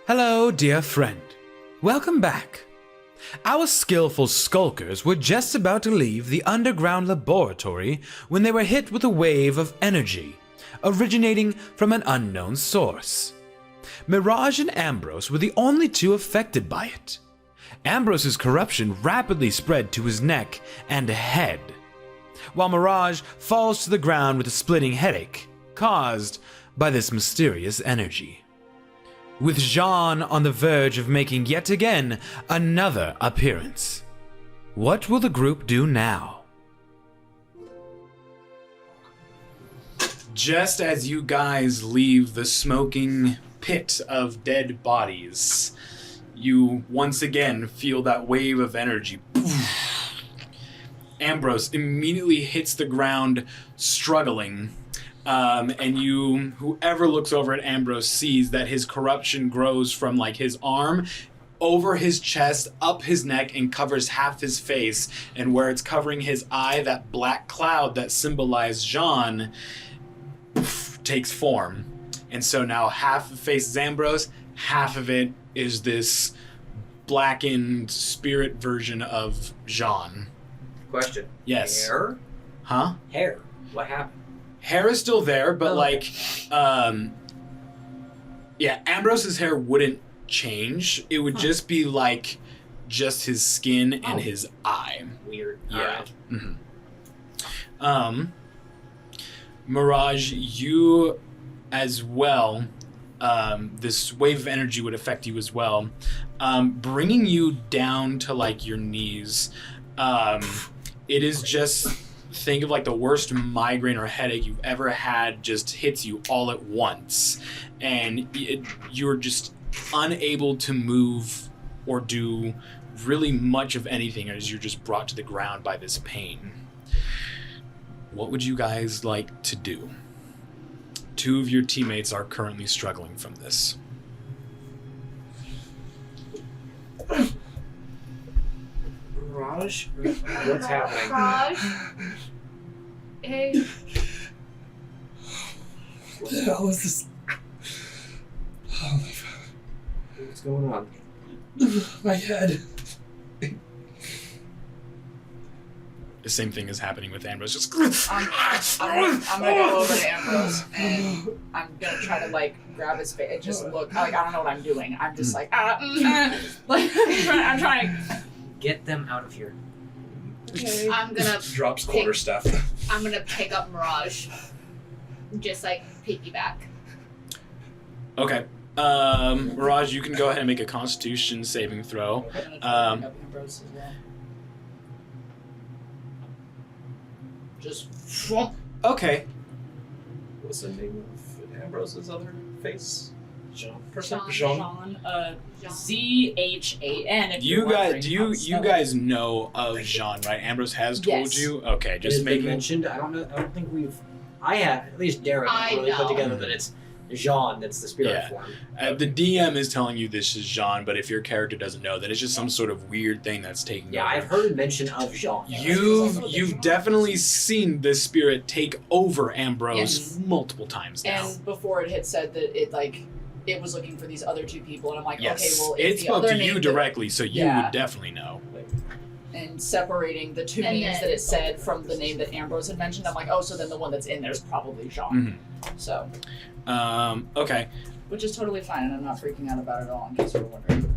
Hello, dear friend. Welcome back. Our skillful skulkers were just about to leave the underground laboratory when they were hit with a wave of energy, originating from an unknown source. Mirage and Ambrose were the only two affected by it. Ambrose's corruption rapidly spread to his neck and head, while Mirage falls to the ground with a splitting headache, caused by this mysterious energy. With Jean on the verge of making yet again another appearance, what will the group do now? Just as you guys leave the smoking pit of dead bodies, you once again feel that wave of energy. Ambrose immediately hits the ground, struggling. And whoever looks over at Ambrose sees that his corruption grows from like his arm over his chest, up his neck, and covers half his face. And where it's covering his eye, that black cloud that symbolized Jean takes form. And so now half the face is Ambrose, half of it is this blackened spirit version of Jean. Question. Yes. Hair? Huh? Hair. What happened? Hair is still there, but Ambrose's hair wouldn't change. It would just be like just his skin and his eye. Weird. Yeah. Right. Mm-hmm. Mirage, you as well, this wave of energy would affect you as well, bringing you down to like your knees. It is just... Think of like the worst migraine or headache you've ever had just hits you all at once. And you're just unable to move or do really much of anything as you're just brought to the ground by this pain. What would you guys like to do? Two of your teammates are currently struggling from this. Raj? What's happening? Raj? Hey. What the hell is this? Oh my god. What's going on? My head. The same thing is happening with Ambrose. Just I'm gonna go over to Ambrose and I'm gonna try to like grab his face and just look like I don't know what I'm doing. I'm just like like I'm trying to Get them out of here. Okay. I'm gonna Drops quarter stuff. I'm gonna pick up Mirage. Just like piggyback. Okay. Mirage, you can go ahead and make a Constitution saving throw. I'm gonna try to pick up Ambrose as well. Just Okay. What's the name of Ambrose's other face? Jean. Jean, Z-H-A-N. If You you're guys, wondering do how you to spell guys know of Jean, right? Ambrose has told Yes. you. Okay, It just has been making. mentioned. I don't think we've. I have at least Derek I really put know. together that it's Jean that's the spirit Yeah. form. The DM is telling you this is Jean, but if your character doesn't know, then it's just some sort of weird thing that's taking Yeah, over. I've heard mention of Jean. You've definitely seen this spirit take over Ambrose Yes. multiple times now. And before it had said that it was looking for these other two people, and I'm like, Yes, okay, well, it if the spoke other to name you that- directly, so you Yeah. would definitely know. and separating the two And names then- that it said from the name that Ambrose had mentioned, I'm like, oh, so then the one that's in there is probably Jean. Mm-hmm. So, Okay. which is totally fine, and I'm not freaking out about it at all, in case you were wondering.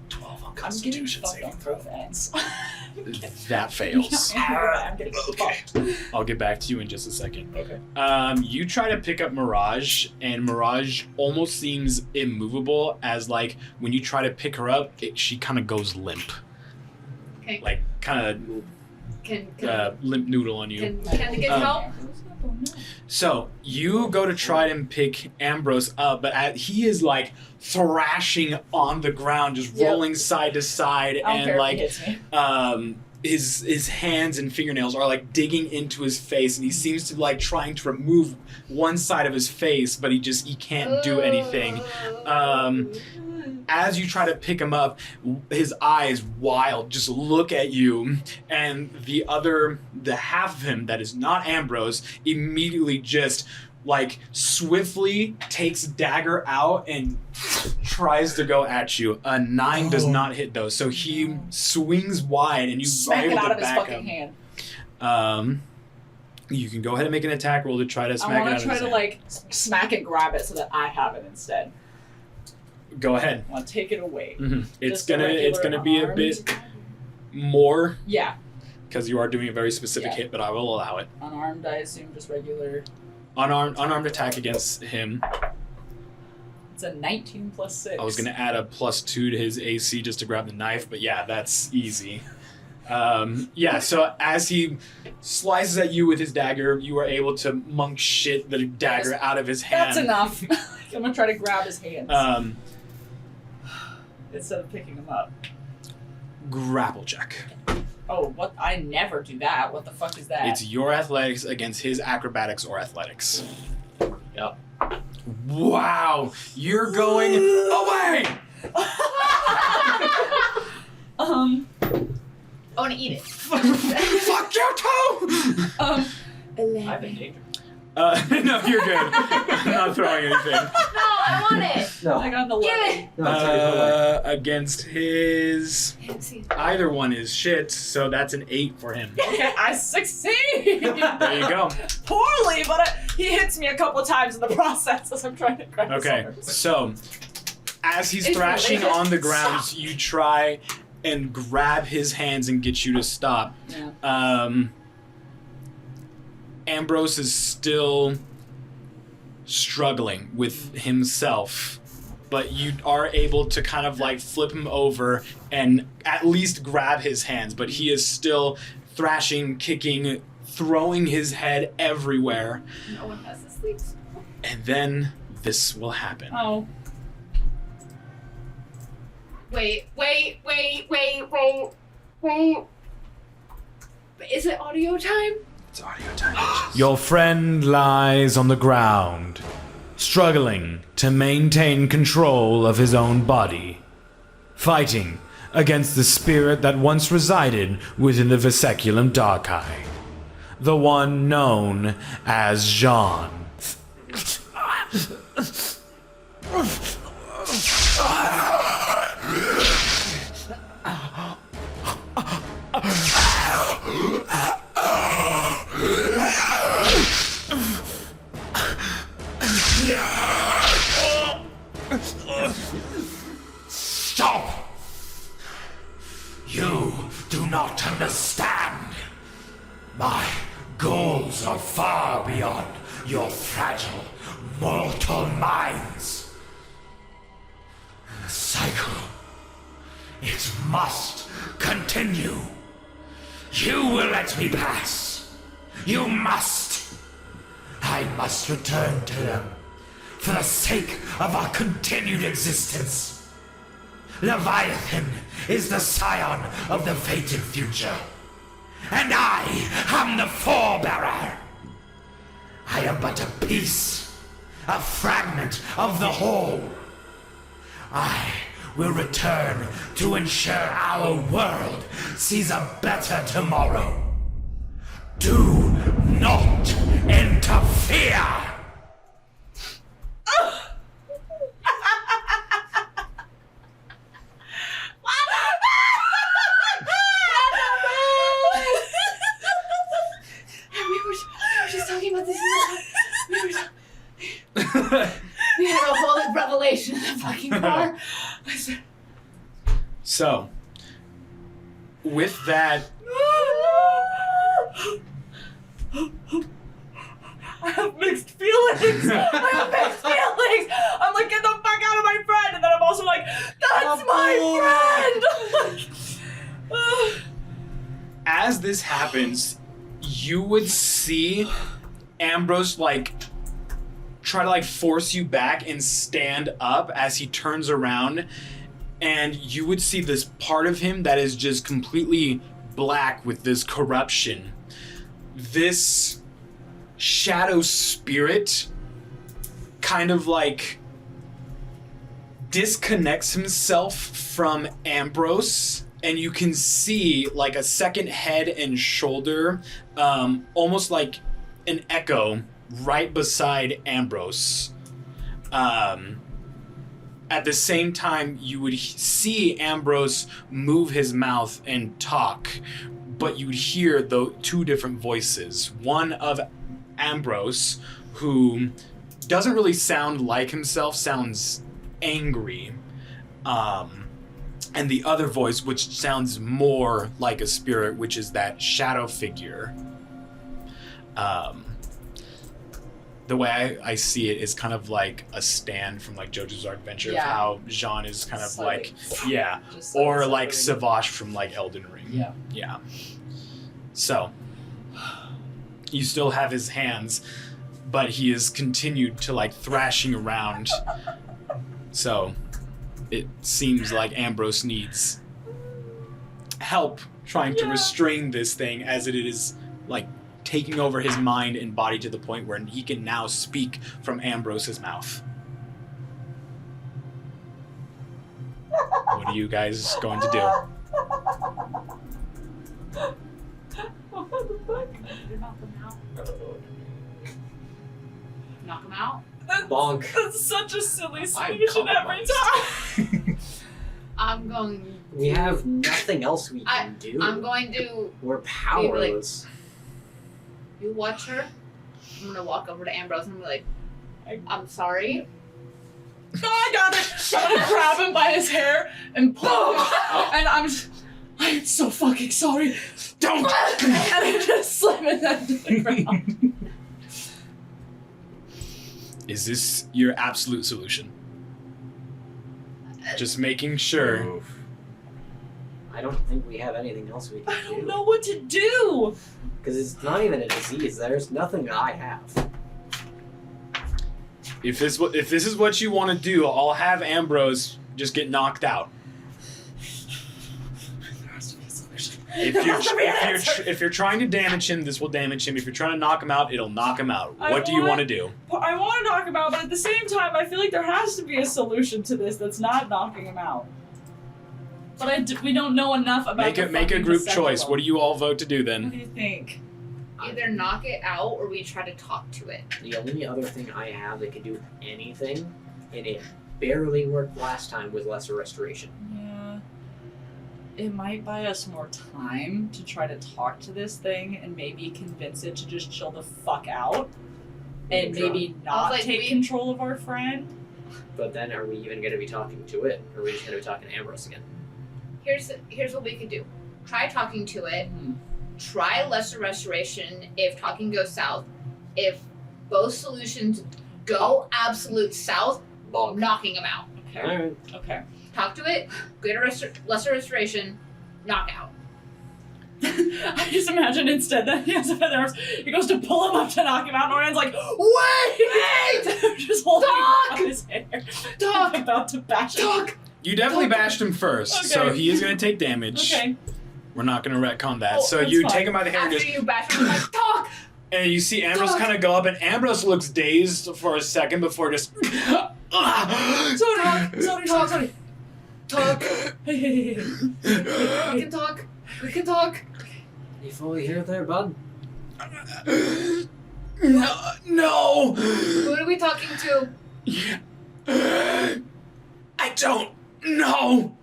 12 on I'm getting Constitution fucked saving up throw. both ends. That fails. I'm getting Okay. fucked. I'll get back to you in just a second. Okay. You try to pick up Mirage, and Mirage almost seems immovable as, like, when you try to pick her up, she kind of goes limp. Okay. Like, kind Can of limp noodle on you. can I get help? So, you go to try and pick Ambrose up, but he is, like, thrashing on the ground, just Yep. rolling side to side, I don't and, care like, if he hits me. his hands and fingernails are like digging into his face, and he seems to like trying to remove one side of his face, but he can't do anything. As you try to pick him up, his eyes wild just look at you, and the half of him that is not Ambrose immediately just like swiftly takes dagger out and tries to go at you. A 9 does not hit though, so he swings wide and you are Smack it able out to of his back fucking him. hand. You can go ahead and make an attack roll to try to I smack it want out to of try his to hand. like smack it, grab it, so that I have it instead. Go ahead. I want to take it away. It's Just a it's regular gonna be a unarmed? bit more Yeah, because you are doing a very specific Yeah. hit, but I will allow it. unarmed. I assume just regular. Unarmed attack against him. It's a 19 plus 6. I was gonna add a +2 to his AC just to grab the knife, but yeah, that's easy. So as he slices at you with his dagger, you are able to monk shit the dagger out of his hand. That's enough. I'm gonna try to grab his hands instead of picking him up. Grapple check. Oh, what? I never do that. What the fuck is that? It's your athletics against his acrobatics or athletics. Yep. Wow, you're going away. I want to eat it. Fuck you too. I've been danger. No, you're good. I'm not throwing anything. No, I want it. No. I got an Give 11. it. No, it's already put away. Against his, Can't see. either one is shit, so that's an 8 for him. Okay, I succeed. There you go. Poorly, but he hits me a couple times in the process as I'm trying to grab his Okay, arms. so as he's It's thrashing really on the good. ground, Stop. you try and grab his hands and get you to stop. Yeah. Ambrose is still struggling with himself, but you are able to kind of like flip him over and at least grab his hands, but he is still thrashing, kicking, throwing his head everywhere. No one has the sleeps. And then this will happen. Oh. Wait. Is it audio time? It's audio time. Your friend lies on the ground, struggling to maintain control of his own body, fighting against the spirit that once resided within the Vessekulum Dark Eye, the one known as Jean. Stop! You do not understand. My goals are far beyond your fragile, mortal minds. The cycle, it must continue. You will let me pass. You must. I must return to them for the sake of our continued existence. Leviathan is the scion of the fated future, and I am the forebearer. I am but a piece, a fragment of the whole. I will return to ensure our world sees a better tomorrow. Do not interfere! We were just talking about this. We had a whole revelation in the fucking bar. So, with that, I have mixed feelings. I'm like, get the fuck out of my friend, and then I'm also like, that's my friend. as this happens, you would see Ambrose try to force you back and stand up as he turns around, and you would see this part of him that is just completely black with this corruption. This shadow spirit kind of disconnects himself from Ambrose, and you can see a second head and shoulder, almost like an echo right beside Ambrose. At the same time, you would see Ambrose move his mouth and talk, but you'd hear the two different voices. One of Ambrose, who doesn't really sound like himself, sounds angry. And the other voice, which sounds more like a spirit, which is that shadow figure. The way I see it is kind of like a stand from like JoJo's Bizarre Adventure of how Jean is kind of like Just or like Savage from like Elden Ring. Yeah. So you still have his hands, but he has continued to like thrashing around. So it seems like Ambrose needs help trying to restrain this thing as it is like taking over his mind and body to the point where he can now speak from Ambrose's mouth. What are you guys going to do? What the fuck? Knock him out. Knock him out. Bonk. That's such a silly solution every time. I'm going. We have nothing else we can do. I'm going to. We're powerless. You watch her. I'm gonna walk over to Ambrose and be like, I'm sorry. No, I got it. I'm gonna grab him by his hair and pull him. And I'm so fucking sorry. Don't! And I just slam it into the ground. Is this your absolute solution? Just making sure. I don't think we have anything else we I can don't do. know what to do. Because it's not even a disease. There's nothing that I have. If this is what you want to do, I'll have Ambrose just get knocked out. If you're trying to damage him, this will damage him. If you're trying to knock him out, it'll knock him out. What do you want to do? I want to knock him out, but at the same time, I feel like there has to be a solution to this that's not knocking him out. But we don't know enough about Make a group choice. What do you all vote to do What then? do you think? Either knock it out or we try to talk to it. The only other thing I have that can do anything, and it barely worked last time, was Lesser Restoration. Yeah. It might buy us more time to try to talk to this thing and maybe convince it to just chill the fuck out. And maybe not like, take control of our friend. But then are we even going to be talking to it? Or are we just going to be talking to Ambrose again? Here's what we could do. Try talking to it. Try Lesser Restoration if talking goes south. If both solutions go absolute south, Bonk. knocking them out. Okay. Alright. Okay. Talk to it, get a Lesser Restoration, knock out. I just imagine instead that he has another arms. He goes to pull him up to knock him out, and Orian's like, wait! Just holding Talk! on his hair. Talk! I'm about to bash him. You definitely bashed him first, so Okay. he is going to take damage. Okay. We're not going to retcon that. Oh, So that's you fine. take him by the hair and After just... you bash him, like, talk! And you see Ambrose Talk. kind of go up, and Ambrose looks dazed for a second before just... Sorry. Talk. Hey. We can talk. We can talk. You fully here there, bud? No! Who are we talking to? I don't know!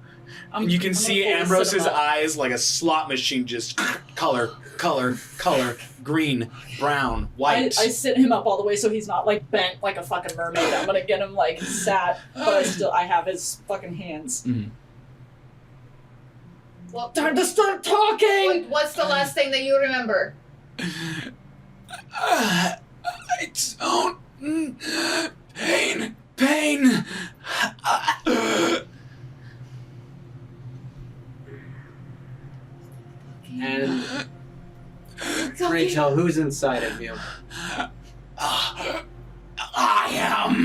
And you can I'm see gonna pull the Ambrose's cinema. eyes like a slot machine, just color, green, brown, I white. sit him up all the way so he's not like bent like a fucking mermaid. I'm gonna get him like sat, but I have his fucking hands. What, Time to start talking! what's the last thing that you remember? I don't... Pain. And Rachel, who's inside of you? I am.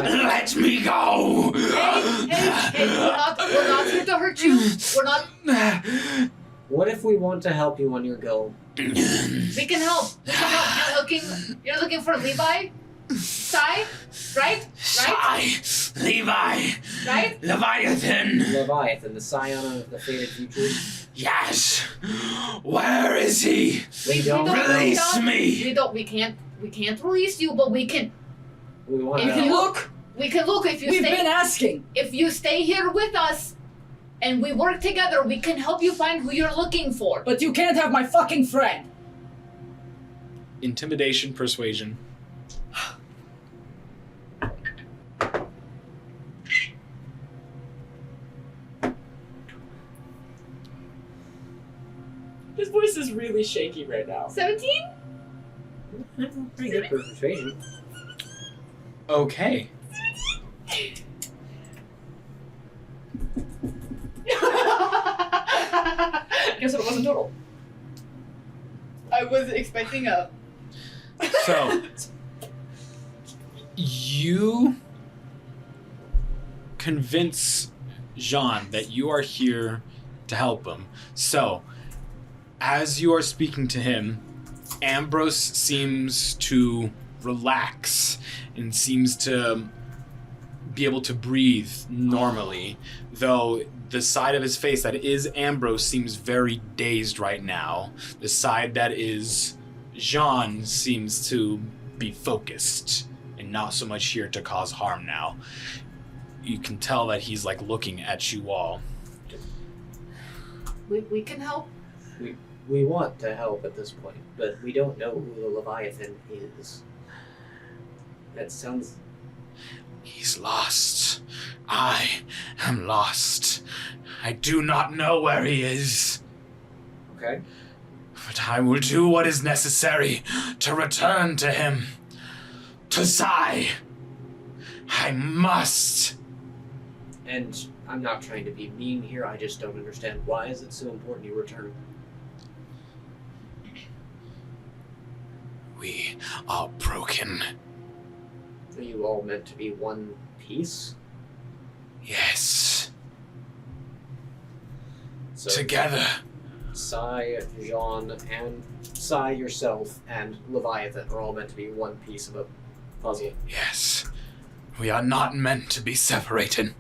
Let me go. Hey, we're not here to hurt you. We're not. What if we want to help you on your go? We can help. You're looking for Levi? Sai? Right? Levi. Right? Leviathan. Leviathan, the scion of the fated futures. Yes. Where is he? We don't Release me. We can't We can't release you, but we can. We want If to you- Look, We can look if you we've stay. been asking. If you stay here with us, and we work together, we can help you find who you're looking for. But you can't have my fucking friend. Intimidation, persuasion. His voice is really shaky right now. 17? pretty good for persuasion. Okay. Guess what? It wasn't total. I was expecting a. So, you convince Jean that you are here to help him. So, as you are speaking to him, Ambrose seems to relax and seems to be able to breathe normally, though the side of his face that is Ambrose seems very dazed right now. The side that is Jean seems to be focused and not so much here to cause harm now. You can tell that he's like looking at you all. We can help. We want to help at this point, but we don't know who the Leviathan is. That sounds... He's lost. I am lost. I do not know where he is. Okay. But I will do what is necessary to return to him. To Sai. I must. And I'm not trying to be mean here, I just don't understand. Why is it so important you return? We are broken. Are you all meant to be one piece? Yes. So Together. Sai, Jean, and Sai yourself, and Leviathan are all meant to be one piece of a puzzle. Yes. We are not meant to be separated.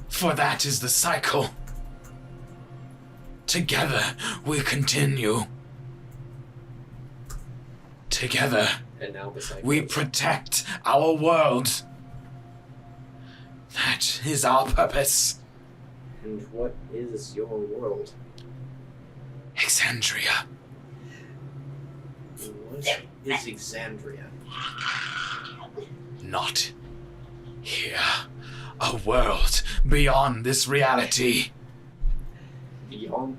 For that is the cycle. Together we continue. Together And now the cycle. we protect our world. That is our purpose. And what is your world? Exandria. What is Exandria? Not here. A world beyond this reality. Beyond?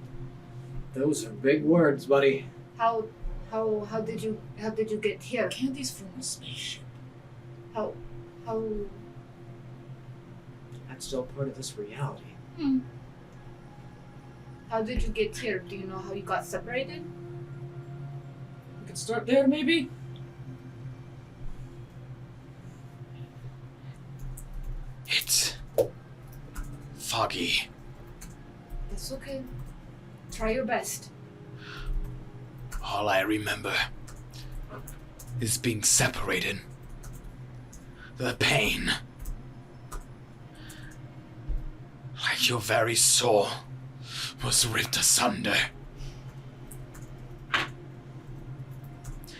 Those are big words, buddy. How did you get here? Candy's from a spaceship. How That's still part of this reality. how did you get here? Do you know how you got separated? We could start there, maybe? It's foggy. That's okay. Try your best. All I remember is being separated. The pain. Like your very soul was ripped asunder.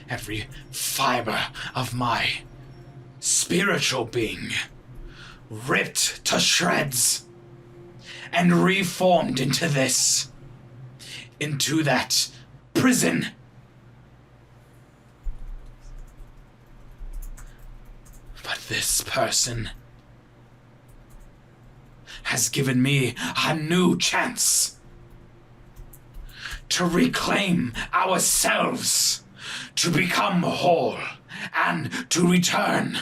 Every fiber of my spiritual being ripped to shreds and reformed into this. Into that prison. But this person has given me a new chance to reclaim ourselves, to become whole, and to return.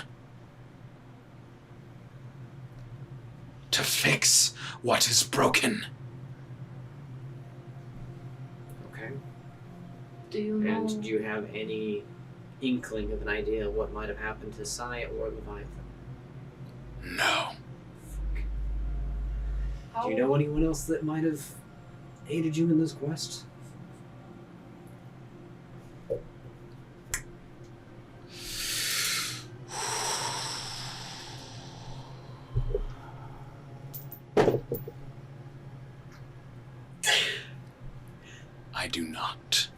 To fix what is broken. Okay. Do you know? And do you have any inkling of an idea of what might have happened to Sai or Leviathan? No. Do you know anyone else that might have aided you in this quest? I do not.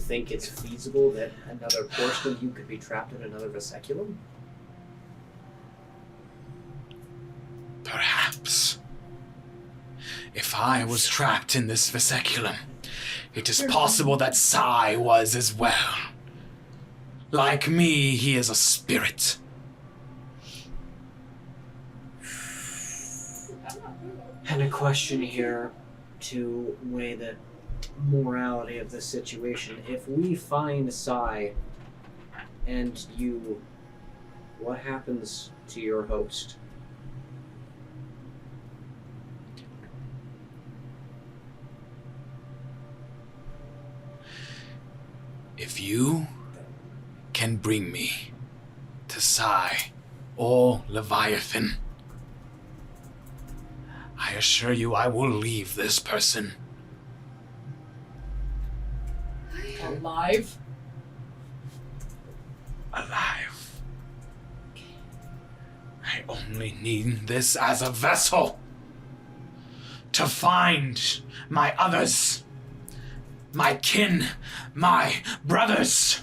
think it's feasible that another portion of you could be trapped in another Vessekulum? Perhaps. If I was trapped in this Vessekulum, it is possible that Sai was as well. Like me, he is a spirit. And a question here to weigh the morality of the situation. If we find Sai and you, what happens to your host? If you can bring me to Sai or Leviathan, I assure you I will leave this person Alive? alive. I only need this as a vessel to find my others, my kin, my brothers.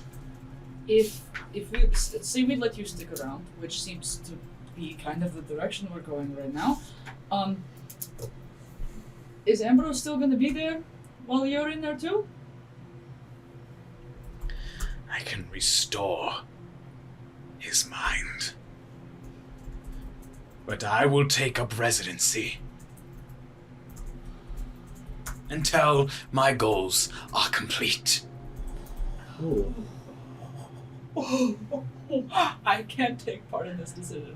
If we say we let you stick around, which seems to be kind of the direction we're going right now, is Ambrose still gonna be there while you're in there too? I can restore his mind. But I will take up residency until my goals are complete. Oh. I can't take part in this decision.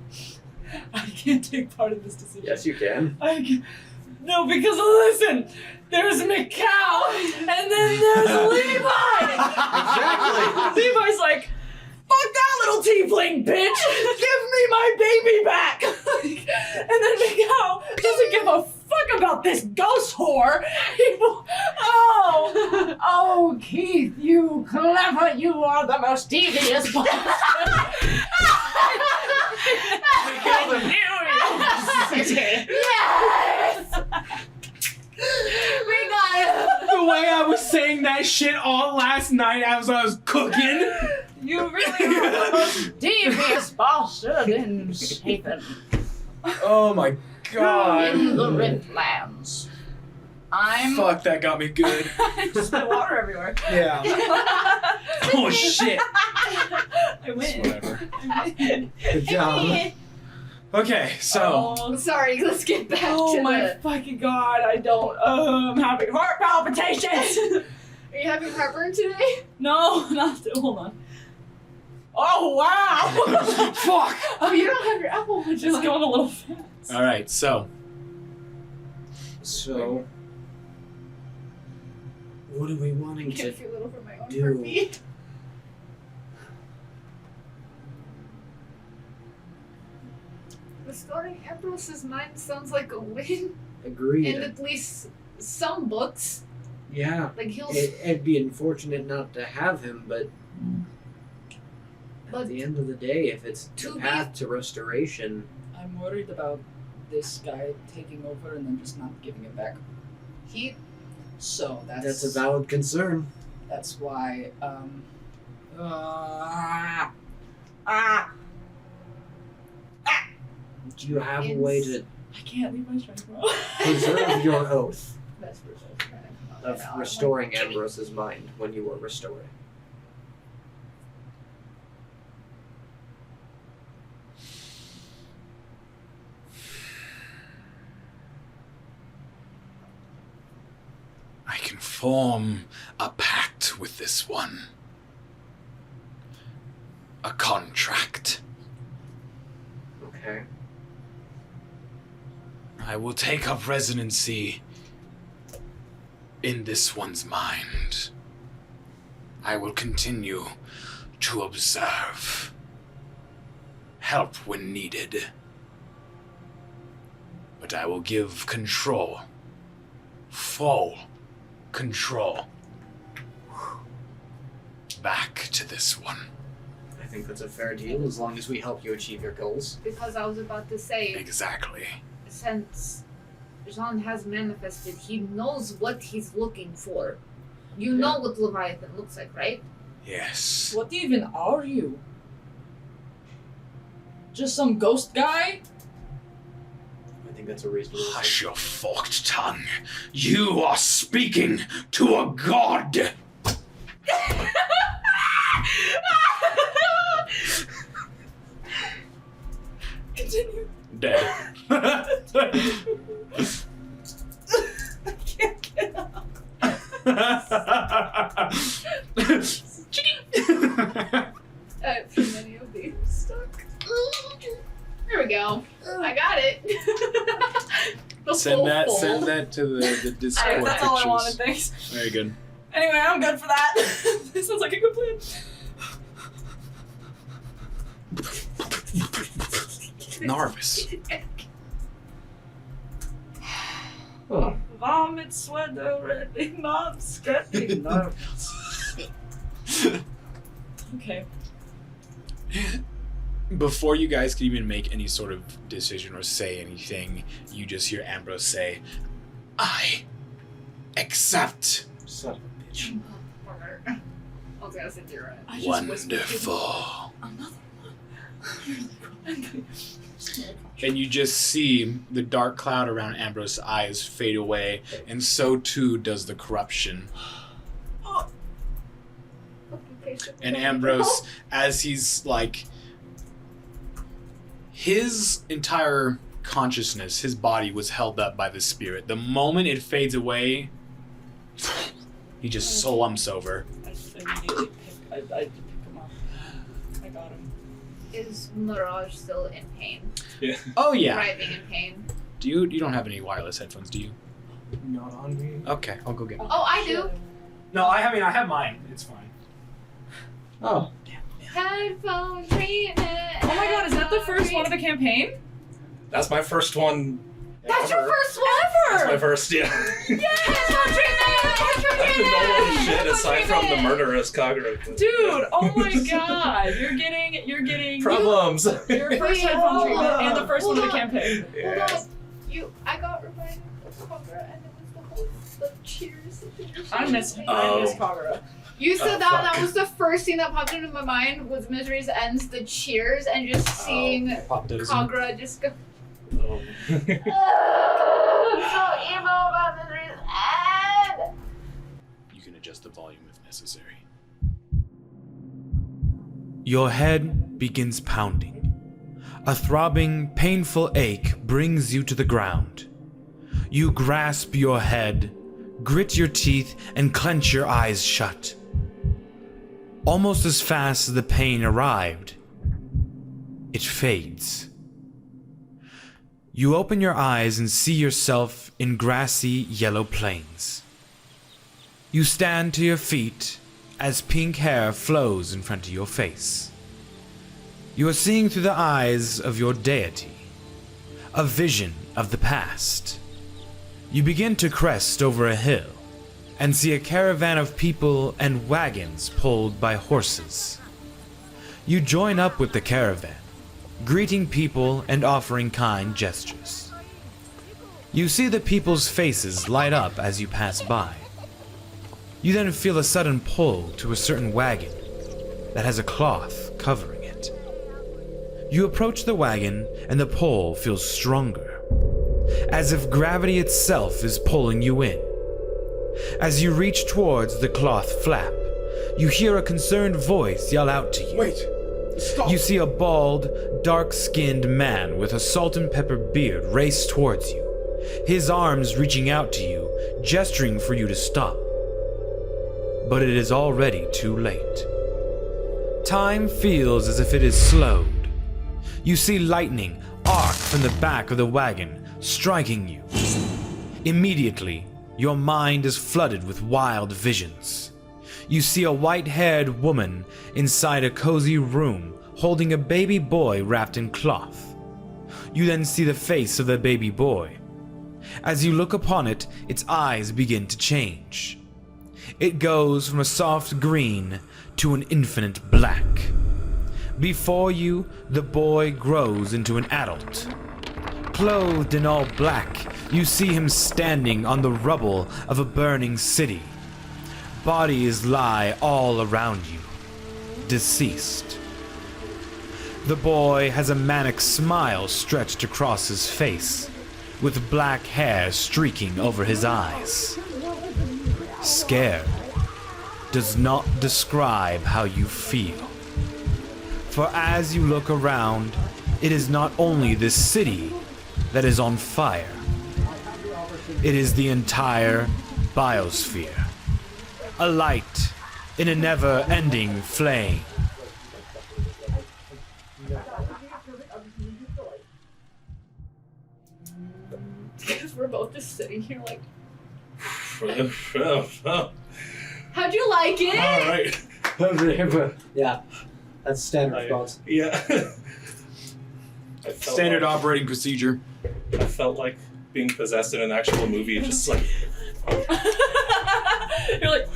I can't take part in this decision. Yes, you can. No, because listen, there's Mikau, and then there's Levi! Exactly! Levi's like, fuck that little tiefling, bitch! Give me my baby back! And then Mikau doesn't give a fuck about this ghost whore! Oh, Keith, you clever, you are the most devious bastard! Yes! We got it! The way I was saying that shit all last night as I was cooking. You really are the most devious bastard in Satan. Oh my god. In the Riftlands. Fuck, that got me good. I just spit water everywhere. Yeah. Oh shit. I win. Whatever. I win. Good job. Okay, so Sorry, let's get back Oh to my the... fucking god, I don't. I'm having heart palpitations! Are you having heartburn today? No, not. Hold on. Oh wow! fuck. Oh, you don't have your Apple Watch Just on. going a little fast. All right, so So, what are we wanting I to can't feel it over my own do? heartbeat. Restoring Ambrose's mind sounds like a win agree? in at least some books. Yeah. Like he'll... It'd be unfortunate not to have him, but But at the end of the day, if it's to the be- path to restoration, I'm worried about this guy taking over and then just not giving it back. he... So that's a valid concern. That's why. Do you have a way to I can't leave my strength, bro. preserve your oath That's for sure. of restoring Ambrose's mind when you were restored? I can form a pact with this one. A contract. Okay. I will take up residency in this one's mind. I will continue to observe. Help when needed. But I will give control. Full control. Back to this one. I think that's a fair deal as long as we help you achieve your goals. Because I was about to say, Exactly. since Jean has manifested, he knows what he's looking for. You know what Leviathan looks like, right? Yes. What even are you? Just some ghost guy? I think that's a reasonable. Hush your forked tongue. You are speaking to a god. Continue. Dead. I can't get up. Too many of these stuck. There we go. I got it. The Send full that fold. to the Discord That's all I pictures. wanted, thanks. Very good. Anyway, I'm good for that. This sounds like a good plan. Narvis. Oh. Vomit, sweat already, mom's getting nervous. Okay. Before you guys can even make any sort of decision or say anything, you just hear Ambrose say, I accept. Son of a bitch. Okay, I said you're right. I just whispered, Wonderful. another one. and you just see the dark cloud around Ambrose's eyes fade away, and so too does the corruption. And Ambrose, as he's like, his entire consciousness, his body was held up by the spirit. The moment it fades away, he just slumps over. I immediately pick him up. I got him. Is Mirage still in pain? Oh yeah. Writhing in pain. Do you don't have any wireless headphones, do you? Not on me. Okay, I'll go get them. Oh, I do. No, I have mine. It's fine. Oh. Headphone treatment. Oh my god, is that the first one of the campaign? That's my first one. That's your ever. first one That's my ever. first, yeah. Headphone treatment. Headphone I've been treatment. normal as shit aside from the treatment. murderous Kagura. Dude, oh my god, you're getting Problems. your first Wait, headphone hold treatment on, and the first one of the hold on. campaign. Hold Yes. on. I got reminded of Cobra, and it was the cheers. I miss Oh. Kagura. You said Oh, that. fuck. That was the first thing that popped into my mind was Misery's Ends, the cheers, and just seeing Pop those in. Kagura just go. Oh. I'm so emo about Misery's End. You can adjust the volume if necessary. Your head begins pounding. A throbbing, painful ache brings you to the ground. You grasp your head, grit your teeth, and clench your eyes shut. Almost as fast as the pain arrived, it fades. You open your eyes and see yourself in grassy yellow plains. You stand to your feet as pink hair flows in front of your face. You are seeing through the eyes of your deity, a vision of the past. You begin to crest over a hill and see a caravan of people and wagons pulled by horses. You join up with the caravan, greeting people and offering kind gestures. You see the people's faces light up as you pass by. You then feel a sudden pull to a certain wagon that has a cloth covering it. You approach the wagon and the pull feels stronger, as if gravity itself is pulling you in. As you reach towards the cloth flap, you hear a concerned voice yell out to you. Wait. Stop. You see a bald, dark-skinned man with a salt and pepper beard race towards you, his arms reaching out to you, gesturing for you to stop. But it is already too late. Time feels as if it is slowed. You see lightning arc from the back of the wagon, striking you. Immediately, your mind is flooded with wild visions. You see a white-haired woman inside a cozy room holding a baby boy wrapped in cloth. You then see the face of the baby boy. As you look upon it, its eyes begin to change. It goes from a soft green to an infinite black. Before you, the boy grows into an adult. Clothed in all black, you see him standing on the rubble of a burning city. Bodies lie all around you, deceased. The boy has a manic smile stretched across his face, with black hair streaking over his eyes. Scared does not describe how you feel. For as you look around, it is not only this city that is on fire. It is the entire Biosphere, alight in a never-ending flame. Because we're both just sitting here like, All how'd you like it? right. Yeah, that's standard response. Yeah. I felt Standard like, operating procedure. I felt like being possessed in an actual movie, just like. You're like,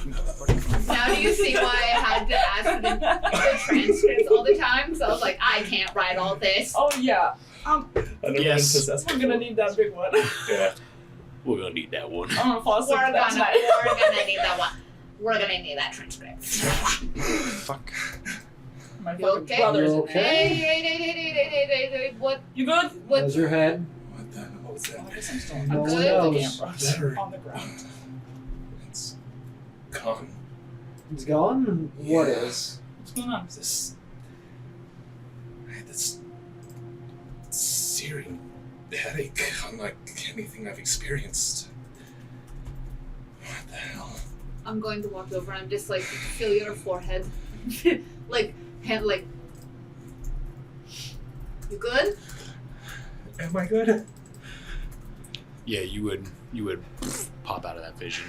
Now do you see why I had to ask for the transcripts all the time? So I was like, I can't write all this. oh yeah, I've never been Yes. possessed we're gonna before. need that big one. Yeah. We're gonna need that one. I'm gonna fall asleep We're to that gonna tonight. need that one. We're gonna need that transcript. Fuck. My You fucking okay? brothers. You okay? Hey, what? You good? What? How's your head? What the hell was Oh, I that? guess I'm still No I'm one good. knows. The camera Better. on the ground. It's gone. It's gone? What Yeah. is? What's going on? This. I had this searing headache, unlike anything I've experienced. What the hell? I'm going to walk over and just like feel your forehead, like hand, like. You good? Am I good? Yeah, you would pop out of that vision.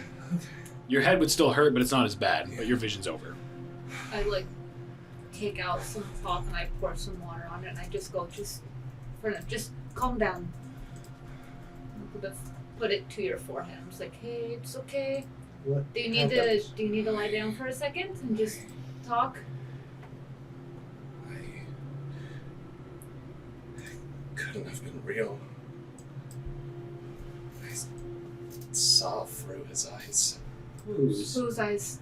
Your head would still hurt, but it's not as bad. But your vision's over. I like take out some cloth and I pour some water on it and I just go just calm down. Put it to your forehead. I'm just like, hey, it's okay. What? Do you need to lie down for a second and just talk? I couldn't have been real. I saw through his eyes. Who's? Whose eyes?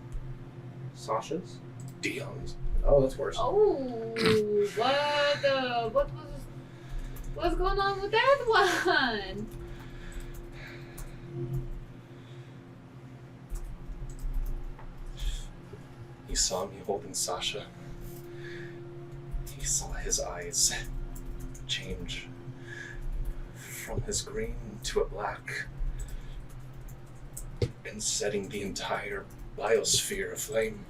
Sasha's? Dion's. Oh, that's worse. Oh, what's going on with that one? He saw me holding Sasha. He saw his eyes change from his green to a black, and setting the entire biosphere aflame.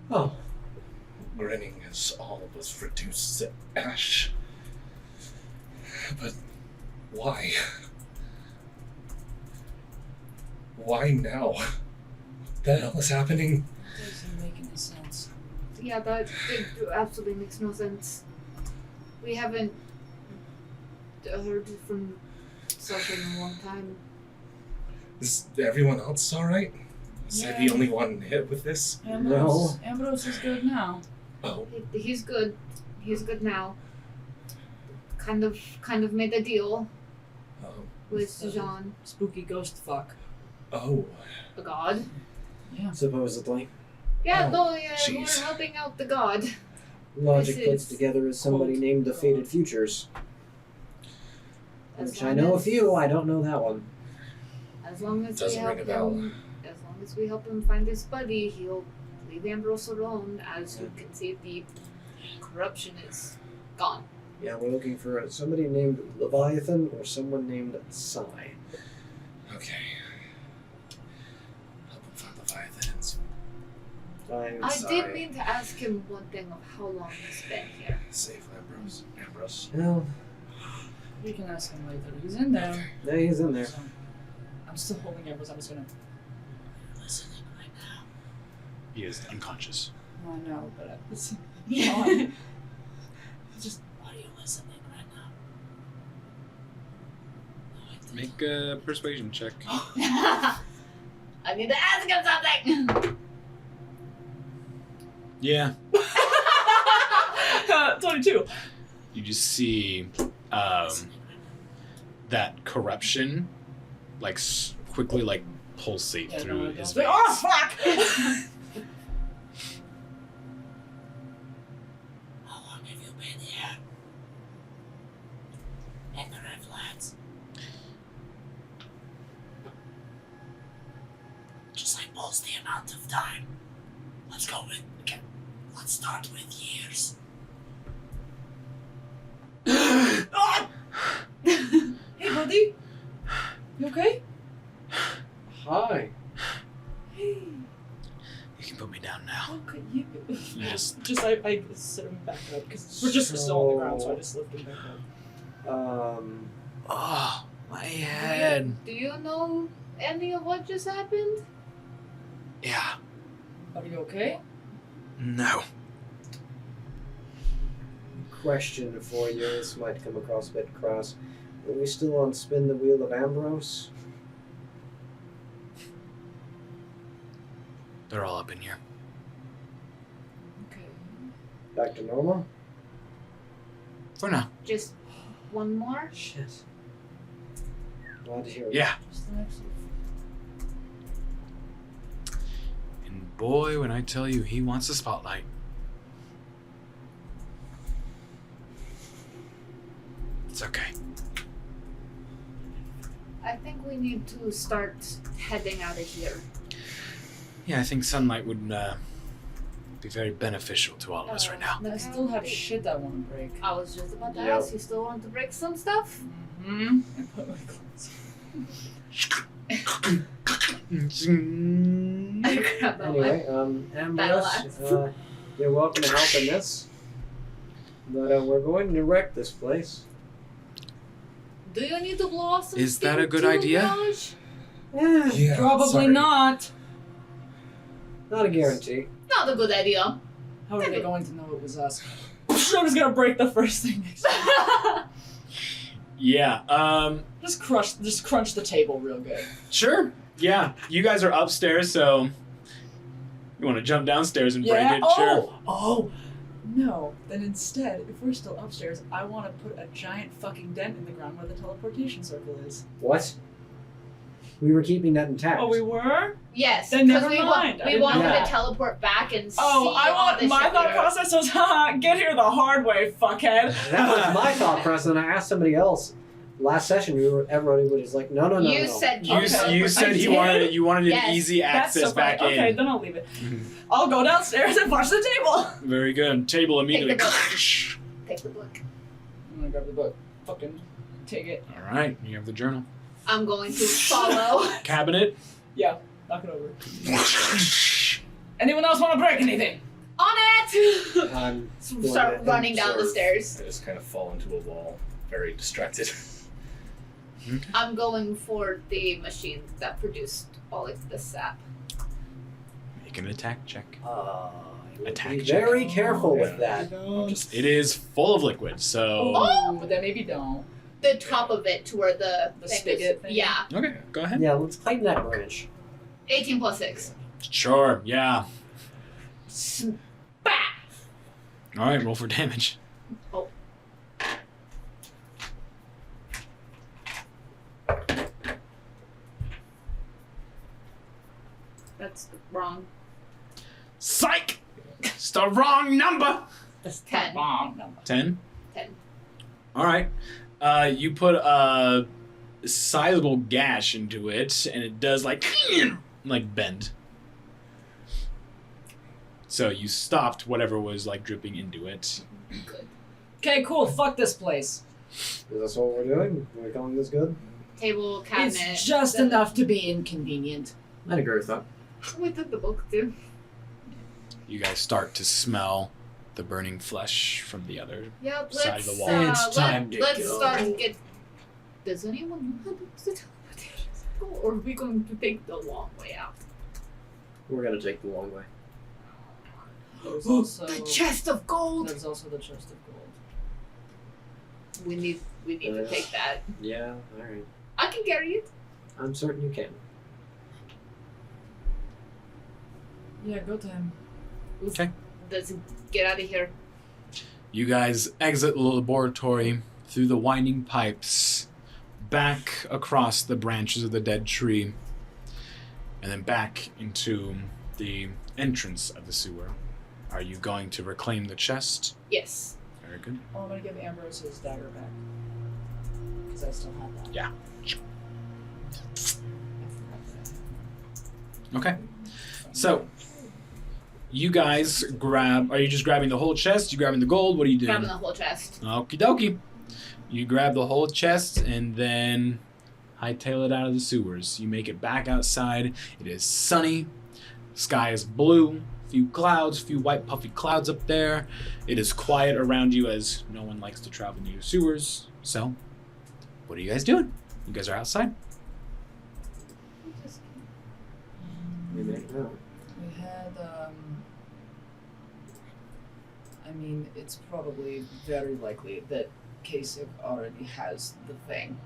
Oh, Grinning as all was reduced to ash. But why? Why now? What the hell is happening? Doesn't make any sense. Yeah, that it absolutely makes no sense. We haven't heard from Sasha in a long time. Is everyone else alright? Was I Yeah. the only one hit with this? Ambrose. Ambrose is good now. Oh, He's good. He's good now. Kind of made a deal oh, with Jean, Spooky ghost fuck. oh. the god. supposedly. Yeah, Oh, no, yeah, we're jeez. helping out the god. Logic This puts is together as somebody cold. named the Fated Futures. As Which I long know a as- few, I don't know that one. As long as Doesn't we help ring a bell. him, as long as we help him find his buddy, he'll leave Ambrose alone. As you can see, the corruption is gone. Yeah, we're looking for somebody named Leviathan or someone named Psy. Okay. Help him find Leviathans. I did mean to ask him one thing of how long he's been here. Save Ambrose. Ambrose. Well, We can ask him later. He's in there. Okay. yeah, he's in there. So, I'm still holding Ambrose. I'm just gonna. Listening right now. He is unconscious. I know, but it's on. Just. Are you listening right now? No, Make a persuasion check. I need to ask him something. Yeah. 22. You just see that corruption, like quickly like pulsate Yeah, through no, his don't. veins. Oh fuck! How long have you been here? In the Riftlands? Just like most the amount of time. Let's go with. Okay. Let's start with years. Ah! Hey, buddy. You okay? Hi. Hey. You can put me down now. Okay, you. You just I sit him back up because we're just still on the ground, so I just lift him back up. oh, my head. Do you know any of what just happened? Yeah. Are you okay? No. Question for you. This might come across a bit crass. Are we still on Spin the Wheel of Ambrose? They're all up in here. Okay. Back to normal? For now. Just one more? Shit. Glad to hear it. Yeah. Just the next. And boy, when I tell you he wants the spotlight. It's okay. I think we need to start heading out of here. Yeah, I think sunlight would be very beneficial to all of us right now. I still have shit I want to break. I was just about to Yep. ask, you still want to break some stuff? Mm-hmm. I put my clothes I grabbed all my Anyway, Ambrose, axe. you're welcome to help in this. But we're going to wreck this place. Do you need to blow off some Is that steam a good too, idea? Raj? Yeah, Probably sorry. not. Not a guarantee. Not a good idea. How are they going to know it was us? I'm just gonna break the first thing next time. Yeah, Just crunch the table real good. sure. Yeah, you guys are upstairs, so you want to jump downstairs and break Yeah. it? Oh. Sure. Oh. No. Then instead, if we're still upstairs, I want to put a giant fucking dent in the ground where the teleportation circle is. What? We were keeping that intact. Oh, we were? Yes, Then because never we mind. I we didn't wanted know to that. teleport back and Oh, see I all want this my shit thought later. process was, haha, get here the hard way, fuckhead. That was my thought process, and I asked somebody else. Last session, everybody was like, no. You said You, Okay. you said I he did? wanted you wanted Yes. an easy That's access so funny. back Okay, in. then I'll leave it. Mhm. I'll go downstairs and watch the table. Very good. Table immediately. book. Take the book. I'm gonna grab the book. Fucking take it. All right, you have the journal. I'm going to follow. Cabinet. Yeah, knock it over. Anyone else want to break anything? On it! I'm Start running down the stairs. I just kind of fall into a wall, very distracted. I'm going for the machine that produced all of the sap. Make an attack check. Attack. Be Attack check. very careful with that. It is full of liquid, so. Oh, but then maybe don't. The top of it to where the The thing spigot is. thing? Yeah. Okay, go ahead. Yeah, let's claim that branch. 18 plus 6. Sure. Yeah. Spat! All right, roll for damage. Oh. That's wrong. Psych! It's the wrong number. That's 10. Wrong number. 10. 10. All right. You put a sizable gash into it, and it does like bend. So you stopped whatever was like dripping into it. Good. Okay, cool. Fuck this place. Is this what we're doing? Are we calling this good? Table, cabinet. It's just the- enough to be inconvenient. I'd agree with that. We took the book too. You guys start to smell the burning flesh from the other. Yep, Side let's, of the wall. It's time to let's go. start and get... Does anyone know how to use the teleportation circle? Or are we going to take the long way out? We're gonna take the long way. There's also The chest of gold! There's also the chest of gold. We need to take that. Yeah, alright. I can carry it. I'm certain you can. Yeah, go to him. Okay. Let's get out of here. You guys exit the laboratory through the winding pipes, back across the branches of the dead tree, and then back into the entrance of the sewer. Are you going to reclaim the chest? Yes. Very good. Oh, I'm gonna give Ambrose his dagger back. Because I still have that. Yeah. I forgot that. Okay. So, you guys grab... Are you just grabbing the whole chest? You grabbing the gold? What are you doing? Grabbing the whole chest. Okie dokie. You grab the whole chest and then hightail it out of the sewers. You make it back outside. It is sunny. Sky is blue. Few clouds, few white puffy clouds up there. It is quiet around you as no one likes to travel near sewers. So, what are you guys doing? You guys are outside? We made it out. We had, I mean, it's probably very likely that Kaysik already has the thing.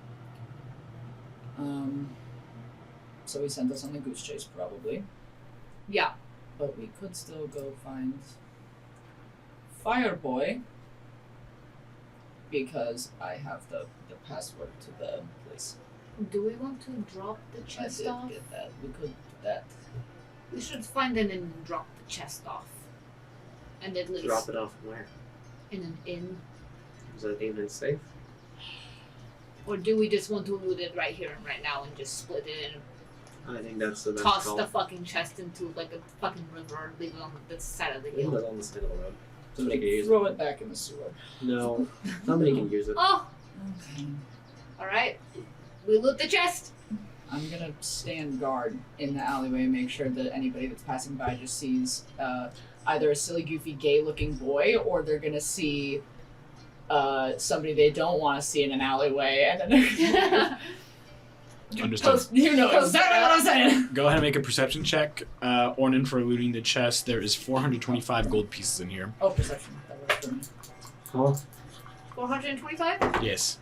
So he sent us on the goose chase, probably. Yeah. But we could still go find Fireboy, because I have the password to the place. Do we want to drop the chest I did off? get that. We could do that. We should find it and drop the chest off. And at least Drop it off where? in an inn. Is that even safe? Or do we just want to loot it right here and right now and just split it and I think that's the best toss call. the fucking chest into like a fucking river, leave it on the side of the Leave hill? it on the side of the road. Somebody can use it. Throw it back in the sewer. No, somebody can use it. Oh, Okay. alright. We loot the chest. I'm gonna stand guard in the alleyway and make sure that anybody that's passing by just sees either a silly, goofy, gay-looking boy, or they're gonna see somebody they don't want to see in an alleyway, and then Understood. you know exactly what I'm saying. Go ahead and make a perception check. Ornan, for looting the chest. There is 425 gold pieces in here. Oh, perception. That works for me. Oh, 425? Yes.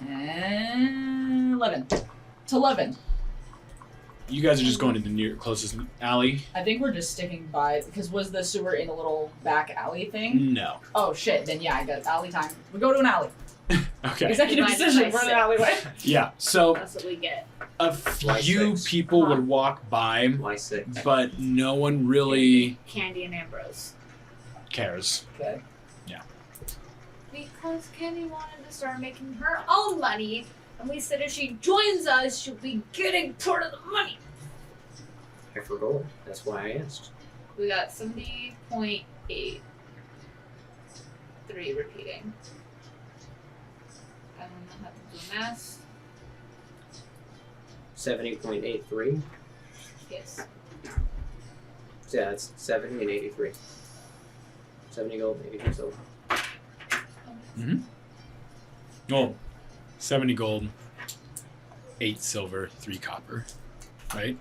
10, 11. To 11. You guys are just going to the near closest alley? I think we're just sticking by, because was the sewer in a little back alley thing? No. Oh shit, then yeah, I got alley time. We go to an alley. Okay. Executive Divided decision, by we're in an alleyway. Yeah, so That's what we get. a Why few six? people would walk by, why 6? but no one really Candy and Ambrose. cares. Okay. Because Candy wanted to start making her own money, and we said if she joins us, she'll be getting part of the money. I forgot. That's why I asked. We got 70.83 repeating. I don't know how to do math. 70.83. Yes. So yeah, it's 70 and 83. 70 gold, 83 silver. Oh, 70 gold, 8 silver, 3 copper. Right?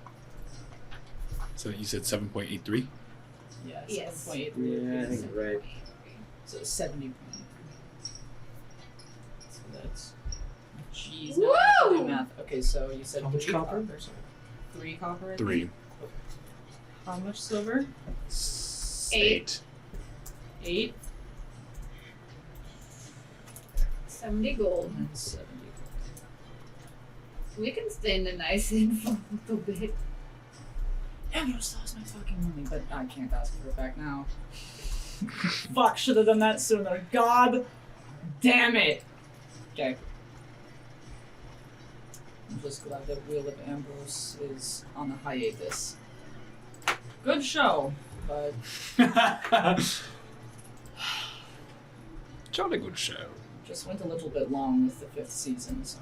So you said 7.83? Yeah, Yes. 7.83. Yeah, I think you're right. So 70. So that's Jeez, no, I have to do Woo! math. Okay, so you said how much 3 copper? 3 copper? I 3. think? How much silver? 8. 8 70 gold. and 70. We can stay in the nice inn for a little bit. Ambrose lost my fucking money, but I can't ask for it back now. Fuck, should have done that sooner. God damn it! Okay. I'm just glad that Wheel of Ambrose is on the hiatus. Good show, but Jolly good show. just went a little bit long with the 5th season, so.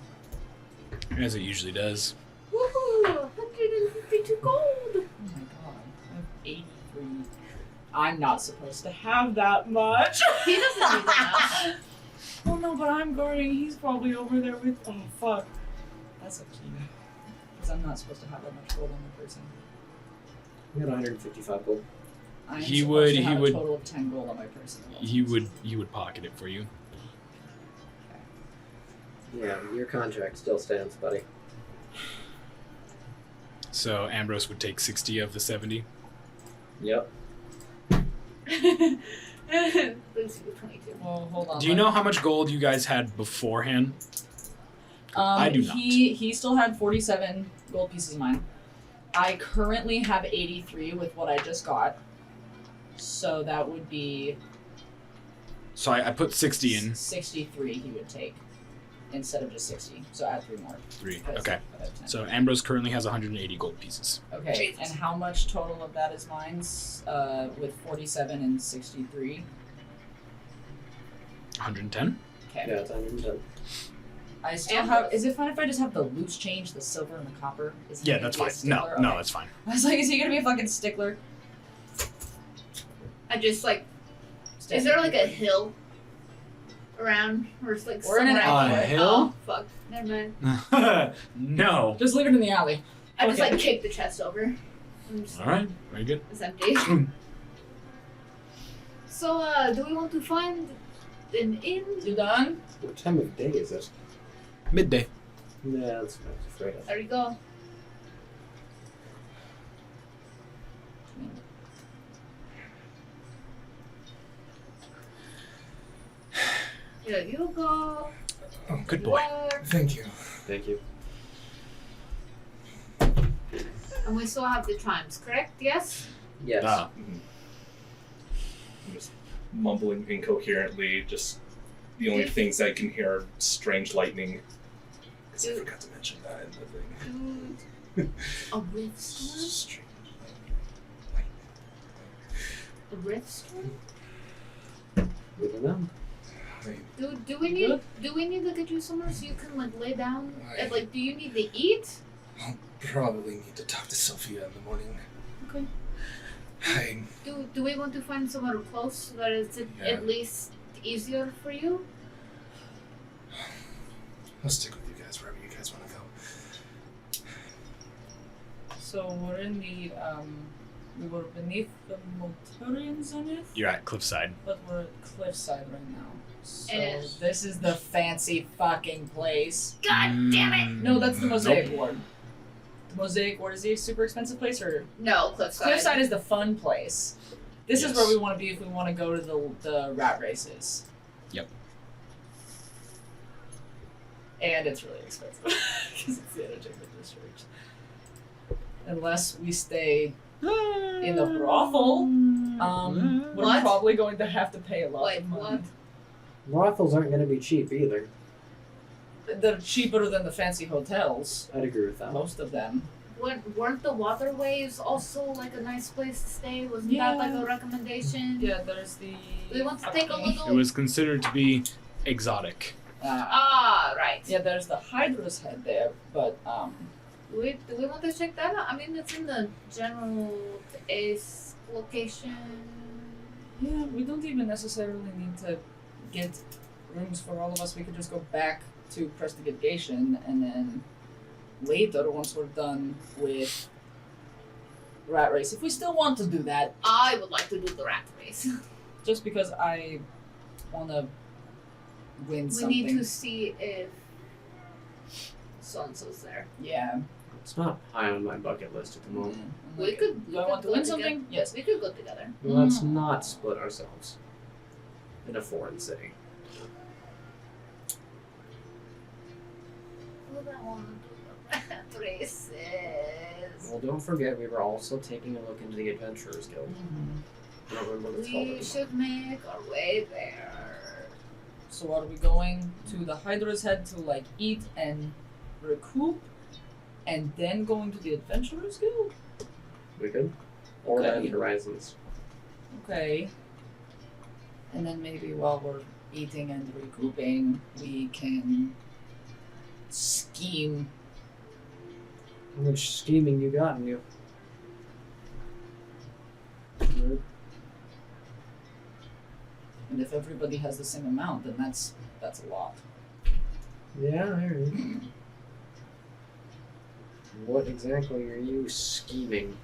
As it usually does. Woohoo! 152 gold! Oh my god, I have 83. I'm not supposed to have that much. He doesn't need that. Oh no, but I'm guarding. He's probably over there with. Oh fuck. That's up to you. Because I'm not supposed to have that much gold on my person. I got 155 gold. I'm He supposed would- to he have would- a total of 10 gold on my person. He would pocket it for you. Yeah, your contract still stands, buddy. So Ambrose would take 60 of the 70. Yep. Leaves you with 22. Well, hold on. Do you know how much gold you guys had beforehand? I do not. He still had 47 gold pieces of mine. I currently have 83 with what I just got. So that would be So I put 60 in. 63 he would take instead of just 60. So add 3 more. 3. because Okay. I have 10. So Ambrose currently has 180 gold pieces. Okay, and how much total of that is mine's? With 47 and 63. 110? Okay. Yeah, it's 110. I still have. Is it fine if I just have the loose change, the silver and the copper? Is he Yeah, gonna that's be a fine. stickler? No, Okay. that's fine. I was like, is he gonna be a fucking stickler? I just like. Is there like a hill around, or it's like We're in an somewhere- alleyway. A hill? Oh fuck! Never mind. No. Just leave it in the alley. I just Okay. like kick the chest over. All right. Very good. It's empty. So, do we want to find an inn? You done? What time of day is it? Midday. Yeah, that's what I was afraid of. There you go. Here you go. Oh, Good boy. Work. thank you. Thank you. And we still have the chimes, correct? Yes? Yes. Ah. I'm just mumbling incoherently, just the only things I can hear are strange lightning. Because I forgot to mention that in the thing. A rift storm? Strange lightning. A rift storm? We don't know. Do we need to get you somewhere so you can like lay down? And, like, do you need to eat? I'll probably need to talk to Sophia in the morning. Okay. Do we want to find somewhere close so that it's at least easier for you? I'll stick with you guys wherever you guys want to go. So we're in the we were beneath the Molturian Zenith, You're at Cliffside. but we're at Cliffside right now. So And- this is the fancy fucking place. God damn it! No, that's the Mosaic Ward. The Mosaic Ward is the super expensive place, or No, Cliffside. Cliffside is the fun place. This is Yes. where we want to be if we want to go to the rat races. Yep. And it's really expensive because it's the entertainment district. Unless we stay in the brothel, we're What? probably going to have to pay a lot Wait, of money. what? Brothels aren't going to be cheap either. They're cheaper than the fancy hotels. I'd agree with that. Most of them. Weren't the waterways also like a nice place to stay? Wasn't Yeah. that like a recommendation? Yeah, there's the. We want to take a fucking- little. It was considered to be exotic. Ah, right. Yeah, there's the Hydra's head there, but Do we want to check that out? I mean, it's in the general ace location. yeah, we don't even necessarily need to get rooms for all of us. We could just go back to Prestigation and then later, once we're done with Rat Race, if we still want to do that, I would like to do the rat race. just because I want to win We something. need to see if so and so's there. Yeah. It's not high on my bucket list at the moment. We could. Do I want to go win together. something? Yes. We could go together. Let's not split ourselves in a foreign city. Who do I want to do the rat races? Well, don't forget, we were also taking a look into the Adventurers Guild. I don't remember what it's called We anymore. should make our way there. So are we going to the Hydra's head to like eat and recoup, and then going to the Adventurers Guild? We could. Or Okay. Event Horizons. Okay. And then maybe while we're eating and recouping, we can scheme. How much scheming you got in you? Right. And if everybody has the same amount, then that's a lot. Yeah, I hear you. What exactly are you scheming?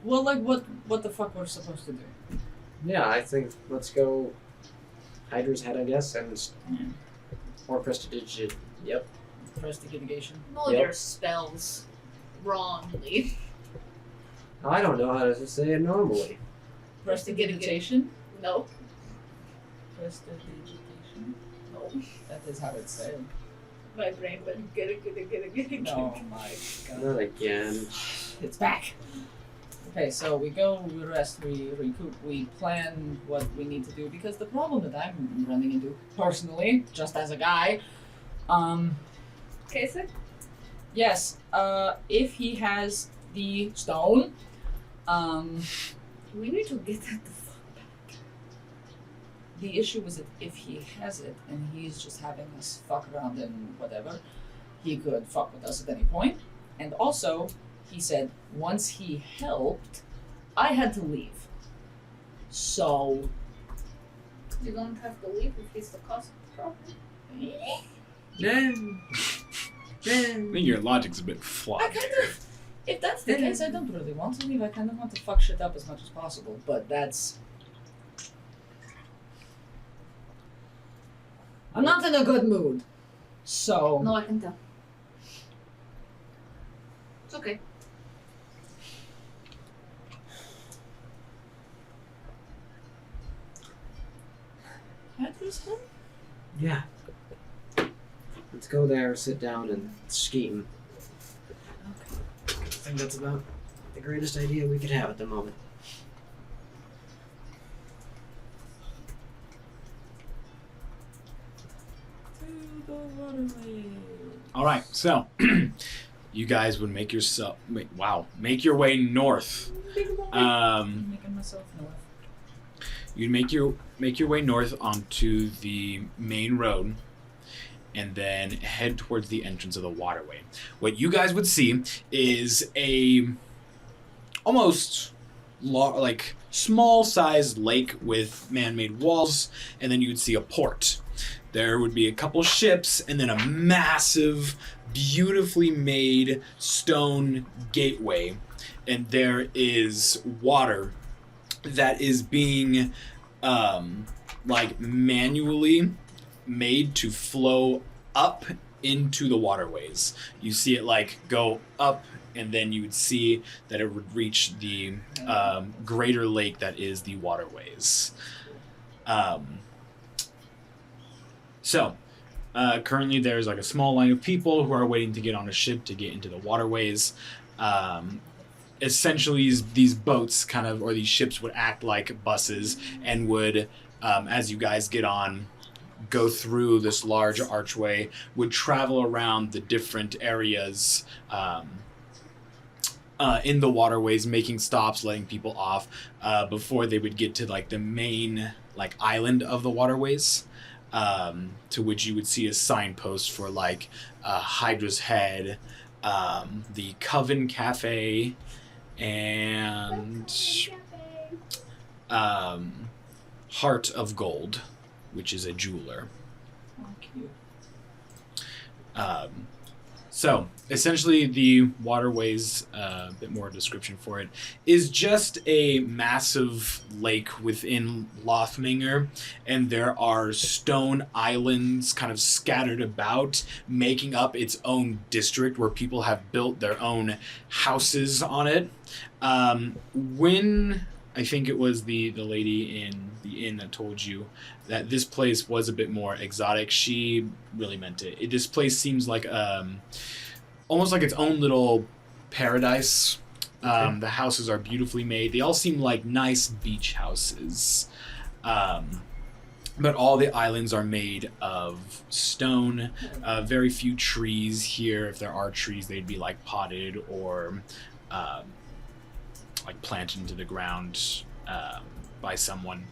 Well, like what the fuck we're supposed to do? Yeah, I think let's go Hydra's Head, I guess, and or Prestidigit. Yep. Prestigitation. Know Yep. your spells wrongly. I don't know how to say it normally. Prestigitation. No. Prestidigitation. No. That is how it's said. My brain went get it. Oh my god. Not again. It's back. Okay, so we go, we rest, we recoup, we plan what we need to do, because the problem that I'm running into, personally, just as a guy, Kaysik? yes, if he has the stone, We need to get that the fuck back. the issue is that if he has it and he's just having us fuck around and whatever, he could fuck with us at any point. And also, he said once he helped, I had to leave. So, You don't have to leave if he's the cause of the problem. I think your logic's a bit flawed. I kind of, if that's the case, I don't really want to leave. I kind of want to fuck shit up as much as possible, but that's... I'm not in a good mood. So... No, I can tell. It's okay. Ethos? Yeah. Let's go there, sit down, and scheme. Okay. I think that's about the greatest idea we could have at the moment. All right, so you guys would make your way north. I'm making myself north. You'd make your way north onto the main road, and then head towards the entrance of the waterway. What you guys would see is a almost like small-sized lake with man-made walls, and then you would see a port. There would be a couple ships, and then a massive, beautifully made stone gateway, and there is water that is being like manually made to flow up into the waterways. You see it like go up, and then you would see that it would reach the greater lake that is the waterways. So currently there's like a small line of people who are waiting to get on a ship to get into the waterways. Essentially these boats kind of, or these ships would act like buses and would, as you guys get on, go through this large archway, would travel around the different areas in the waterways, making stops, letting people off before they would get to like the main like island of the waterways, to which you would see a signpost for like Hydra's Head, the Coven Cafe, and Heart of Gold, which is a jeweler. Oh, cute. So essentially the waterways, a bit more description for it, is just a massive lake within Lothminger, and there are stone islands kind of scattered about, making up its own district where people have built their own houses on it. When I think it was the lady in the inn that told you that this place was a bit more exotic, she really meant it. This place seems like almost like its own little paradise. Okay. The houses are beautifully made. They all seem like nice beach houses. But all the islands are made of stone. Very few trees here. If there are trees, they'd be like potted or like planted into the ground by someone.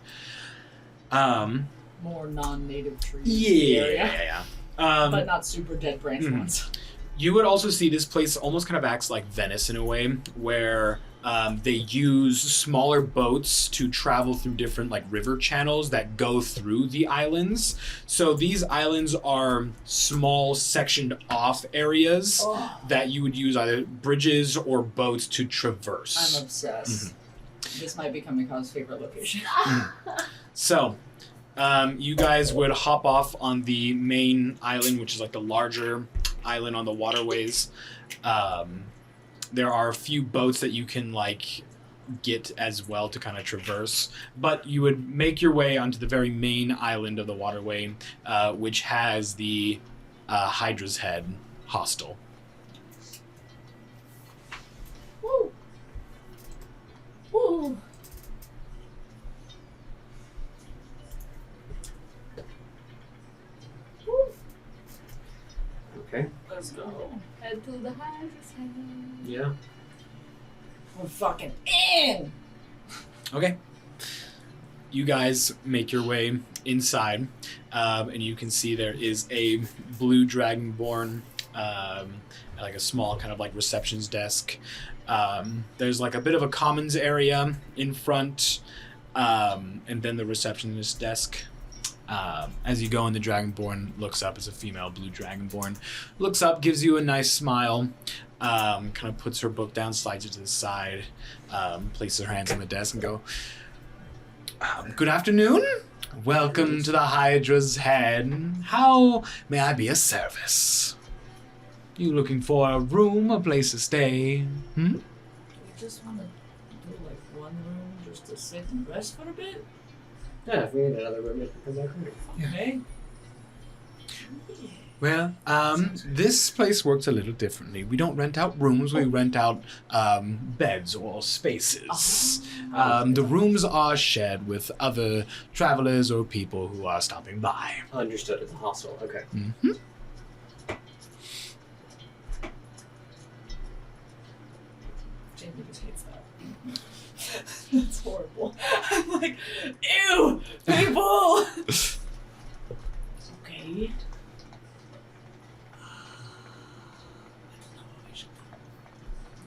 More non-native trees. Yeah. But not super dead branch ones. You would also see this place almost kind of acts like Venice in a way, where they use smaller boats to travel through different like river channels that go through the islands. So these islands are small sectioned off areas that you would use either bridges or boats to traverse. I'm obsessed. This might be Kamikaze's favorite location. So you guys would hop off on the main island, which is like the larger island on the waterways. There are a few boats that you can like get as well to kind of traverse, but you would make your way onto the very main island of the waterway, which has the Hydra's Head hostel. Woo! head to the Hydra's head. Yeah. We're fucking in! Okay. You guys make your way inside, and you can see there is a blue dragonborn, like a small kind of like receptions desk. There's like a bit of a commons area in front, and then the receptionist desk. As you go in, the dragonborn looks up as a female blue dragonborn. Looks up, gives you a nice smile, kind of puts her book down, slides it to the side, places her hands on the desk and go, good afternoon. Welcome to the Hydra's Head. How may I be of service? You looking for a room, a place to stay? Hmm? Do we just want to do like one room just to sit and rest for a bit? Yeah, if we need another room, it can come back later. Okay. Well, this place works a little differently. We don't rent out rooms, we rent out beds or spaces. The rooms are shared with other travelers or people who are stopping by. Understood. It's a hostel. Okay. Mm-hmm. Jamie just hates that. That's horrible. I'm like, ew, people! Okay.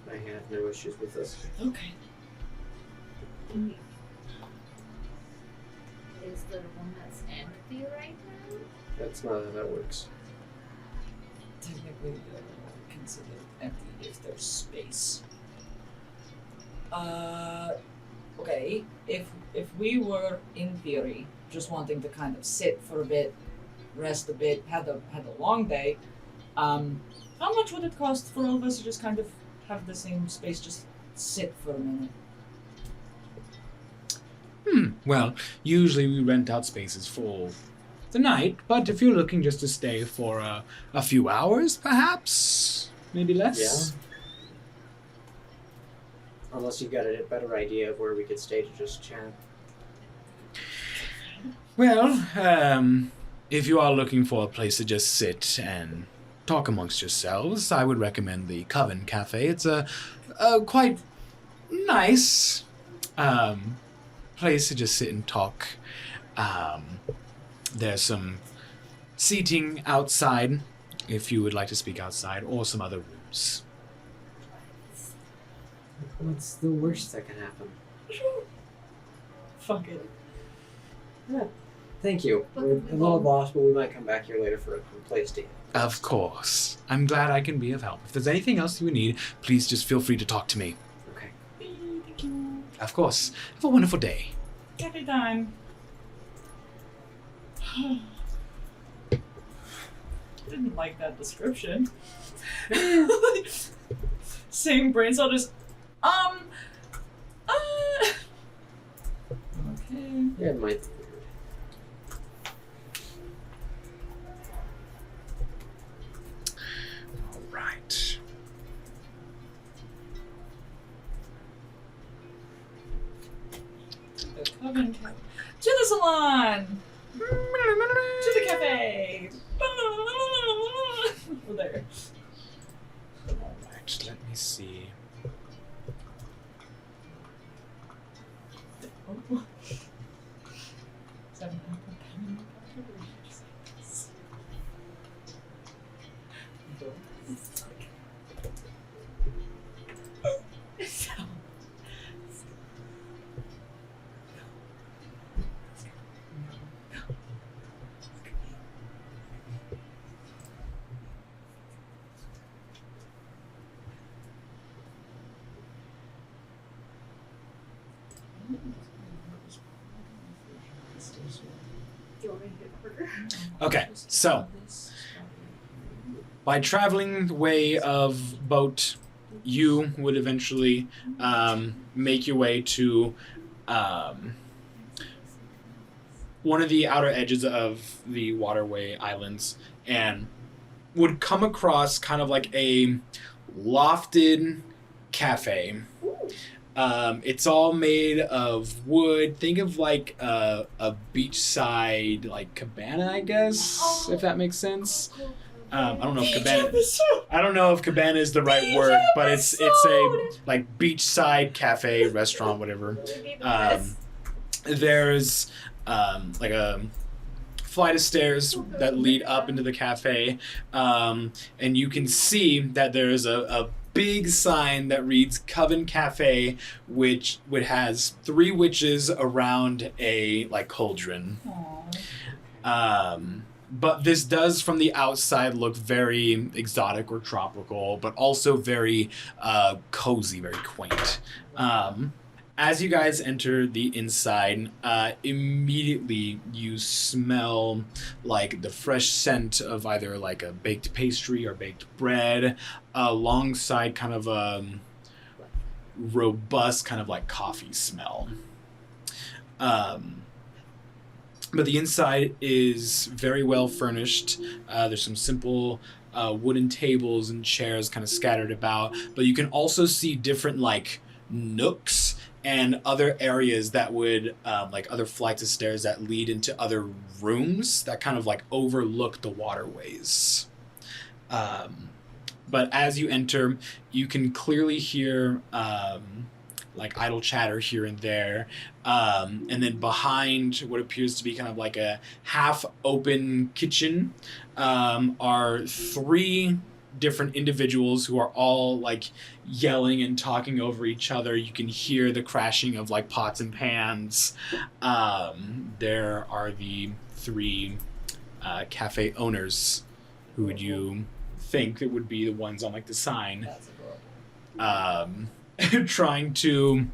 I have no issues with this. Okay. Is the one that's empty right now? That's not how that works. Technically, they're considered empty if there's space. Okay. If we were in theory just wanting to kind of sit for a bit, rest a bit, had a long day, how much would it cost for all of us to just kind of have the same space, just sit for a minute? Well, usually we rent out spaces for the night, but if you're looking just to stay for a few hours, perhaps, maybe less. Yeah. Unless you've got a better idea of where we could stay to just chat. Well, if you are looking for a place to just sit and talk amongst yourselves, I would recommend the Coven Cafe. It's a quite nice place to just sit and talk. There's some seating outside if you would like to speak outside, or some other rooms. What's the worst that can happen? Fuck it. Yeah. Thank you. We're a little lost, but we might come back here later for a place to eat. Of course. I'm glad I can be of help. If there's anything else you need, please just feel free to talk to me. Okay. Thank you. Of course. Have a wonderful day. Cafe time. Didn't like that description. Same brain cell, just okay. Yeah, it might be weird. All right. The Coven Cafe. To the salon! To the cafe! Over there. All right. Let me see. Oh. Do you want me to get burger? Okay, so by traveling the way of boat, you would eventually make your way to one of the outer edges of the waterway islands and would come across kind of like a lofted cafe. It's all made of wood. Think of like a beachside like cabana, I guess, if that makes sense. I don't know if cabana. I don't know if cabana is the right word, but it's a like beachside cafe, restaurant, whatever. There's like a flight of stairs that lead up into the cafe, and you can see that there's a big sign that reads Coven Cafe, which has 3 witches around a like cauldron. But this does from the outside look very exotic or tropical, but also very cozy, very quaint. As you guys enter the inside, immediately you smell like the fresh scent of either like a baked pastry or baked bread, alongside kind of a robust kind of like coffee smell. But the inside is very well furnished. There's some simple wooden tables and chairs kind of scattered about, but you can also see different like nooks and other areas that would like other flights of stairs that lead into other rooms that kind of like overlook the waterways. But as you enter, you can clearly hear like idle chatter here and there. And then behind what appears to be kind of like a half-open kitchen are 3 different individuals who are all like yelling and talking over each other. You can hear the crashing of like pots and pans. There are the 3 cafe owners. Who would you think that would be the ones on like the sign? Trying to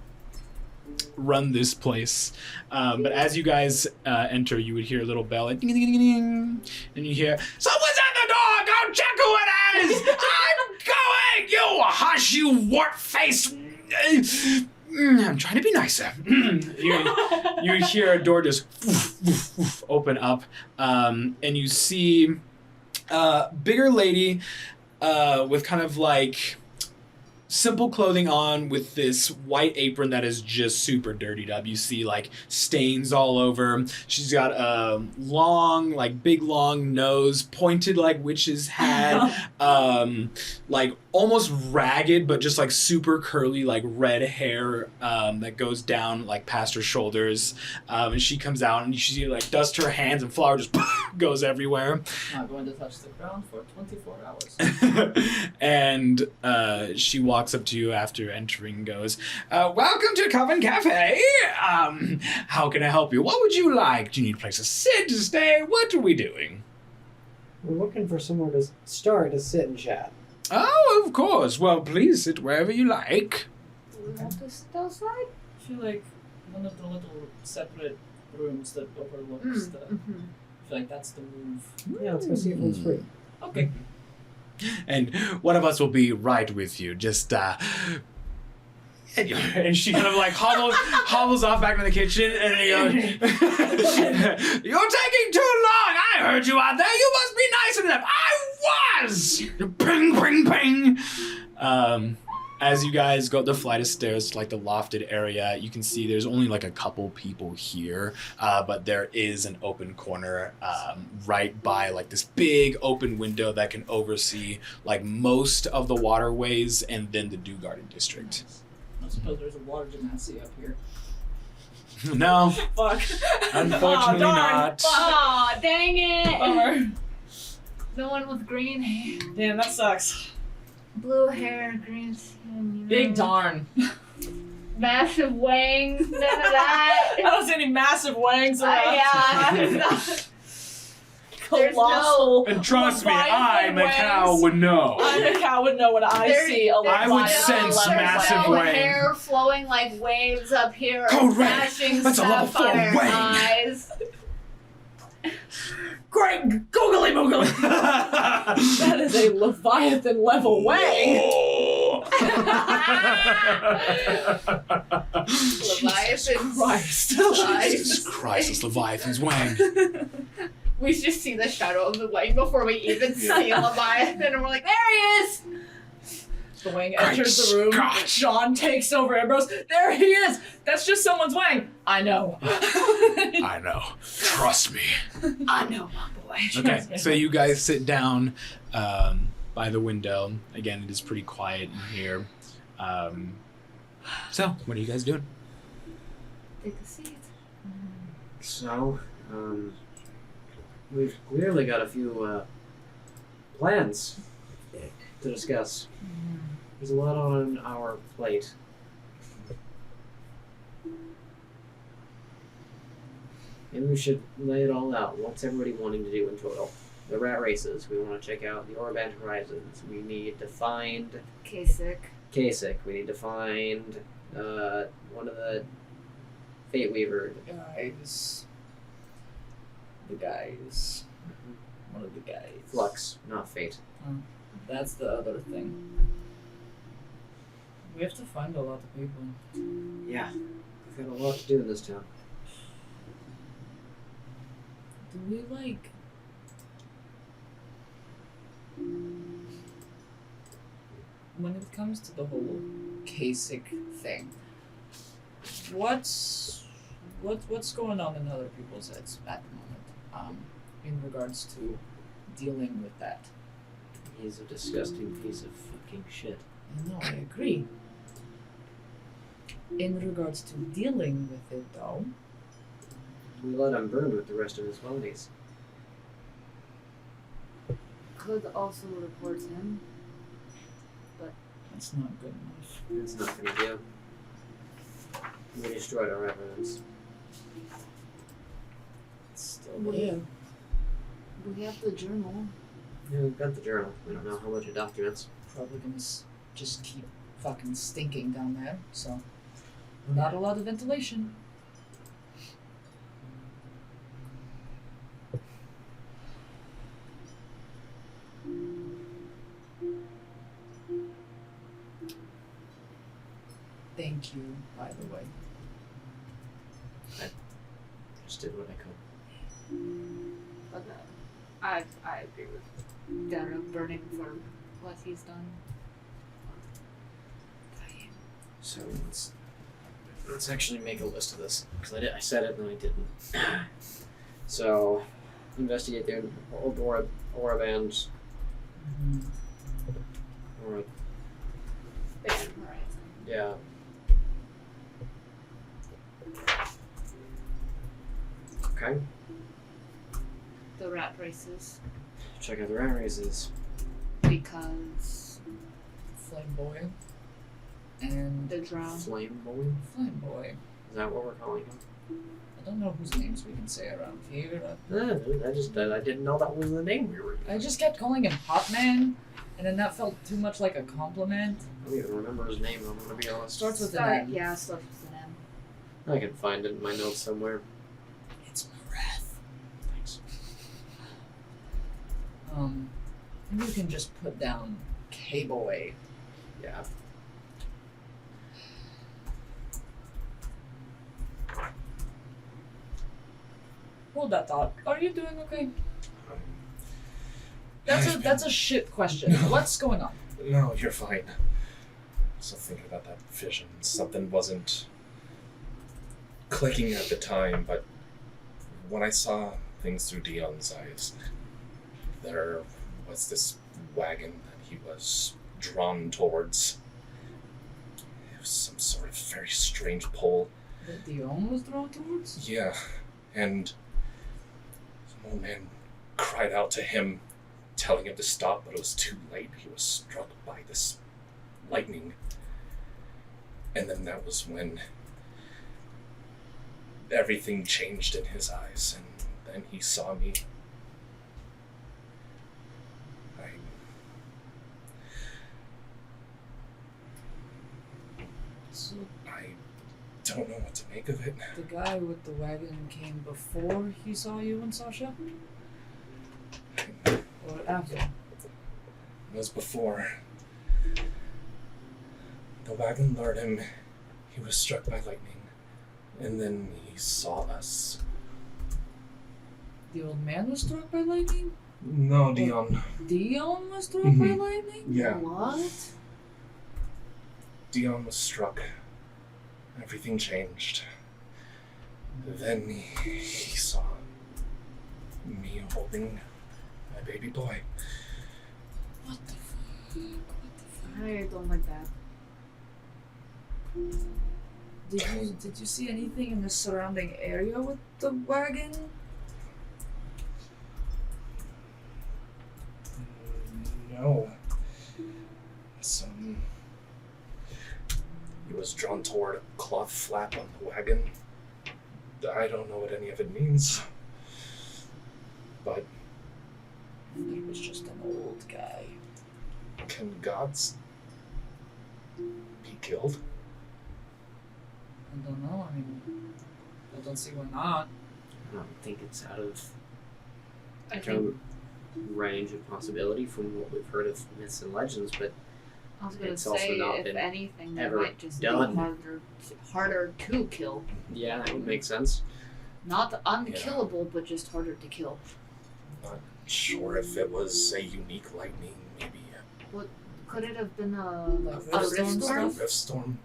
run this place. But as you guys enter, you would hear a little bell, like, ding, ding, ding, ding, and you hear, "Someone's at the door! Go check who it is! I'm going! You hush, you wart-faced..." I'm trying to be nicer. you hear a door just open up, and you see a bigger lady with kind of like simple clothing on with this white apron that is just super dirtied up. You see like stains all over. She's got a long, like big long nose, pointed like witches had, like almost ragged, but just like super curly, like red hair that goes down like past her shoulders. And she comes out and she like dusts her hands and flour just goes everywhere. Not going to touch the ground for 24 hours. And she walks up to you after entering and goes, "Welcome to Coven Cafe. How can I help you? What would you like? Do you need a place to sit, to stay? What are we doing?" We're looking for somewhere to start to sit and chat. "Oh, of course. Well, please sit wherever you like." Do we have to sit outside? I feel like one of the little separate rooms that overlooks the... I feel like that's the move. Yeah, let's go see if one's free. Okay. And one of us will be right with you. Just, and she kind of like hobbles off back to the kitchen, and he goes, "You're taking too long. I heard you out there. You must be nice enough." "I was." Ping, ping, ping. As you guys go up the flight of stairs to like the lofted area, you can see there's only like a couple people here, but there is an open corner right by like this big open window that can oversee like most of the waterways and then the Dew Garden district. I suppose there's a water genasi up here. No, Fuck. unfortunately not. Oh, dang it! Bummer. No one with green hair. Damn, that sucks. Blue hair, green skin, you know. Big darn. Massive wings, none of that. I don't see any massive wangs around. Yeah. Colossal. And trust me, I, Leviathan Macau, wangs. would know. I, Macau, would know when I see a I would Leviathan sense level massive wang. wang. Hair flowing like waves up here. Correct. Flashing That's a level 4 sapphire wang. eyes. Great googly moogly. That is a Leviathan level wang. Leviathan's Christ. Jesus Christ, it's Leviathan's wang. We just see the shadow of the wang before we even see Leviathan, and we're like, there he is! The wing enters the room. Scott. Sean takes over Ambrose. There he is! That's just someone's wing! I know. I know. Trust me. I know, my boy. Okay, so you guys sit down by the window. Again, it is pretty quiet in here. So, what are you guys doing? Take a seat. So, we've clearly got a few plans to discuss. There's a lot on our plate. Maybe we should lay it all out. What's everybody wanting to do in total? The rat races. We want to check out the Orban Horizons. We need to find Kaysik. We need to find one of the Fate Weaver. Guys. The guys. One of the guys. Flux, not Fate. That's the other thing. We have to find a lot of people. Yeah, we've got a lot to do in this town. Do we like... When it comes to the whole Kaysik thing, what's going on in other people's heads at the moment, in regards to dealing with that? He's a disgusting piece of fucking shit. No, I agree. In regards to dealing with it, though, We let him burn with the rest of his bodies. Could also report him. that's not good enough. It's not gonna do. We destroyed our evidence. It's still Well, there. We have the journal. Yeah, we've got the journal. We don't know how much it documents. Probably gonna just keep fucking stinking down there, so not a lot of ventilation. Thank you, by the way. Just did what I could. But I agree with Derek burning for what he's done. So let's actually make a list of this because I said it and I didn't. So investigate the Oraband. Or yeah. Okay. The rat races. Check out the rat races. Because Flame Boy. And the drow. Flame boy. Flame Boy. Is that what we're calling him? I don't know whose names we can say around here. I didn't know that was the name we were. I just kept calling him Hot Man, and then that felt too much like a compliment. I don't even remember his name. I'm gonna be honest. Starts with an M. Yeah, starts with an M. I can find it in my notes somewhere. It's Mareth. Thanks. You can just put down K-Boy. Yeah. Hold that thought. Are you doing okay? That's a shit question. What's going on? No, you're fine. So thinking about that vision, something wasn't clicking at the time, but when I saw things through Dion's eyes, there was this wagon that he was drawn towards. It was some sort of very strange pull. That Dion was drawn towards? Yeah, and some old man cried out to him, telling him to stop, but it was too late. He was struck by this lightning. And then that was when everything changed in his eyes, and then he saw me. So I don't know what to make of it. the guy with the wagon came before he saw you and Sasha? Or after? It was before. The wagon lured him. He was struck by lightning. And then he saw us. The old man was struck by lightning? No, Dion. Dion was struck by Mhm. lightning? Yeah. What? Dion was struck, everything changed. Then he saw me holding my baby boy. What the fuck? I don't like that. Did you see anything in the surrounding area with the wagon? No. He was drawn toward a cloth flap on the wagon. I don't know what any of it means. But He was just an old guy. can gods be killed? I don't know. I mean, I don't see why not. I don't think it's out of I think range of possibility from what we've heard of myths and legends, but I was gonna It's also say, not if been anything, that ever might just done. be harder to kill. yeah, that would make sense. Not unkillable, but just harder to kill. Not sure if it was a unique lightning, maybe Could it have been Like a rift rift storm a storm? rift storm.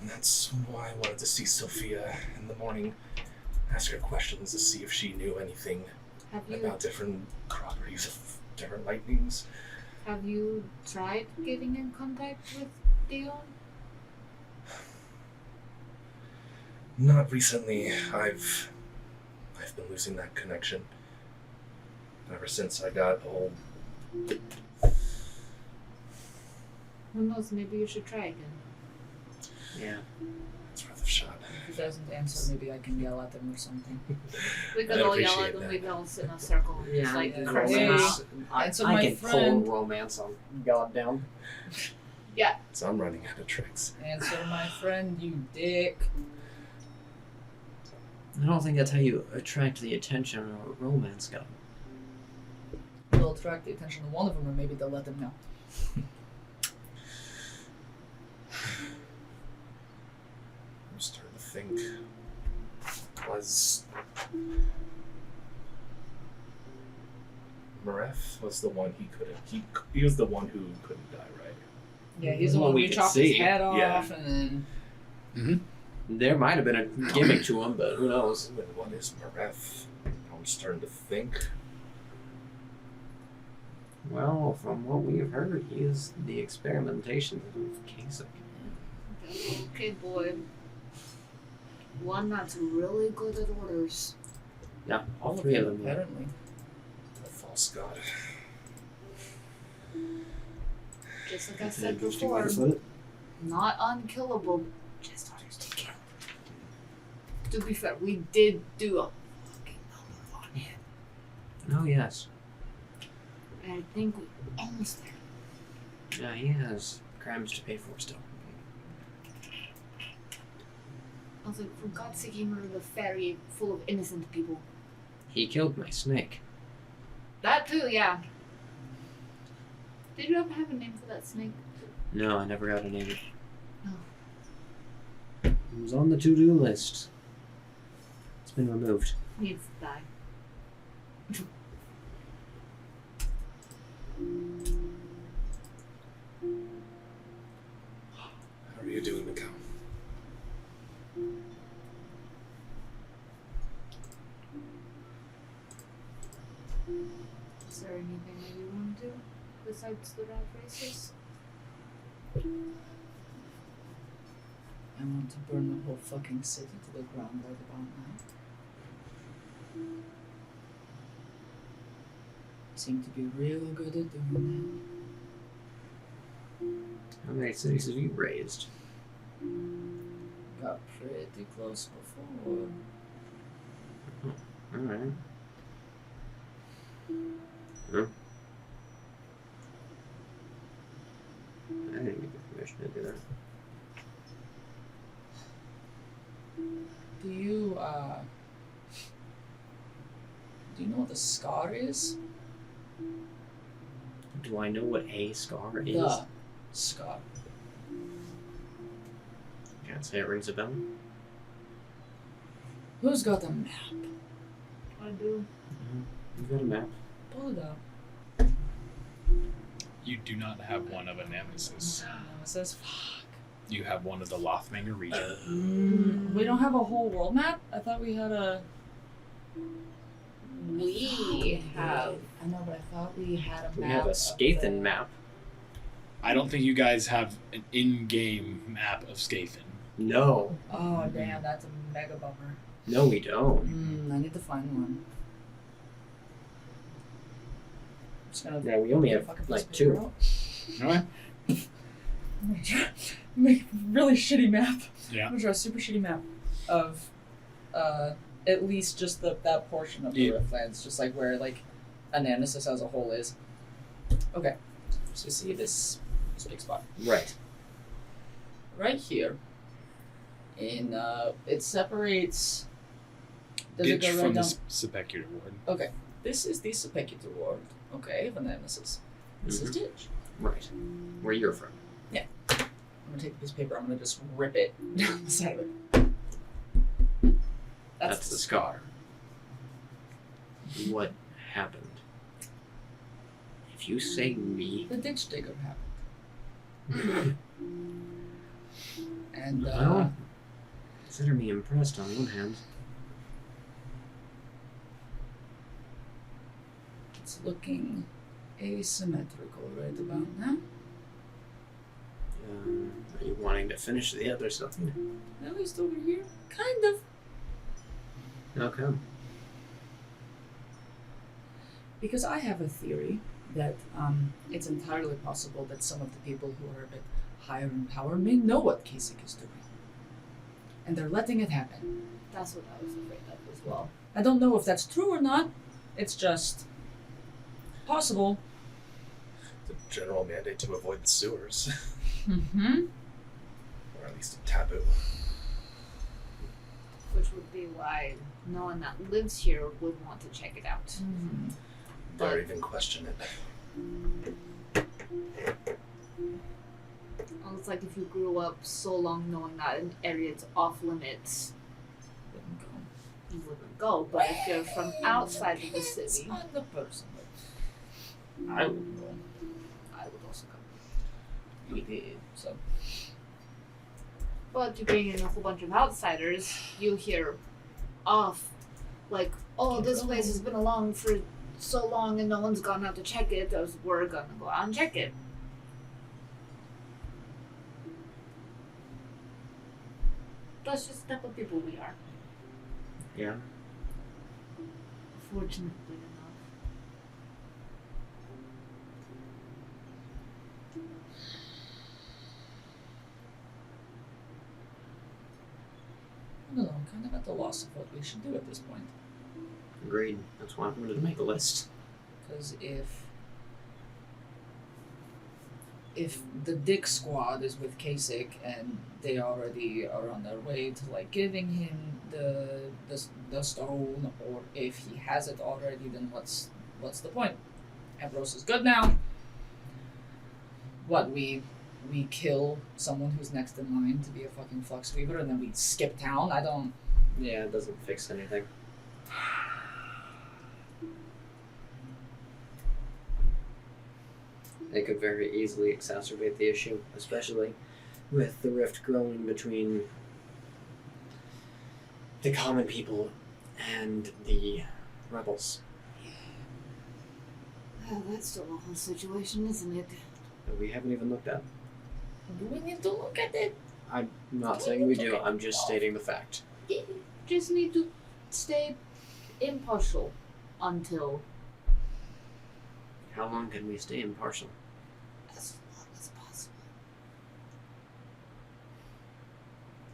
And that's why I wanted to see Sophia in the morning, ask her questions to see if she knew anything Have you about different properties of different lightnings. have you tried getting in contact with Dion? Not recently. I've been losing that connection ever since I got old. Who knows? Maybe you should try again. Yeah. It's worth a shot. If he doesn't answer, maybe I can yell at him or something. We could I'd all yell appreciate at them. that. We could all sit in a circle and just like yeah, curse them romance. out. I Answer my can friend. pull romance on goddamn. So I'm running out of tricks. Answer my friend, you dick. I don't think that's how you attract the attention of a romance god. They'll attract the attention of one of them, or maybe they'll let them know. I'm starting to think. Was Mareth was the one he couldn't. He was the one who couldn't die, right? Yeah, he's the Well, one we who could chopped his see. head off, Yeah. and then There might have been a gimmick to him, but who knows? And what is Mareth? I'm starting to think. Well, from what we've heard, he is the experimentation of Kaysik. Okay, boy. One that's really good at orders. Yeah, all three of them. Yeah. apparently. A false god. Just like I That's an said interesting way before, to put it. not unkillable, just harder to kill. To be fair, we did do a fucking number on him. Oh, yes. And I think we almost there. Yeah, he has crimes to pay for still. I was like, for God's sake, he murdered a ferry full of innocent people. He killed my snake. That too, yeah. Did you ever have a name for that snake? No, I never got a name. No. It was on the to-do list. It's been removed. Needs to die. How are you doing, Mikau? Is there anything that you want to do besides the rat races? I want to burn the whole fucking city to the ground right about now. Seem to be real good at doing How many cities have you raised? that. Got pretty close before. Alright. Huh? I didn't get the permission to do that. Do you know what the scar is? Do I know what a scar is? The scar. Can't say it rings a bell. Who's got the map? I do. You've got a map. Pull it out. You do not have one of a nemesis. Nemesis. Fuck. You have one of the Lothmanger region. We don't have a whole world map? I thought we had a... We have. I know, but I thought we had a map. We have a of Skathan the- map. I don't think you guys have an in-game map of Skathan. No. Oh, damn, that's a mega bummer. No, we don't. I need to find one. I'm just gonna Yeah, we only get a have, fucking like, piece of paper 2. out. Alright. I'm gonna try make a really shitty map. Yeah. I'm gonna draw a super shitty map of at least just that portion of the Yeah. Riftlands, just like where like Ananesis as a whole is. Okay. So you see this big spot. Right. Right here. In it separates does Ditch it go right from down? the Sepecular Ward. Okay. This is the Sepecular Ward. Okay, of Ananesis. This is Ditch. Right. Where you're from. I'm gonna take a piece of paper, I'm gonna just rip it down the side of it. That's the scar. What happened? If you say me, The ditch digger happened. And well, consider me impressed on one hand. it's looking asymmetrical right about now. Are you wanting to finish the other side? At least over here. Kind of. How come? Because I have a theory that it's entirely possible that some of the people who are a bit higher in power may know what Kaysik is doing. And they're letting it happen. That's what I was afraid of as well. I don't know if that's true or not. It's just possible. The general mandate to avoid the sewers, Mm-hmm. or at least a taboo. Which would be why no one that lives here would want to check it out. Dare even question it. Well, it's like if you grew up so long knowing that an area is off limits, you wouldn't go. But if you're from outside of the It's city, on the person. I would go. I would also go. We did, so. But you bring in a whole bunch of outsiders, you hear off, like, oh, this place has been along for so long and no one's gone out to check it, as we're gonna go out and check it. That's just the type of people we are, Yeah. fortunately enough. I don't know, I'm kind of at the loss of what we should do at this point. Agreed. That's why I wanted to make a list. Because if the Dick Squad is with Kaysik and they already are on their way to like giving him the stone, or if he has it already, then what's the point? Ambrose is good now. What, we kill someone who's next in line to be a fucking flux weaver and then we skip town? I don't. Yeah, it doesn't fix anything. They could very easily exacerbate the issue, especially with the rift growing between the common people and the rebels. Well, that's still a whole situation, isn't it? That we haven't even looked at. Do we need to look at it? I'm not saying we do, I'm just stating the fact. You just need to stay impartial until How long can we stay impartial? as long as possible.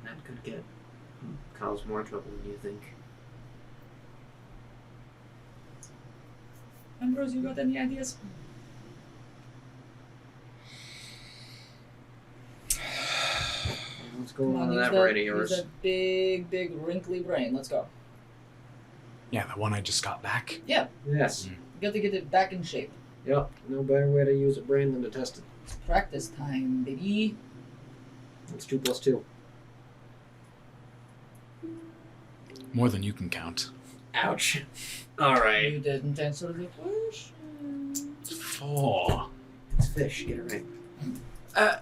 That could cause more trouble than you think. Ambrose, you got any ideas? What's going Come on in use that brain of yours? Use that big, wrinkly brain. Let's go. Yeah, the one I just got back. Yeah, Yes. you got to get it back in shape. Yep. No better way to use a brain than to test it. It's practice time, baby. It's 2 + 2. More than you can count. Ouch. Alright. You didn't answer the question. 4. It's fish. Get it right.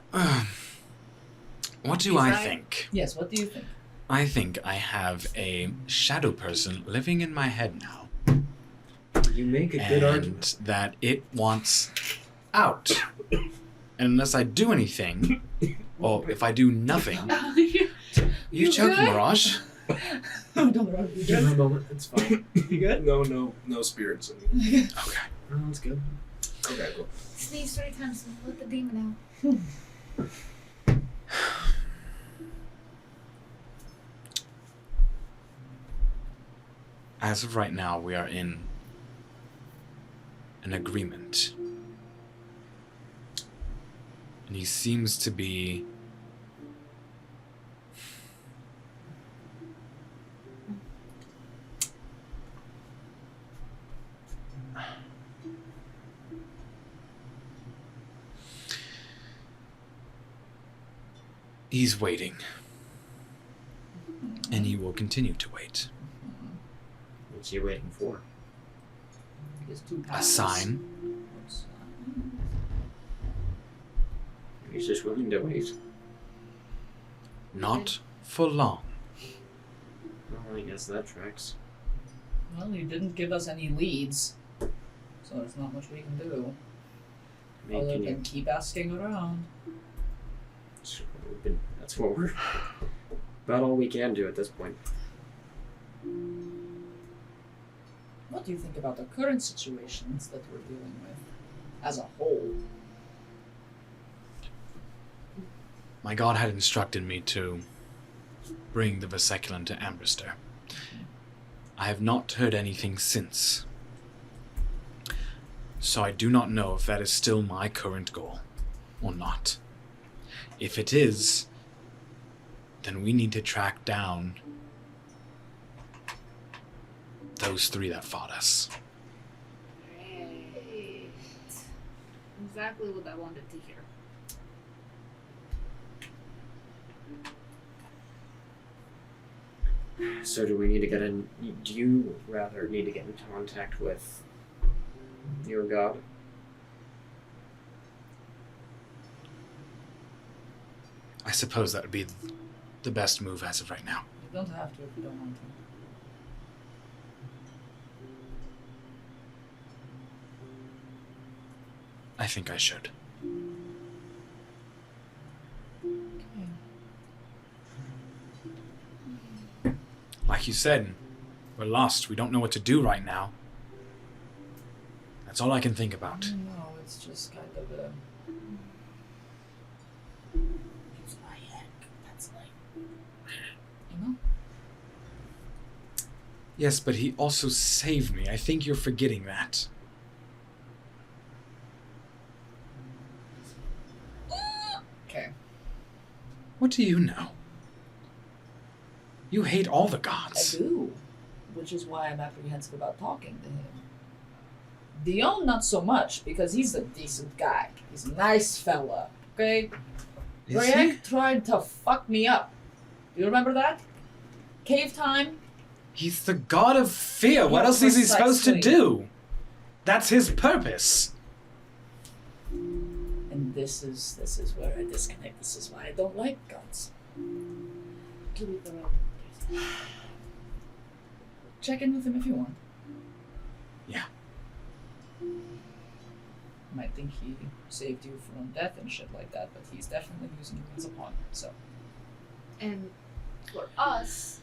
What do I think? Yes, what do you think? I think I have a shadow person living in my head now. You make a good argument. And that it wants out. And unless I do anything, or if I do nothing... You choking, Mirage? Oh, don't worry. Give her a moment. It's fine. You good? No spirits in me. Okay. Oh, that's good. Okay, cool. Sneeze 3 times and let the demon out. As of right now, we are in an agreement. And he seems to be... He's waiting. And he will continue to wait. What's he waiting for? His 2 A powers. sign. He's just willing to wait. Not for long. Well, I guess that tracks. Well, you didn't give us any leads, so there's not much we can do. I mean, Other can than you... keep asking around. That's what we're... about all we can do at this point. What do you think about the current situations that we're dealing with as a whole? My god had instructed me to bring the Vessekulum to Ambristor. I have not heard anything since. So I do not know if that is still my current goal or not. If it is, then we need to track down those 3 that fought us. Great. Exactly what I wanted to hear. So do we need to get in... Do you rather need to get in contact with your god? I suppose that would be the best move as of right now. You don't have to if you don't want to. I think I should. Like you said, we're lost. We don't know what to do right now. That's all I can think about. No, it's just kind of a... Use my head. That's like. You know? Yes, but he also saved me. I think you're forgetting that. Okay. What do you know? You hate all the I gods. do. Which is why I'm apprehensive about talking to him. Dion, not so much, because he's a decent guy. He's a nice fella, okay? Is he? Rayek tried to fuck me up. You remember that? Cave time? He's the god of fear. What Yeah, else is he supposed to precisely. do? That's his purpose. And this is where I disconnect. This is why I don't like gods. To be fair, Check in with him if you want. Yeah. Might think he saved you from death and shit like that, but he's definitely using you as a pawn, so. and for us,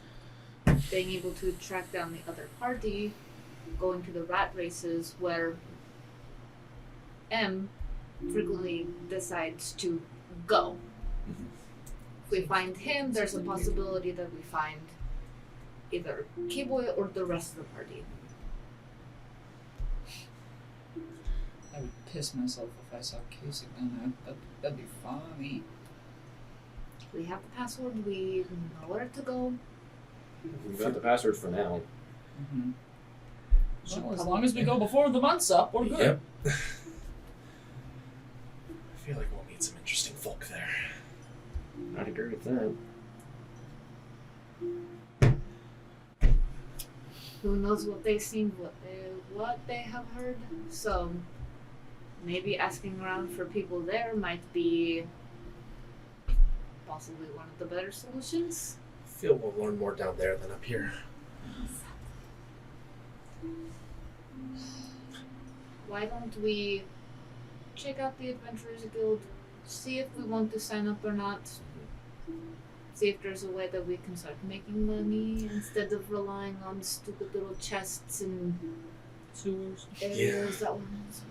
being able to track down the other party, going to the rat races where M frequently decides to go. If we find him, there's a possibility that we find either K-Boy or the rest of the party. I would piss myself if I saw Kaysik down there. That'd be funny. We have the password, we know where to go. We've got the password for now. Mm-hmm. Well, as long as we go before the month's up, we're good. Yep. I feel like we'll meet some interesting folk there. I'd agree with that. Who knows what they've seen, what they have heard. So maybe asking around for people there might be possibly one of the better solutions. I feel we'll learn more down there than up here. Why don't we check out the Adventurers Guild, see if we want to sign up or not, see if there's a way that we can start making money instead of relying on stupid little chests and Sewers. areas that we're not.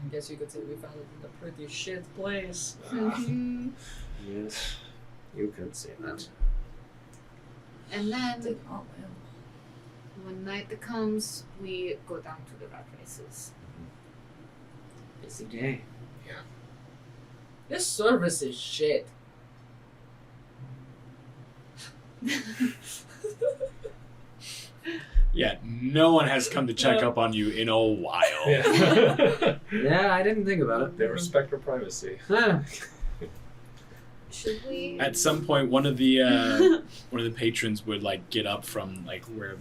I guess you could say we found it in a pretty shit place. Mhm. Yes, you could say that. And then Oh, man. when night comes, we go down to the rat races. Busy day. This service is shit. Yeah, no one has come to check up on you in a while. Yeah. Yeah, I didn't think about it. They respect our privacy. Huh. Should we? At some point, one of the patrons would like get up from like where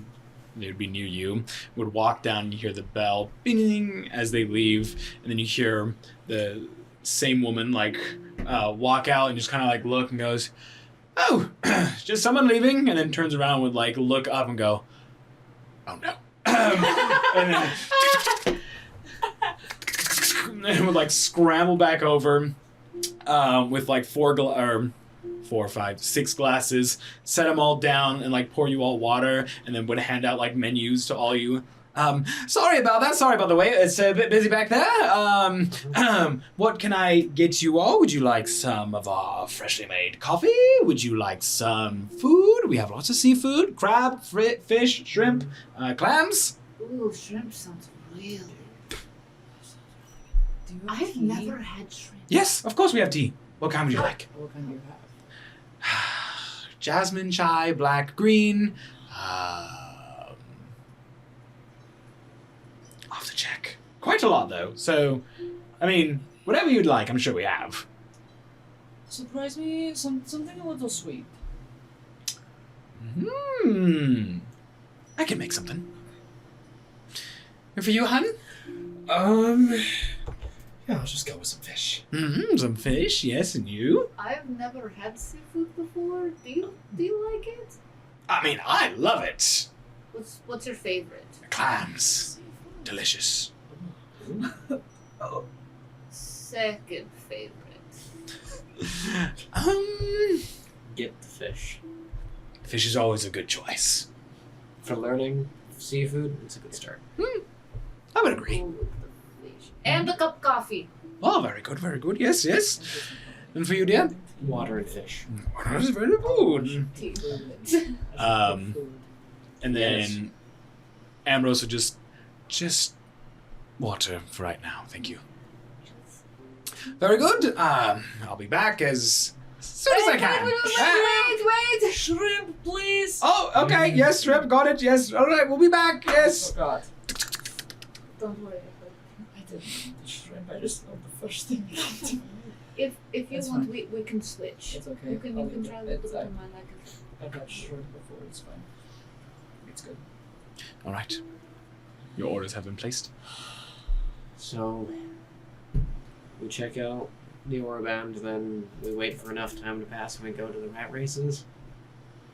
they'd be near you, would walk down, and you hear the bell bing as they leave, and then you hear the same woman like walk out and just kind of like look and goes, "Oh, just someone leaving," and then turns around and would like look up and go, "Oh no," and then would like scramble back over with like 6 glasses, set them all down and like pour you all water, and then would hand out like menus to all you. Sorry about that. Sorry about the wait. It's a bit busy back there. What can I get you all? Would you like some of our freshly made coffee? Would you like some food? We have lots of seafood: crab, fish, shrimp, clams. Ooh, shrimp sounds really. Do you have I've tea? never had shrimp. Yes, of course we have tea. What kind would you like? What kind do you have? Jasmine chai, black, green. I'll have to check. Quite a lot, though. So, I mean, whatever you'd like, I'm sure we have. Surprise me, something a little sweet. I can make something. And for you, hun? Yeah, I'll just go with some fish. Some fish, yes, and you? I've never had seafood before. Do you like it? I mean, I love it. What's your favorite? Clams. Delicious. Second favorite. Get the fish. Fish is always a good choice. For learning seafood, it's a good start. I would agree. Go with the fish. And a cup of coffee. Oh, very good, very good. Yes, yes. And for you, dear? Water and fish. That is very good. Tea. And then Ambrose would just water for right now. Thank you. Very good. I'll be back as soon as I can. Wait! Shrimp, please! Oh, okay. Yes, shrimp. Got it. Yes. All right. We'll be back. Yes. Forgot. Don't worry. I didn't want the shrimp, I just know the first thing you can do. If you That's want, fine. we can switch. It's okay. You can I'll leave try it. to It's, put them on like I've had shrimp before, it's fine. It's good. All right. Your orders have been placed. So, we check out the Oraband, then we wait for enough time to pass and we go to the rat races.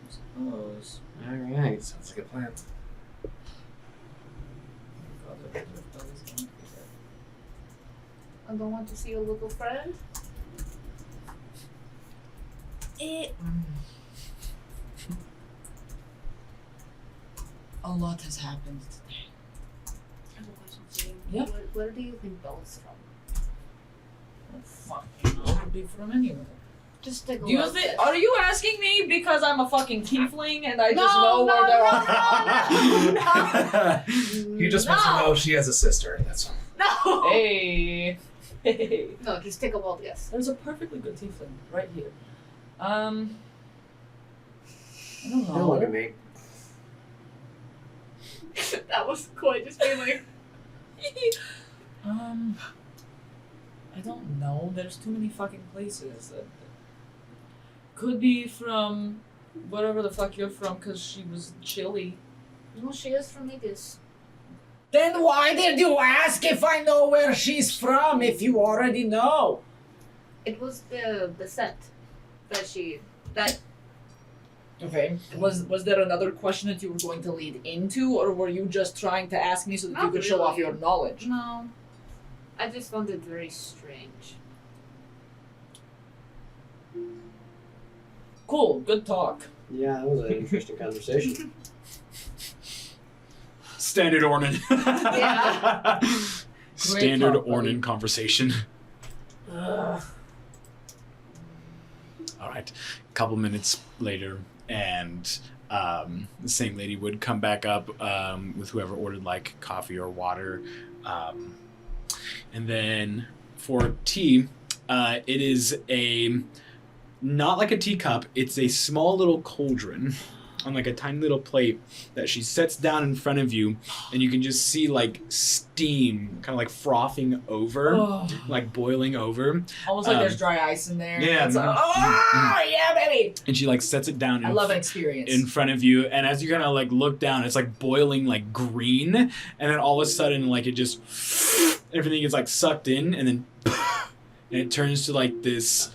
Suppose. Alright. Sounds like a plan. I don't want to see your little friend. A lot has happened today. I have a question for you. Yeah. Where do you think Belle's from? Oh, fucking hell, it would be from anywhere. Just take a Do you look. think? Are you asking me because I'm a fucking tiefling and I just No, know where there are? He just wants to know she has a sister. That's all. No! Hey. Hey. No, just take a wild guess. There's a perfectly good tiefling right here. I don't know. Don't look at me. That was quite just being like. I don't know. There's too many fucking places. That could be from whatever the fuck you're from, because she was chilly. No, she is from Aegis. Then why did you ask if I know where she's from if you already know? It was the scent that Okay. Was there another question that you were going to lead into, or were you just trying to ask me so that you Not could show off really. your knowledge? No. I just found it very strange. Cool. Good talk. Yeah, that was an interesting conversation. Standard Ornan. Yeah. Standard talk, buddy. Ornan conversation. All right. A couple minutes later, and the same lady would come back up with whoever ordered like coffee or water, and then for tea, it is not like a teacup. It's a small little cauldron on like a tiny little plate that she sets down in front of you, and you can just see like steam kind of like frothing over, Oh. like boiling over. Almost like Um, there's dry ice in there. yeah, It's like, mhm, oh, yeah, baby. And she like sets it down I love an experience. in front of you, and as you kind of like look down, it's like boiling like green, and then all of a sudden like it just everything gets like sucked in, and then and it turns to like this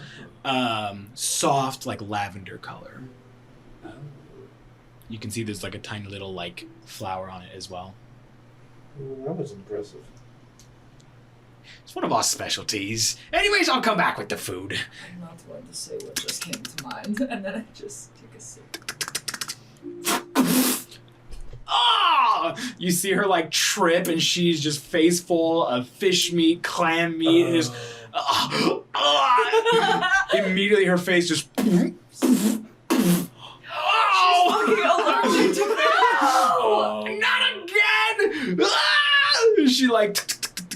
soft like lavender color. You can see there's like a tiny little like flower on it as well. That was impressive. It's one of our specialties. Anyways, I'll come back with the food. I'm not going to say what just came to mind, and then I just took a sip. Ah! You see her like trip, and she's just face full of fish meat, clam meat, and just immediately her face just. Allergic to Not again! Ah! She like.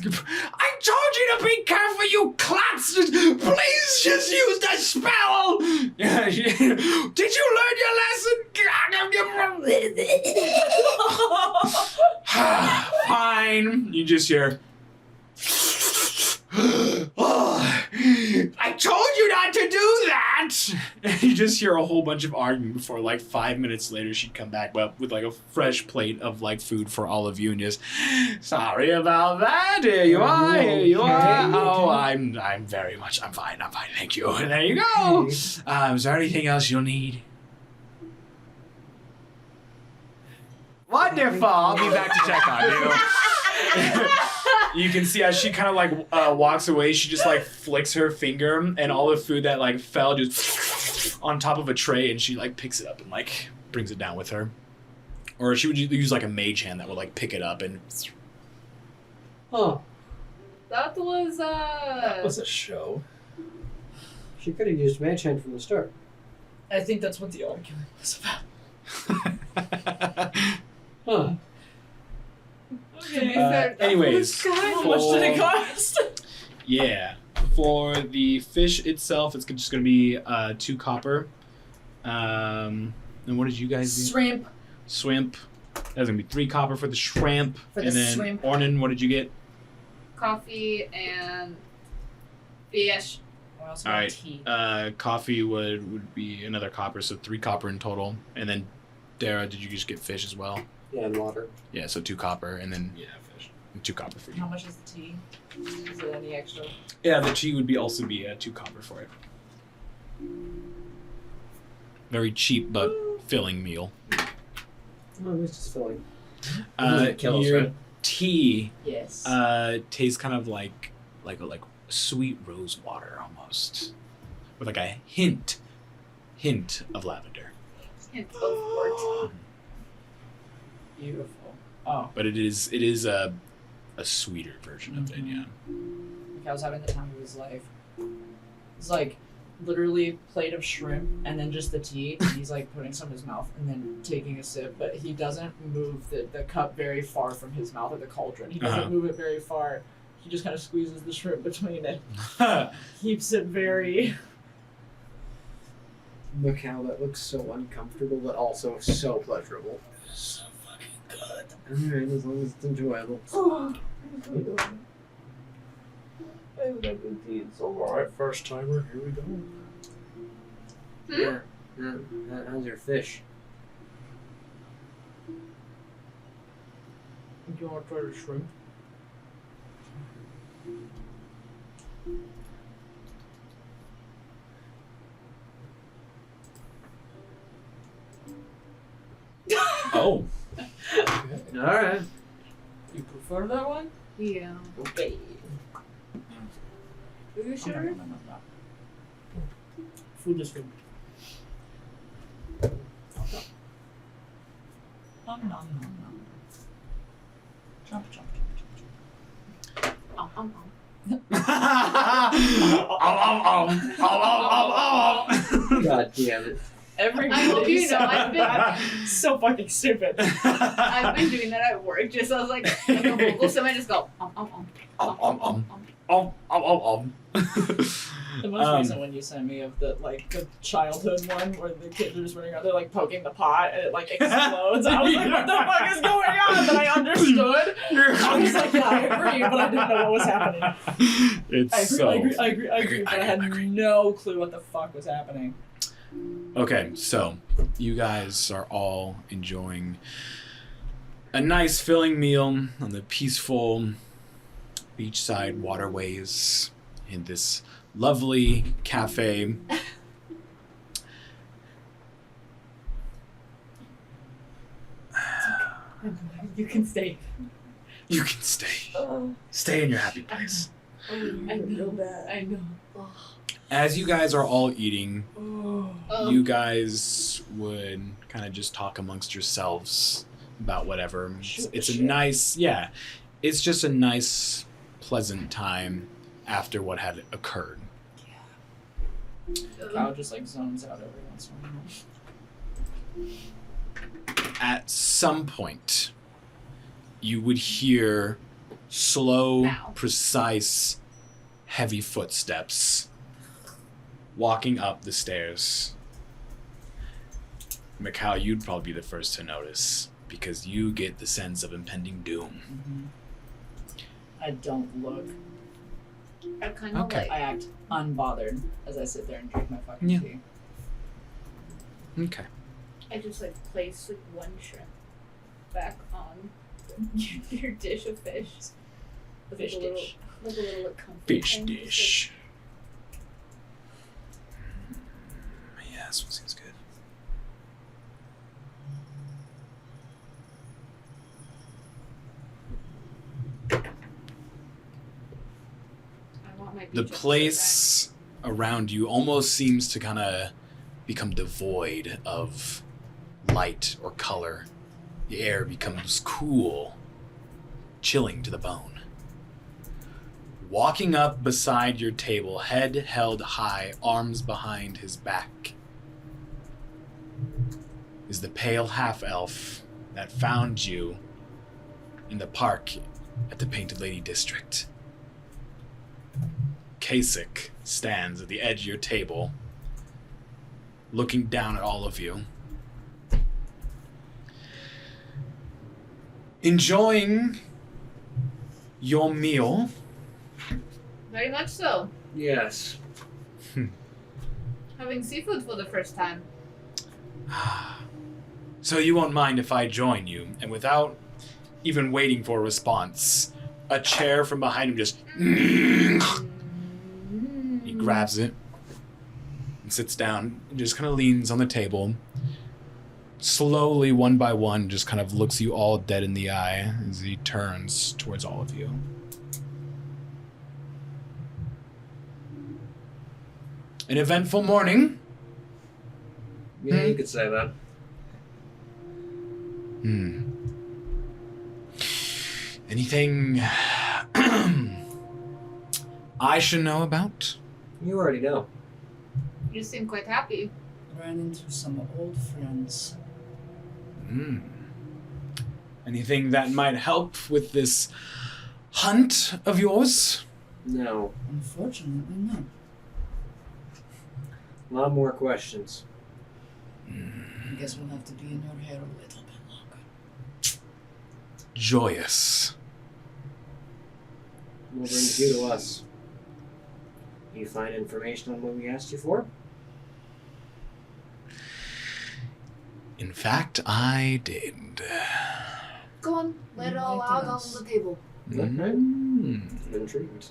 I told you to be careful, you claps! Please just use the spell! Did you learn your lesson? Fine. You just hear. I told you not to do that! And you just hear a whole bunch of arguing before, like, 5 minutes later, she'd come back with, like, a fresh plate of, like, food for all of you and just, sorry about that, here you are, here you are. Oh, I'm very much, I'm fine, thank you. And there you go. Is there anything else you'll need? Wonderful, I'll be back to check on you. You can see as she kind of like walks away, she just like flicks her finger, and all the food that like fell just on top of a tray, and she like picks it up and like brings it down with her. Or she would use like a mage hand that would like pick it up and. Huh. That was That was a show. She could have used Mage Hand from the start. I think that's what the argument was about. Huh. Okay. Anyways, How much did it cost? yeah, for the fish itself, it's just gonna be 2 copper. And what did you guys do? Shrimp. Swimp. That's gonna be 3 copper for the shrimp. For the and then shrimp. Ornan, what did you get? coffee and fish. I also All got right. tea. Coffee would be another copper, so 3 copper in total. And then Dara, did you just get fish as well? Yeah, and water. Yeah, so 2 copper, and then Yeah, fish. 2 copper for you. How much is the tea? Is it any extra? Yeah, the tea would also be 2 copper for it. Very cheap but filling meal. Oh, it's just filling. Kill us, Your right? tea Yes. tastes kind of like sweet rose water almost, with like a hint of lavender. Hint of wort. Beautiful. Oh, But it is a sweeter version of it, yeah. like I was having the time of his life. It's like literally plate of shrimp and then just the tea. And he's like putting some in his mouth and then taking a sip, but he doesn't move the cup very far from his mouth or the cauldron. He doesn't Uh-huh. move it very far. He just kind of squeezes the shrimp between it. Keeps it very. Look how that looks so uncomfortable, but also so pleasurable. So fucking good. Alright, as long as it's enjoyable. Alright, first timer, here we go. Yeah. How's your fish? You want to try the shrimp? Oh. All right. You prefer that one? Yeah. Okay. Are you sure? Food is food. Nom nom nom nom. Chomp chomp chomp chomp. God damn it. Every I hope you know I've been so fucking stupid. I've been doing that at work. Just I was like a vocal summit, just go The most recent one you sent me of the childhood one where the kids are just running around, they're like poking the pot and it like explodes. I was like, what the fuck is going on? But I understood. I was like, yeah, I agree, but I didn't know what was happening. I agree, but I had no clue what the fuck was happening. Okay, so you guys are all enjoying a nice filling meal on the peaceful beachside waterways in this lovely cafe. You can stay. You can stay. Stay in your happy place. I know. As you guys are all eating, you guys would kind of just talk amongst yourselves about whatever. It's a nice, it's just a nice, pleasant time after what had occurred. Kyle just like zones out every once in a while. At some point, you would hear slow, precise, heavy footsteps walking up the stairs. Mikhail, you'd probably be the first to notice because you get the sense of impending doom. Mm-hmm. I don't look. I kind of like. I act unbothered as I sit there and drink my fucking tea. Okay. I just like place like one shrimp back on your dish of fish. With Fish like a dish. Little, like a little like comfort Fish thing, just, dish. Yeah, this one seems good. I want my The beach place around you almost seems to kind of become devoid of light or color. The air becomes cool, chilling to the bone. Walking up beside your table, head held high, arms behind his back, is the pale half-elf that found you in the park at the Painted Lady District. Kaysik stands at the edge of your table, looking down at all of you. Enjoying your meal. Very much so. Yes. Having seafood for the first time. So you won't mind if I join you, and without even waiting for a response, a chair from behind him just... He grabs it and sits down and just kind of leans on the table. Slowly, one by one, just kind of looks you all dead in the eye as he turns towards all of you. An eventful morning. Yeah, you could say that. Anything I should know about? You already know. You seem quite happy. Ran into some old friends. Anything that might help with this hunt of yours? No. Unfortunately, no. A lot more questions. I guess we'll have to be in your hair a little bit longer. Joyous. What brings you to us? You find information on what we asked you for? In fact, I did. Go on, lay it all out on the table. I'm intrigued.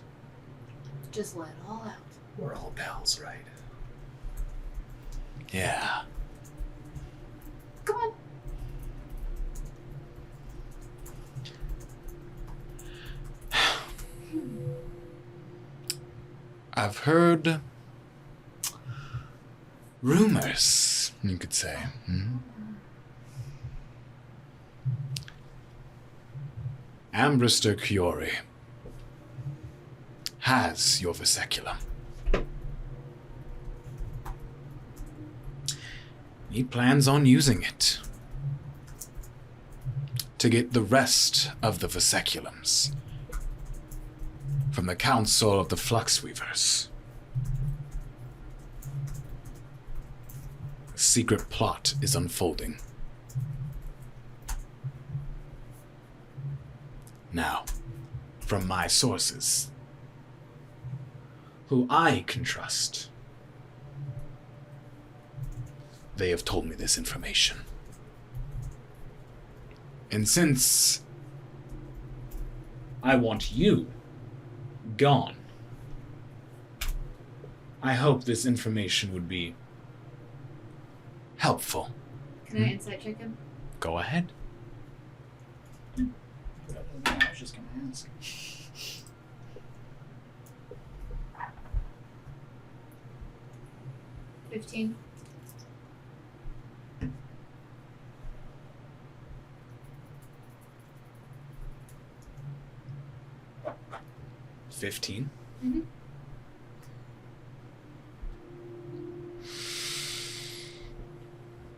Just let it all out. We're all pals, right? Yeah. Come on. I've heard rumors, you could say. Ambristor Quori has your Vessekulum. He plans on using it to get the rest of the Vessekulums from the Council of the Fluxweavers. A secret plot is unfolding. Now, from my sources, who I can trust, they have told me this information. And since I want you gone, I hope this information would be helpful. Can I insight check him? Go ahead. I was just gonna ask. $15. $15. Mm-hmm.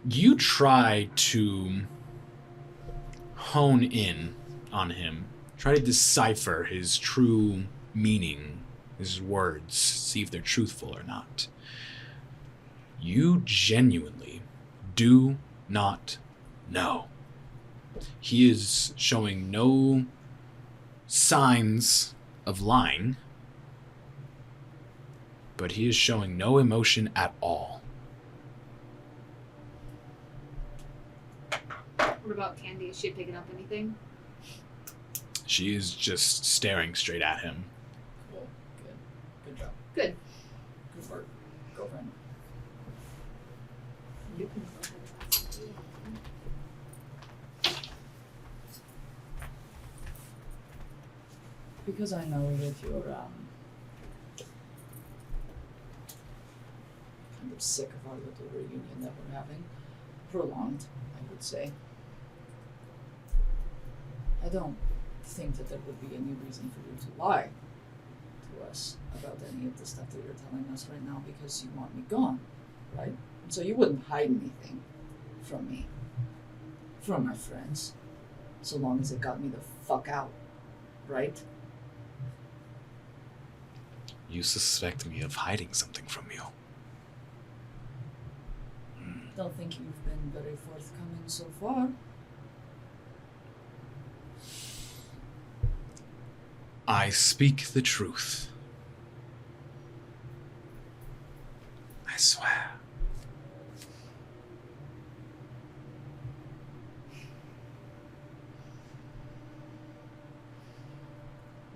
You try to hone in on him, try to decipher his true meaning, his words, see if they're truthful or not. You genuinely do not know. He is showing no signs of lying, but he is showing no emotion at all. What about Candy? Is she picking up anything? She is just staring straight at him. Cool. Good. Good job. Good. Good work, girlfriend. You can go ahead and ask me. Because I know that you're kind of sick of our little reunion that we're having. Prolonged, I would say. I don't think that there would be any reason for you to lie to us about any of the stuff that you're telling us right now because you want me gone, right? So you wouldn't hide anything from me, from my friends, so long as it got me the fuck out, right? You suspect me of hiding something from you. Don't think you've been very forthcoming so far. I speak the truth. I swear.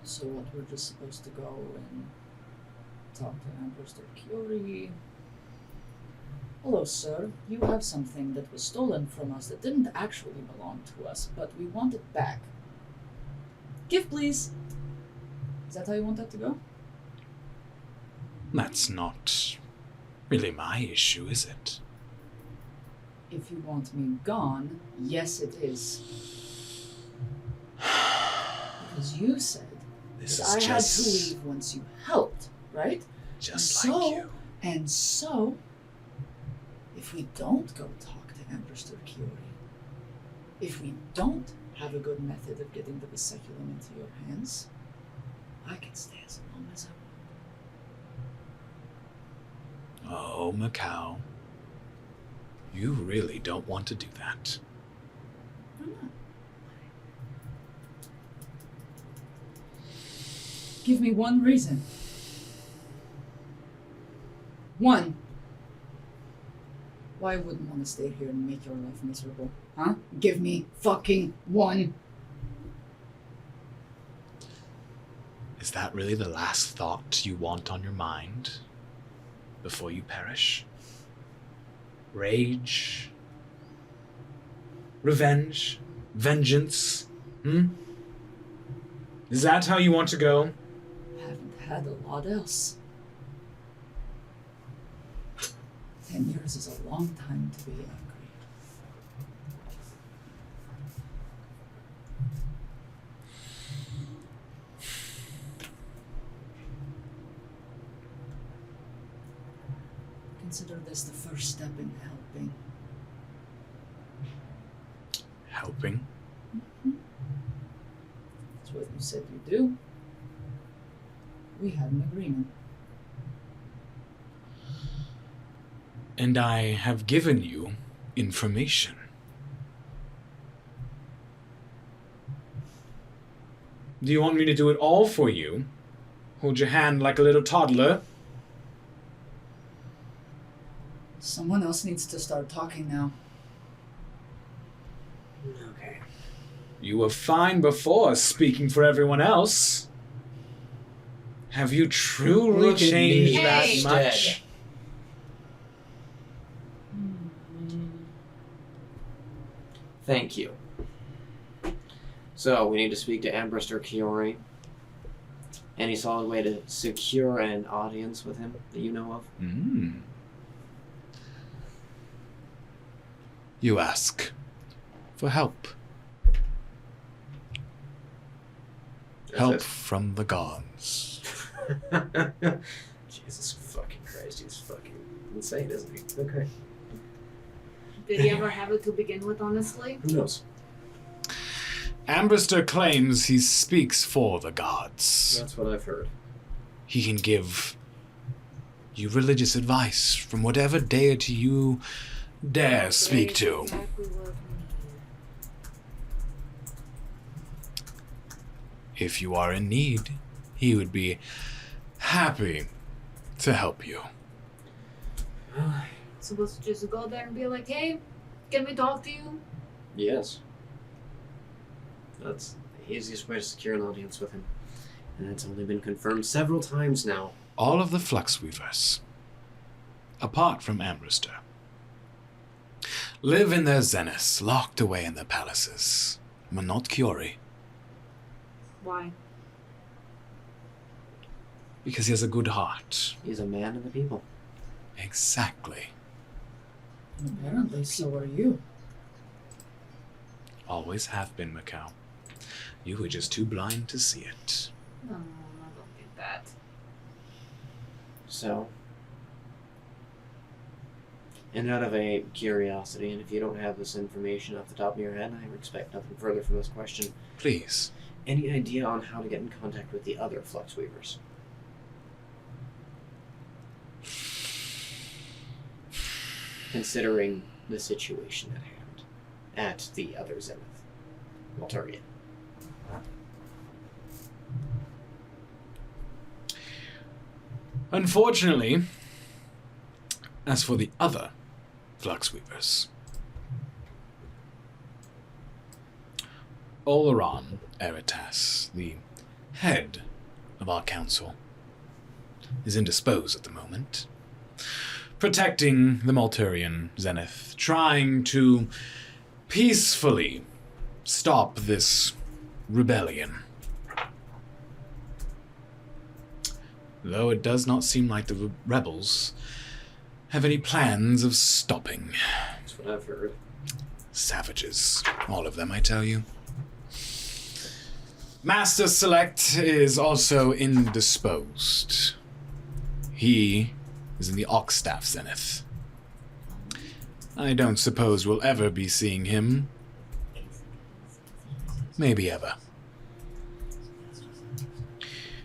So what, we're just supposed to go and talk to Ambristor Quori? Hello, sir. You have something that was stolen from us that didn't actually belong to us, but we want it back. Give, please. Is that how you want that to go? That's not really my issue, is it? If you want me gone, yes it is. Because you said This that is I just had to leave once you helped, right? just And like so- you. And so, if we don't go talk to Ambristor Quori, if we don't have a good method of getting the Vessekulum into your hands, I can stay as long as I want. Oh, Macau. You really don't want to do that. Why not? Give me one reason. One. Why I wouldn't want to stay here and make your life miserable, huh? Give me fucking one Is that really the last thought you want on your mind before you perish? Rage? Revenge? Vengeance? Is that how you want to go? Haven't had a lot else. 10 years is a long time to be angry. Consider this the first step in helping. Helping? That's what you said you'd do. We had an agreement. And I have given you information. Do you want me to do it all for you? Hold your hand like a little toddler? Someone else needs to start talking now. Okay. You were fine before speaking for everyone else. Have you truly Look at changed me that Hey. much? Thank you. So, we need to speak to Ambristor Quori. Any solid way to secure an audience with him that you know of? You ask for help. That's Help it. from the gods. Jesus fucking Christ, he's fucking insane, isn't he? Okay. Did he ever have it to begin with, honestly? Who knows? Ambristor claims he speaks for the gods. That's what I've heard. He can give you religious advice from whatever deity you dare speak to. Exactly what we need. If you are in need, he would be happy to help you. Supposed to just go there and be like, hey, can we talk to you? Yes. That's the easiest way to secure an audience with him. And it's only been confirmed several times now. All of the Fluxweavers, apart from Ambristor, live in their zeniths, locked away in their palaces, but not Quori, Why? because he has a good heart. He's a man of the people. Exactly. And apparently, so are you. Always have been, Macau. You were just too blind to see it. No, I don't get that. So, and out of a curiosity, and if you don't have this information off the top of your head, I expect nothing further from this question. Please. Any idea on how to get in contact with the other Fluxweavers? Considering the situation at hand, at the other Zenith, Walturian. Unfortunately, as for the other Fluxweavers, Oleron Eritas, the head of our council, is indisposed at the moment, protecting the Malturian Zenith, trying to peacefully stop this rebellion. Though it does not seem like the rebels have any plans of stopping. That's what I've heard. Savages. All of them, I tell you. Master Select is also indisposed. He is in the Oxstaff Zenith. I don't suppose we'll ever be seeing him. Maybe ever.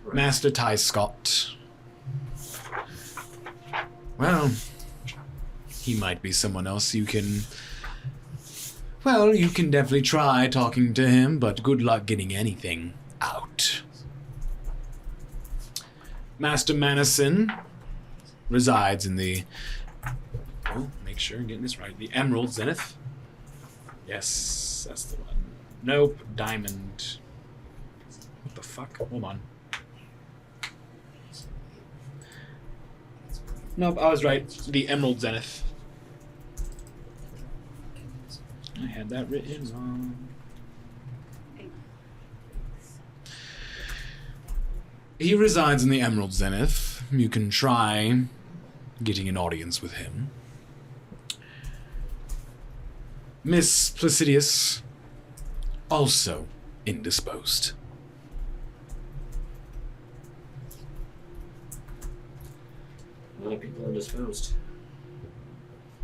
Right. Master Ty Scott. Well, he might be someone else you can... Well, you can definitely try talking to him, but good luck getting anything out. Master Manison resides in the... Oh, make sure I'm getting this right. The Emerald Zenith. Yes, that's the one. Nope, Diamond. What the fuck? Hold on. Nope, I was right. The Emerald Zenith. I had that written wrong. He resides in the Emerald Zenith. You can try getting an audience with him. Miss Placidius, also indisposed. A lot of people indisposed.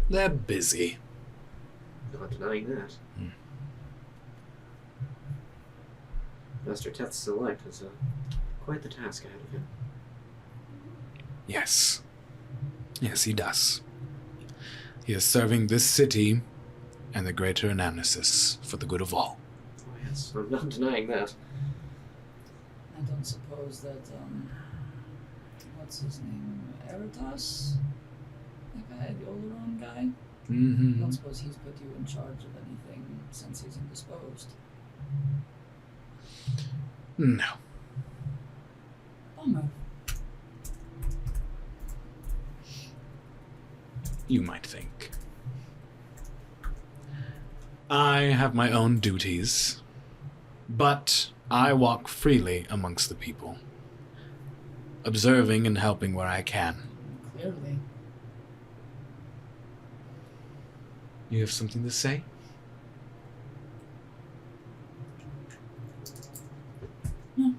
They're busy. Not denying that. Master Teth Select has quite the task ahead of him. Yes. Yes, he does. He is serving this city and the greater Anamnesis for the good of all. Oh yes, I'm not denying that. I don't suppose that, what's his name? Ethos? That guy, the Oleron guy? I Mm-hmm. don't suppose he's put you in charge of anything since he's indisposed. No. Bummer. You might think. I have my own duties, but I walk freely amongst the people, observing and helping where I can. Clearly. You have something to say? No.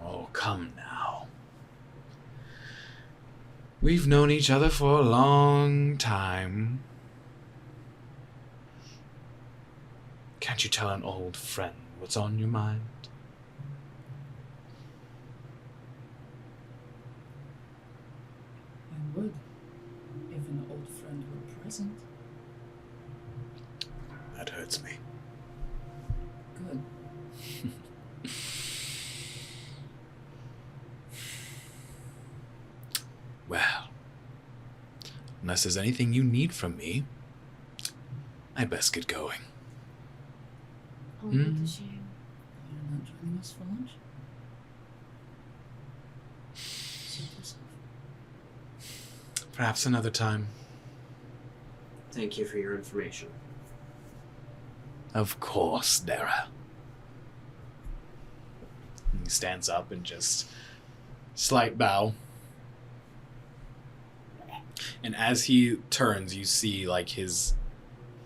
Oh, come now. We've known each other for a long time. Can't you tell an old friend what's on your mind? I would, if an old friend were present. That hurts me. Good. Well, unless there's anything you need from me, I best get going. Oh, Hmm? what a shame. You're not joining us for lunch? Suit yourself. Perhaps another time. Thank you for your information. Of course, Dara. He stands up and just slight bow. And as he turns, you see like his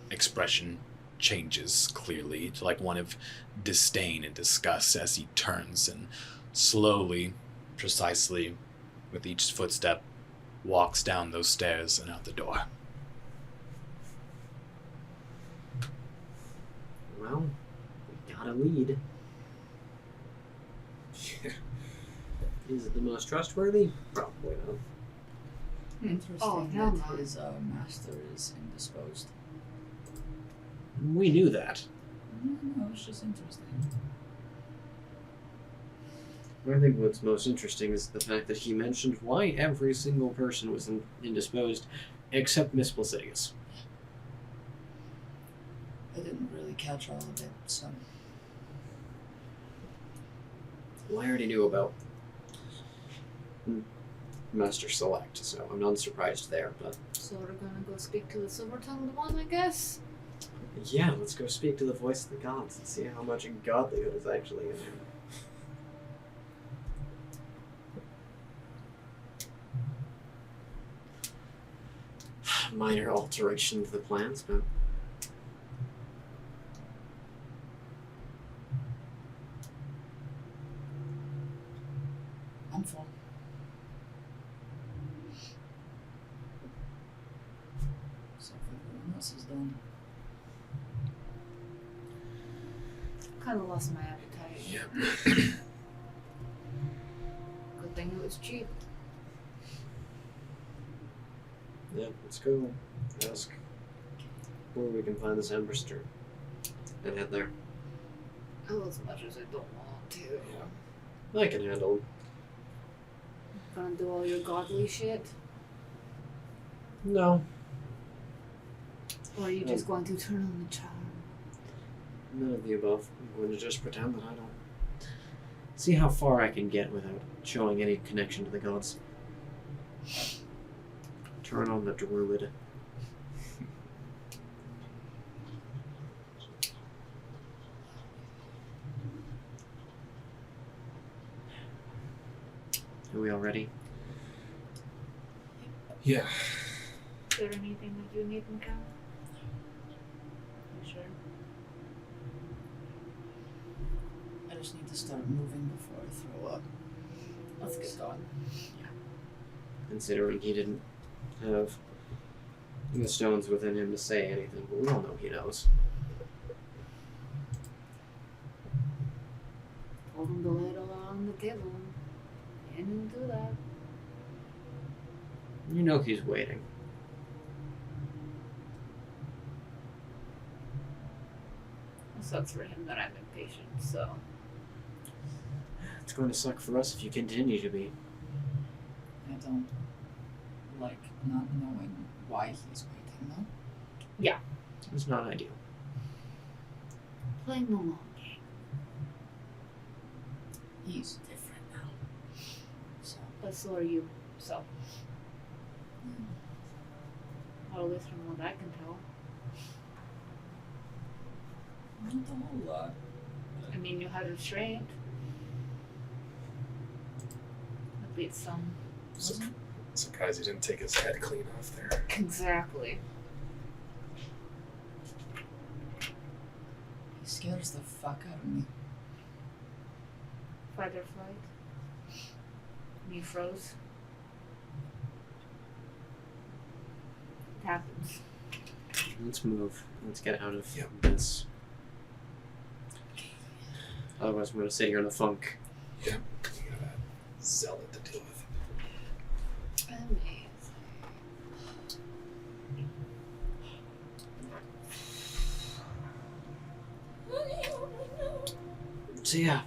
expression changes clearly to like one of disdain and disgust as he turns and slowly, precisely, with each footstep, walks down those stairs and out the door. Well, we got a lead. Is it the most trustworthy? Probably not. Interesting Oh, that hell no. his master is indisposed. We knew that. No, it's just interesting. I think what's most interesting is the fact that he mentioned why every single person was indisposed except Miss Placidius. I didn't really catch all of it, so. Well, I already knew about Master Select, so I'm not surprised there, but So we're gonna go speak to the silver-tongued one, I guess? yeah, let's go speak to the voice of the gods and see how much godlyhood is actually in him. Minor alteration to the plans, but I'm full. So if everyone else is done. Kinda lost my appetite. Yep. Good thing it was cheap. yeah, let's go ask where we can find this Ambristor and head there. Oh, as much as I don't want to. I can handle him. Gonna do all your godly shit? No, Or are you just going to turn on the charm? none of the above. I'm going to just pretend that I don't See how far I can get without showing any connection to the gods. Turn on the druid. Are we all ready? Yeah. Is there anything that you need, Mikhail? You sure? I just need to start moving before I throw up. Let's get going. Considering he didn't have the stones within him to say anything, but we all know he knows. Told him to lay it all on the table. He didn't do that. You know he's waiting. It sucks for him that I'm impatient, so. It's going to suck for us if you continue to be. I don't like not knowing why he's waiting, though. It's not ideal. Playing the long game. He's different now. So, But so are you, so. Well, at least from what I can tell. not a whole lot. I mean, you had restraint. At least some. Surprised he didn't take his head clean off there. Exactly. He scares the fuck out of me. Fight or flight. And you froze. It happens. Let's move. Let's get out of Yep. this. Otherwise, we're going to sit here in the funk. Yeah. You gotta zealot to deal with. Amazing. So yeah,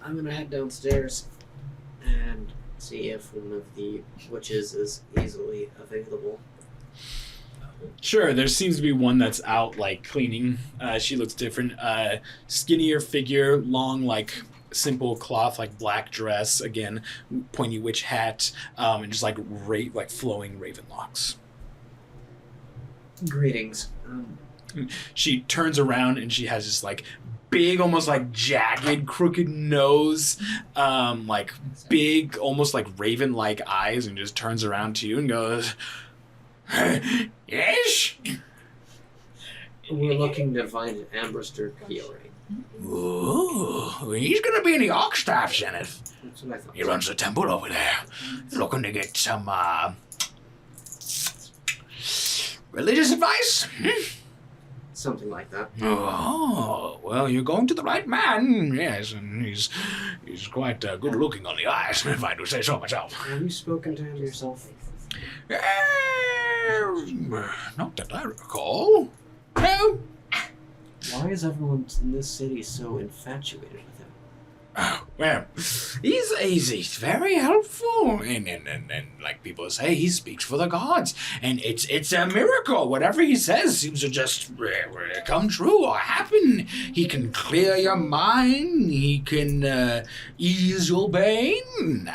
I'm going to head downstairs and see if one of the witches is easily available. Sure, there seems to be one that's out, like, cleaning. She looks different. Skinnier figure, long, like, simple cloth, like, black dress, again, pointy witch hat, and just, like, flowing raven locks. Greetings. She turns around and she has this, like, big, almost, like, jagged, crooked nose, like, big, almost, like, raven-like eyes, and just turns around to you and goes... Yes? We're looking to find Ambristor Quori. Ooh, he's gonna be in the Oxstaff, Zenith. That's what I thought. He runs the temple over there. Looking to get some, religious advice? Something like that. Oh, well, you're going to the right man. Yes, and he's quite good looking on the eyes, if I do say so myself. Have you spoken to him yourself? Not that I recall. No. Why is everyone in this city so infatuated with him? Oh, well, he's very helpful, and like people say, he speaks for the gods, and it's a miracle. Whatever he says seems to just come true or happen. He can clear your mind. He can ease your pain.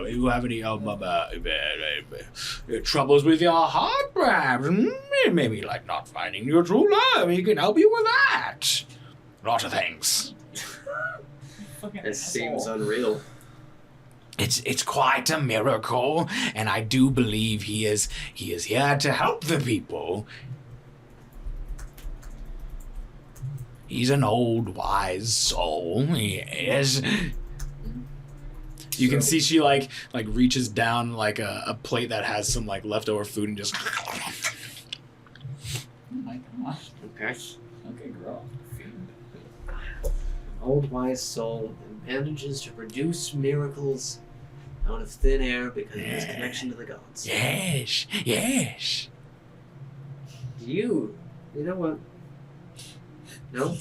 You have any troubles with your heart, perhaps? Maybe like not finding your true love. He can help you with that. A lot of things. It seems unreal. It's quite a miracle, and I do believe he is here to help the people. He's an old, wise soul. He is. You can see she like reaches down like a plate that has some like leftover food and just. Oh my gosh. Okay. Okay, girl. An old wise soul manages to produce miracles out of thin air because of his connection to the gods. Yes, yes. You know what? No?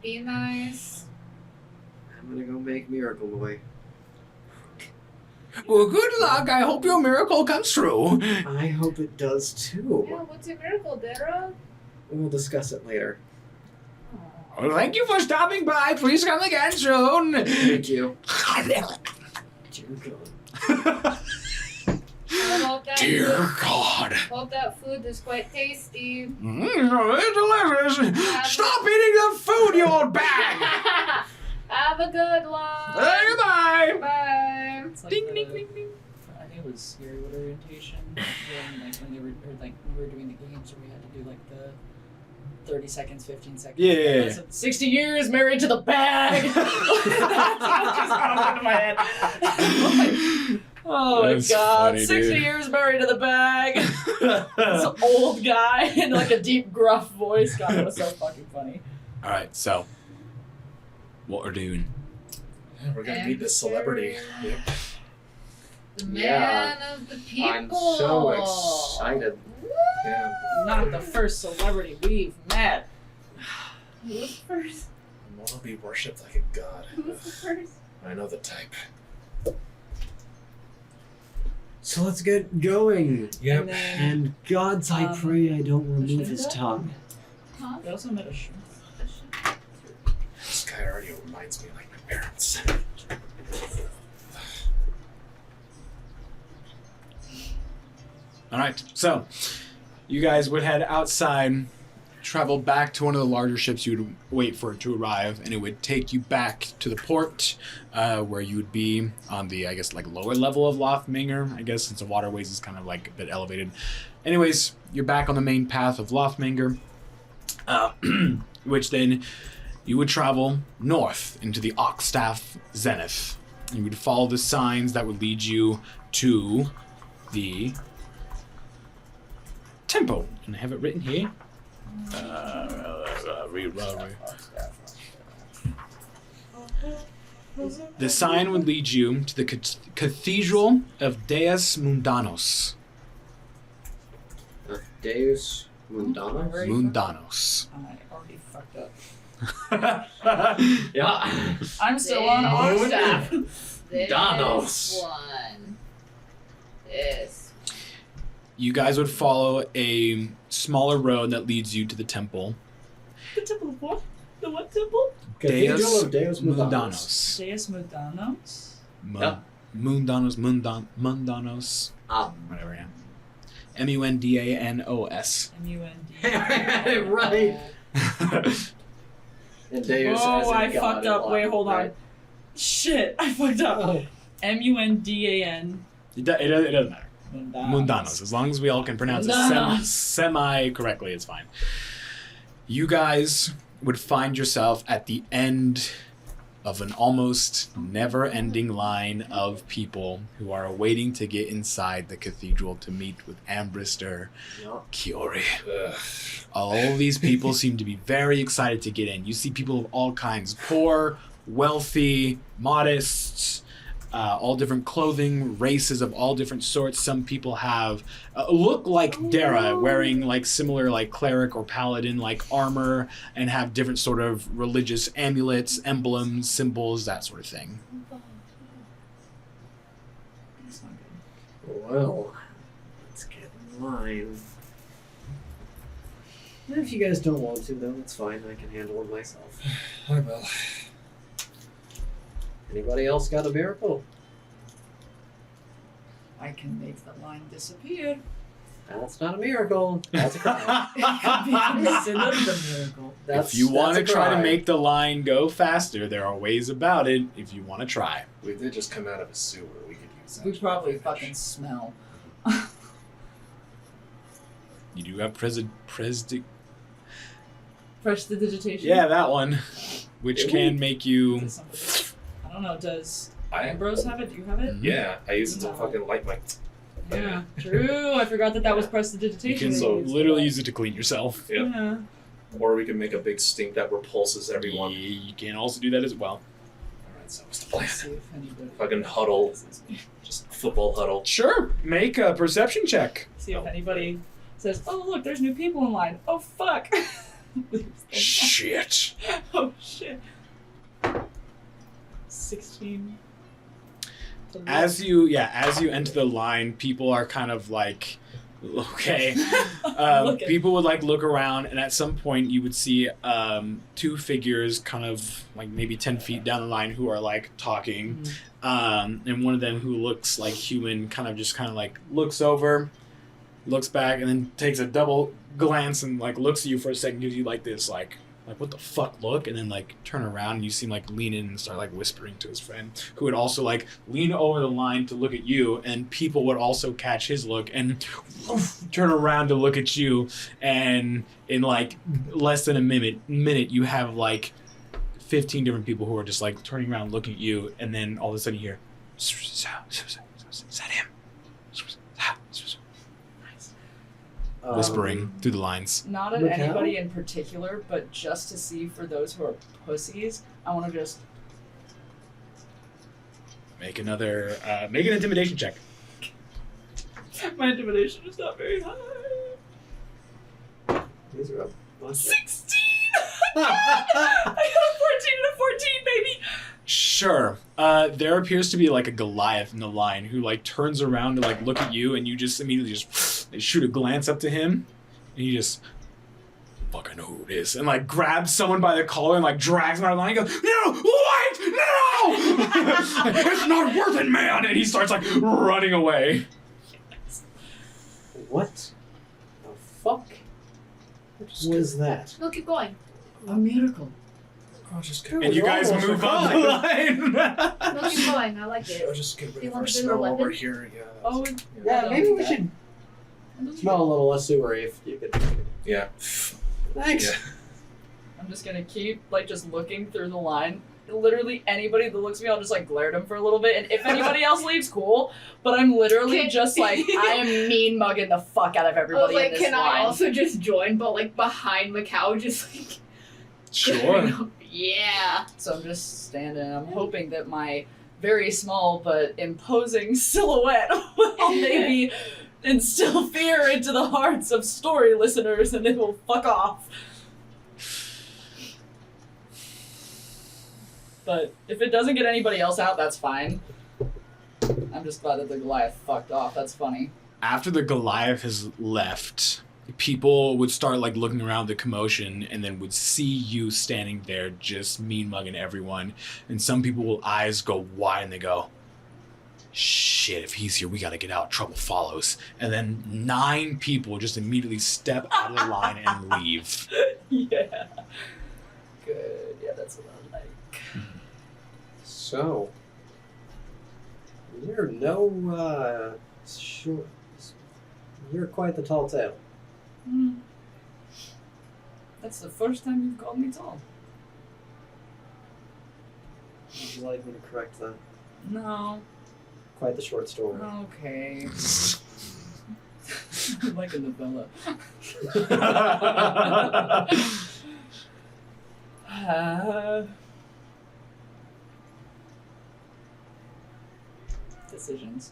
Be nice. I'm gonna go make Miracle Boy. Well, good luck. I hope your miracle comes true. I hope it does too. Yeah, what's your miracle, Dara? We'll discuss it later. Well, thank you for stopping by. Please come again soon. Thank you. Dear God. Dear God. Hope that food is quite tasty. It's delicious. Stop eating the food, you old bag. Have a good one. Goodbye. Bye. It's like Ding, the- ding, ding, ding. I think it was Scary Wood orientation. When they were, or like when we were doing the games, where we had to do like the 30 seconds, 15 seconds. Yeah. So 60 years married to the bag. That's what just going into my head. Oh That's my god, funny, 60 dude. years married to the bag. This old guy in like a deep, gruff voice. God, that was so fucking funny. All right, so what we're doing? Yeah, we're gonna meet this celebrity. Yep. The man Yeah. of the people. I'm so excited. Yeah. Not the first celebrity we've met. Who's first? I want to be worshipped like a god. Who's the first? I know the type. So let's get going. Yep. And then And gods, I pray I don't remove his Shinda? tongue. Huh? we also met a shrimp. This guy already reminds me like my parents. All right, so you guys would head outside, travel back to one of the larger ships. You would wait for it to arrive, and it would take you back to the port, where you would be on the, I guess, like lower level of Lothminger. I guess since the waterways is kind of like a bit elevated. Anyways, you're back on the main path of Lothminger, which then you would travel north into the Oxstaff Zenith. You would follow the signs that would lead you to the temple. And I have it written here. The sign would lead you to the Cathedral of Deus Mundanos. Deus Mundanos? Mundanos. I already fucked up. Yeah. I'm still on our staff. This Danos. one. This. You guys would follow a smaller road that leads you to the temple. The temple of what? The what temple? Cathedral of Deus Mundanos. Mundanos. Deus Mundanos. Yep. Mundanos. Ah. Whatever, yeah. Mundanos. M-U-N-D. Right. And Deus as Oh, in I God fucked in up. Wait, Latin, hold on. right? Shit, I fucked up. M-U-N-D-A-N. It doesn't matter. Mundanos. Mundanos. As long as we all can pronounce it Mundanos. semi-correctly, it's fine. You guys would find yourself at the end of an almost never-ending line of people who are waiting to get inside the cathedral to meet with Ambristor Yup. Quori. Ugh. All these people seem to be very excited to get in. You see people of all kinds, poor, wealthy, modest, all different clothing, races of all different sorts. Some people have look like Dara, wearing like similar like cleric or paladin like armor, and have different sort of religious amulets, emblems, symbols, that sort of thing. That's not good. Well, let's get in line. And if you guys don't want to, though, it's fine. I can handle it myself. I will. Anybody else got a miracle? I can make the line disappear. That's not a miracle. That's a crime. It could be considered a miracle. That's, If you want to that's a try to crime. make the line go faster, there are ways about it if you want to try. We did just come out of a sewer. We could use that. We probably fucking smell. You do have Prestidigitation? yeah, that one, which Do can make you. Does somebody- I don't know, does I Ambrose have it? Do you have it? Yeah, I use it to No. fucking light my. Yeah. True, I forgot that was You prestidigitation. can So literally use it to clean yourself. Yep. Yeah. Or we can make a big stink that repulses everyone. You can also do that as well. Alright, so what's the plan? Let's see if anybody Fucking huddle. notices me. Just football huddle. Sure, make a perception check. See if anybody says, "Oh look, there's new people in line." Oh fuck. Shit. Oh shit. 16. As you enter the line, people are kind of like Okay. Looking. People would like look around, and at some point you would see two figures, kind of like maybe 10 feet down the line, who are like talking. And one of them, who looks like human, kind of like looks over, looks back, and then takes a double glance and like looks at you for a second, gives you like this like what the fuck look, and then like turn around and you see him like lean in and start like whispering to his friend, who would also like lean over the line to look at you, and people would also catch his look and turn around to look at you, and in like less than a minute you have like 15 different people who are just like turning around looking at you, and then all of a sudden you hear, is that him? Whispering through the lines. Not at Mikhail? anybody in particular, but just to see for those who are pussies, I want to just... Make an intimidation check. My intimidation is not very high. These are up. 16! I got a 14 and a 14, baby! Sure. There appears to be like a Goliath in the line who like turns around to like look at you, and you just immediately just shoot a glance up to him, and you just, fuck, I know who it is, and like grabs someone by the collar and like drags him out of the line. He goes, no, wait, no! It's not worth it, man! And he starts like running away. What the fuck was that? No, keep going. A miracle. I'll just And you guys almost move a up the line. No, keep going. I like I'll it. just get Do rid you of want our a bigger smell while we're weapon? here. Yeah. Oh, Yeah, maybe we should smell a little less sewery if you could. Yeah. Thanks. Yeah. I'm just gonna keep, like, just looking through the line. Literally anybody that looks at me, I'll just, like, glare at them for a little bit, and if anybody else leaves, cool. But I'm literally just, like, I am mean mugging the fuck out of I was everybody like, in this can line. I also just join, but like behind Macau, just like. Sure. Yeah. So I'm just standing. I'm hoping that my very small but imposing silhouette will maybe instill fear into the hearts of story listeners, and it will fuck off. But if it doesn't get anybody else out, that's fine. I'm just glad that the Goliath fucked off. That's funny. After the Goliath has left, people would start like looking around the commotion, and then would see you standing there just mean mugging everyone. And some people eyes go wide and they go, shit, if he's here, we gotta get out. Trouble follows. And then 9 people just immediately step out of the line and leave. Yeah. Good. Yeah, that's what I like. So, you're no, short. You're quite the tall tale. That's the first time you've called me tall. Would you like me to correct that? No. Quite the short story. Okay. Like a novella. Decisions.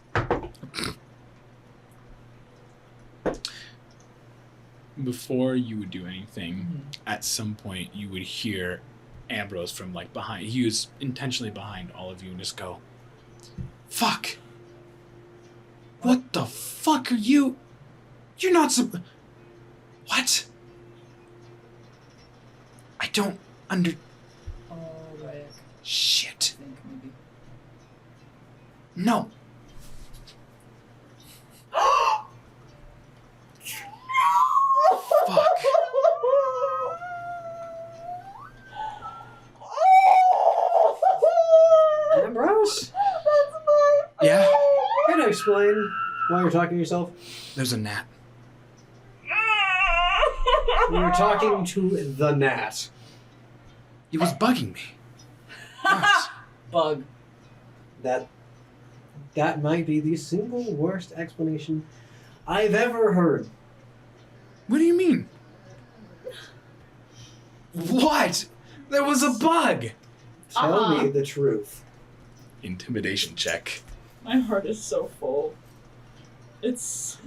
Before you would do anything, at some point you would hear Ambrose from like behind. He was intentionally behind all of you, and just go, fuck. What the fuck are you? You're not What? I don't Oh, right. Shit. I think maybe. No. Fuck. Ambrose? Yeah? Can I explain why you're talking to yourself? There's a gnat. You're talking to the gnat. It was bugging me. Yes. Bug. That might be the single worst explanation I've ever heard. What do you mean? What? There was a bug. Tell me the truth. Intimidation check. My heart is so full. It's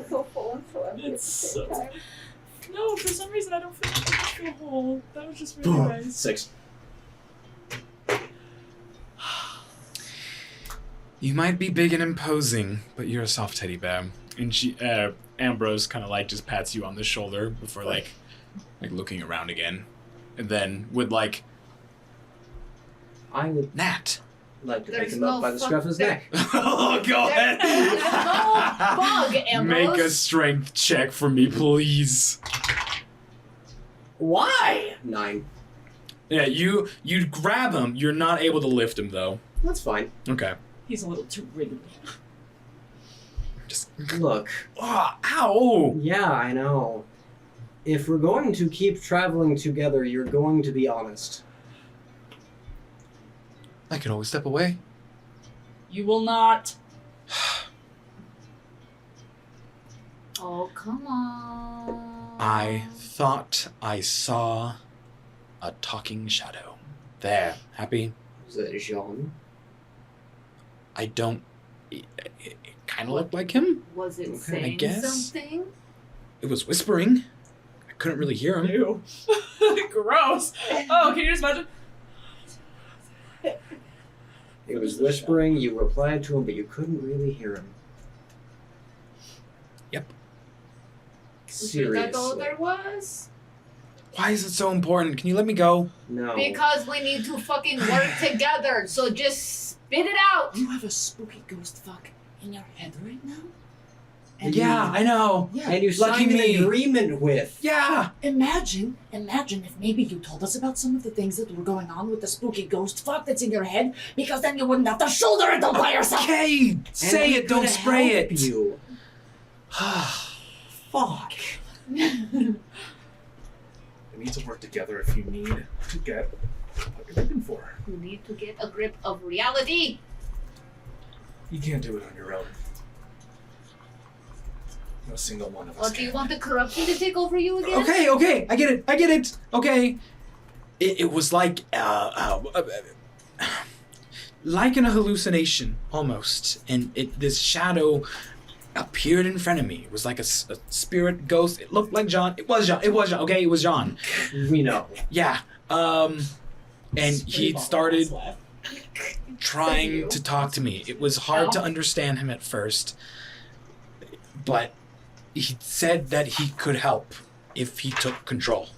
so full and so empty. It's so. No, for some reason I don't feel whole. That was just really nice. 6. You might be big and imposing, but you're a soft teddy bear. And Ambrose kind of like just pats you on the shoulder before like looking around again, and then would like I would Nat. like to pick There's him no up by the scruff of his neck. Oh, go ahead. There's no bug, Ambrose. Make a strength check for me, please. Why? 9. Yeah, you grab him. You're not able to lift him though. That's fine. Okay. He's a little too wriggly. Just Look. oh, ow. Yeah, I know. If we're going to keep traveling together, you're going to be honest. I could always step away. You will not. Oh, come on. I thought I saw a talking shadow. There, happy? Is that Jean? I don't. It kind of looked like him. Was it Okay. saying guess. something? It was whispering. I couldn't really hear him. Ew. Gross. Oh, can you just imagine? He was whispering, you replied to him, but you couldn't really hear him. Yep. Is that all Seriously. there was? Why is it so important? Can you let me go? No. Because we need to fucking work together, so just spit it out. You have a spooky ghost fuck in your head right now? Yeah, I know. Yeah. And you Lucky signed me. an agreement with. Yeah. Imagine if maybe you told us about some of the things that were going on with the spooky ghost fuck that's in your head, because then you wouldn't have to shoulder it all by yourself. Okay, say And it. Don't could spray help it. You. Fuck. We need to work together if you need to get what you're looking for. You need to get a grip of reality. You can't do it on your own. No single one of us Or do you can. want the corruption to take over you again? Okay, I get it. Okay. It was like like in a hallucination almost, and this shadow appeared in front of me. It was like a spirit ghost. It looked like John. It was John. Okay, it was John. We know. Yeah. And he started trying to talk to me. It was hard to understand him at first, but he said that he could help if he took control.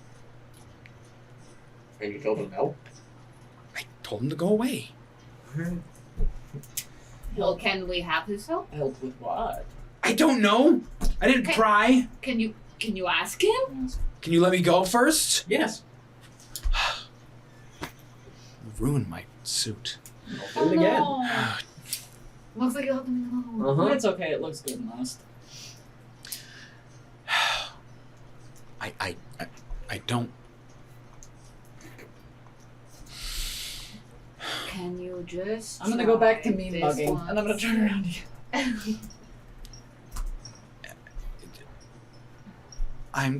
And you told him no? I told him to go away. Well, can we have his help? Help with what? I don't know. I didn't Okay. pry. Can you ask him? Can you let me go first? Yes. Ruin my suit. I'll do it again. Oh, looks like you have to know. Uh-huh. It's okay, it looks good and honest. I don't. Can you just I'm gonna go back to try mean this mugging, and I'm gonna once? turn around again.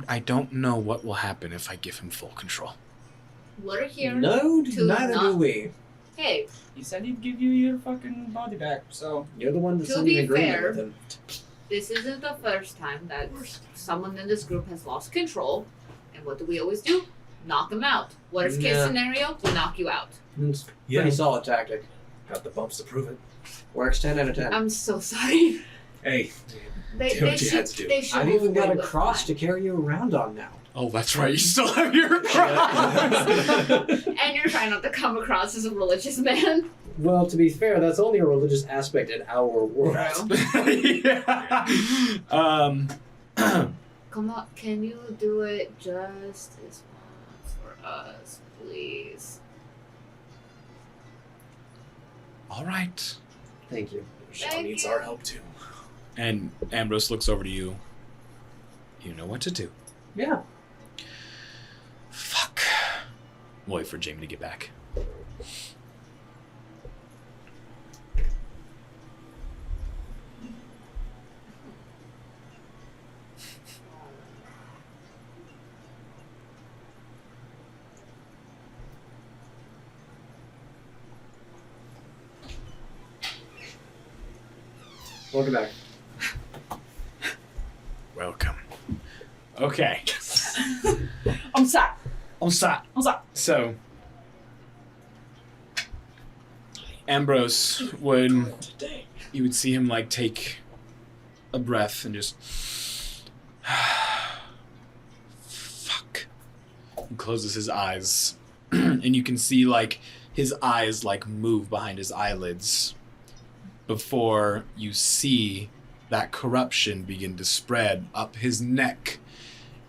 I don't know what will happen if I give him full control. We're here. No, to neither do not- we. Hey, He said he'd give you your fucking body back, so. You're the one that's To in be the agreement fair- with him. this isn't the first time that someone in this group has lost control. And what do we always do? Knock them out. Worst case Yeah. scenario, we knock you out. It's Yeah. pretty solid tactic. Got the bumps to prove it. Works 10 out of 10. I'm so sorry. Hey, They, Do they what you should. had to do. They should. I've move even got away a with cross mine. to carry you around on now. Oh, that's right. You still have your cross. And you're trying not to come across as a religious man. Well, to be fair, that's only a religious aspect in our world. Yeah. Come on, can you do it just this once for us, please? All right. Thank you. Sean Thank needs you. our help too. And Ambrose looks over to you. You know what to do. Yeah. Fuck. Wait for Jamie to get back. Welcome back. Welcome. Okay. I'm sorry. I'm sorry. I'm sorry. So, Ambrose would, you would see him like take a breath and just Fuck. He closes his eyes, and you can see like his eyes like move behind his eyelids before you see that corruption begin to spread up his neck,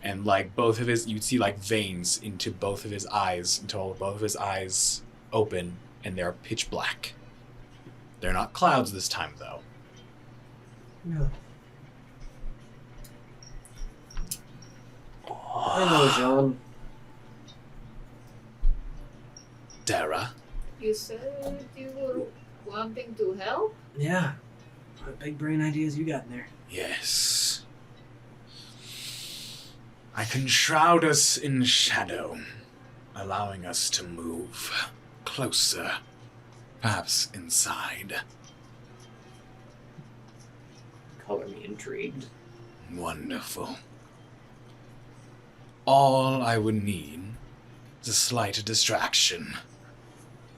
and like both of his, you'd see like veins into both of his eyes until both of his eyes open and they're pitch black. They're not clouds this time though. No. Hello, John. Dara, You said you were wanting to help? Yeah. What big brain ideas you got in there? yes. I can shroud us in shadow, allowing us to move closer, perhaps inside. Color me intrigued. Wonderful. All I would need is a slight distraction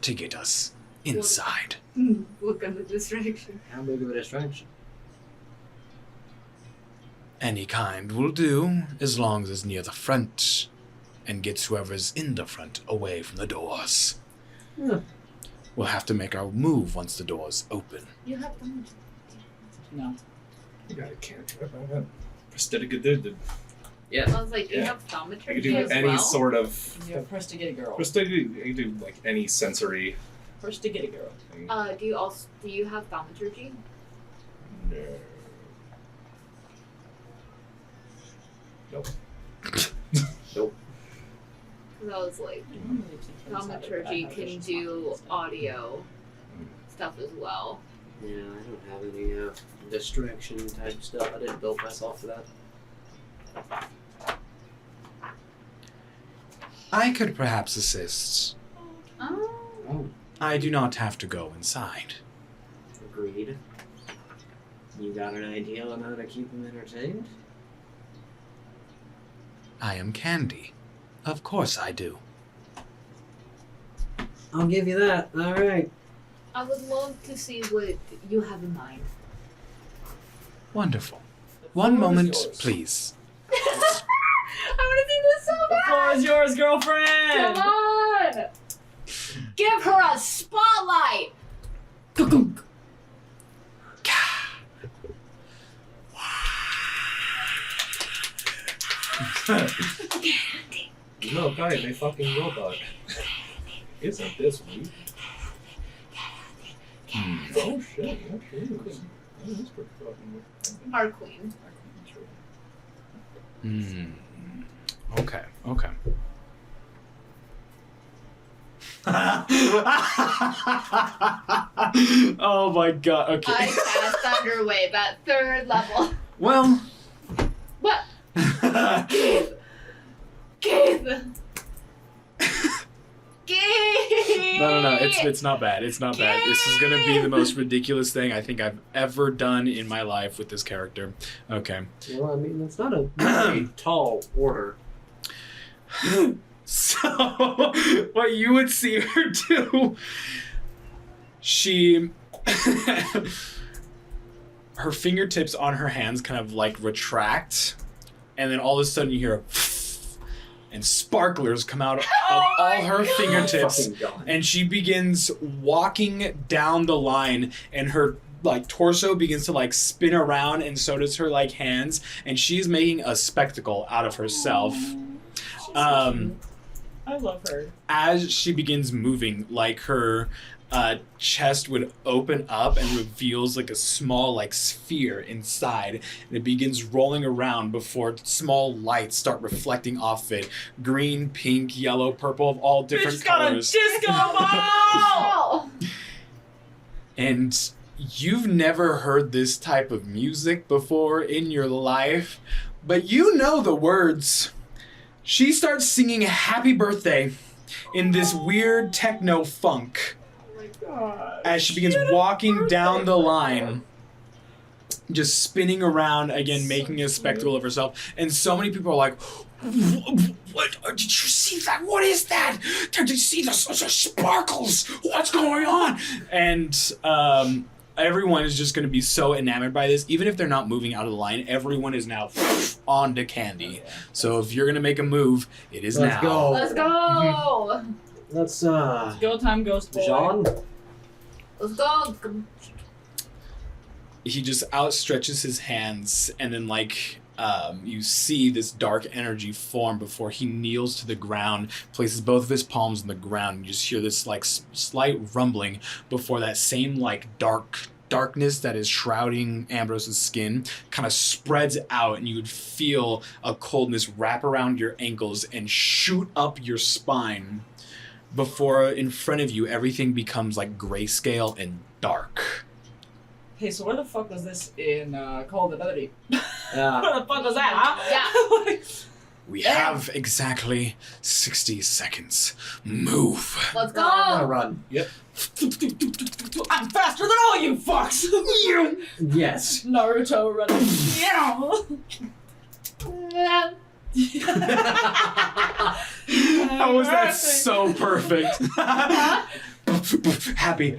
to get us inside. What kind of distraction? How big of a distraction? Any kind will do, as long as it's near the front and gets whoever's in the front away from the doors. Yeah. We'll have to make our move once the doors open. You have to move. No. You got a cantrip. I got prestidigitated. Yeah. I was like, you Yeah. have I thaumaturgy can do as any well? sort of. You have press to get a girl. Prestidigitated. I can do like any sensory Press to get a girl. thing. Do you have thaumaturgy? No. Nope. Nope. Because I was like, thaumaturgy can do audio stuff as well. Yeah, I don't have any distraction type stuff. I didn't build myself for that. I could perhaps assist. Oh. Oh, I do not have to go inside. agreed. You got an idea on how to keep them entertained? I am Candy. Of course I do. I'll give you that. All right. I would love to see what you have in mind. Wonderful. One floor is moment, yours. please. I want to see this so The bad! floor is yours, girlfriend! Come on! Give her a spotlight! No, guy, they fucking robot. Isn't this weak? Oh shit, yeah, sure is. That is pretty fucking weak. Our queen. Okay, okay. Oh my god, okay. I cast Thunderwave at 3rd level. Well. What? Keith! Keith! Keith! No, it's not bad. It's not bad. This is gonna be the most ridiculous thing I think I've ever done in my life with this character. Okay. Well, I mean, it's not a very tall order. So, what you would see her do, she, her fingertips on her hands kind of like retract, and then all of a sudden you hear and sparklers come out of all her fingertips, Fucking God. and she begins walking down the line, and her like torso begins to like spin around, and so does her like hands, and she's making a spectacle out of herself. I love her. As she begins moving, like her chest would open up and reveals like a small like sphere inside, and it begins rolling around before small lights start reflecting off it. Green, pink, yellow, purple, of all different Bitch got a colors. disco ball! Oh! And you've never heard this type of music before in your life, but you know the words. She starts singing Happy Birthday in this weird techno funk Oh my god. as she begins walking down the line, just spinning around again, making a spectacle of herself. And so many people are like, what? Did you see that? What is that? Did you see the sparkles? What's going on? And everyone is just going to be so enamored by this. Even if they're not moving out of the line, everyone is now on to Candy. So if you're going to make a move, it is Let's now. go. Let's go. Let's Go time, ghost boy. Jean. Let's go. He just outstretches his hands, and then you see this dark energy form before he kneels to the ground, places both of his palms on the ground. You just hear this slight rumbling before that same darkness that is shrouding Ambrose's skin kind of spreads out, and you would feel a coldness wrap around your ankles and shoot up your spine before in front of you everything becomes like grayscale and dark. Hey, so where the fuck was this in Call of the Duty? Yeah. Where the fuck was that, huh? Yeah. We have exactly 60 seconds. Move. Let's I'm gonna go. run. Yep. I'm faster than all you fucks! Yes. Naruto running. How was that so perfect? Happy.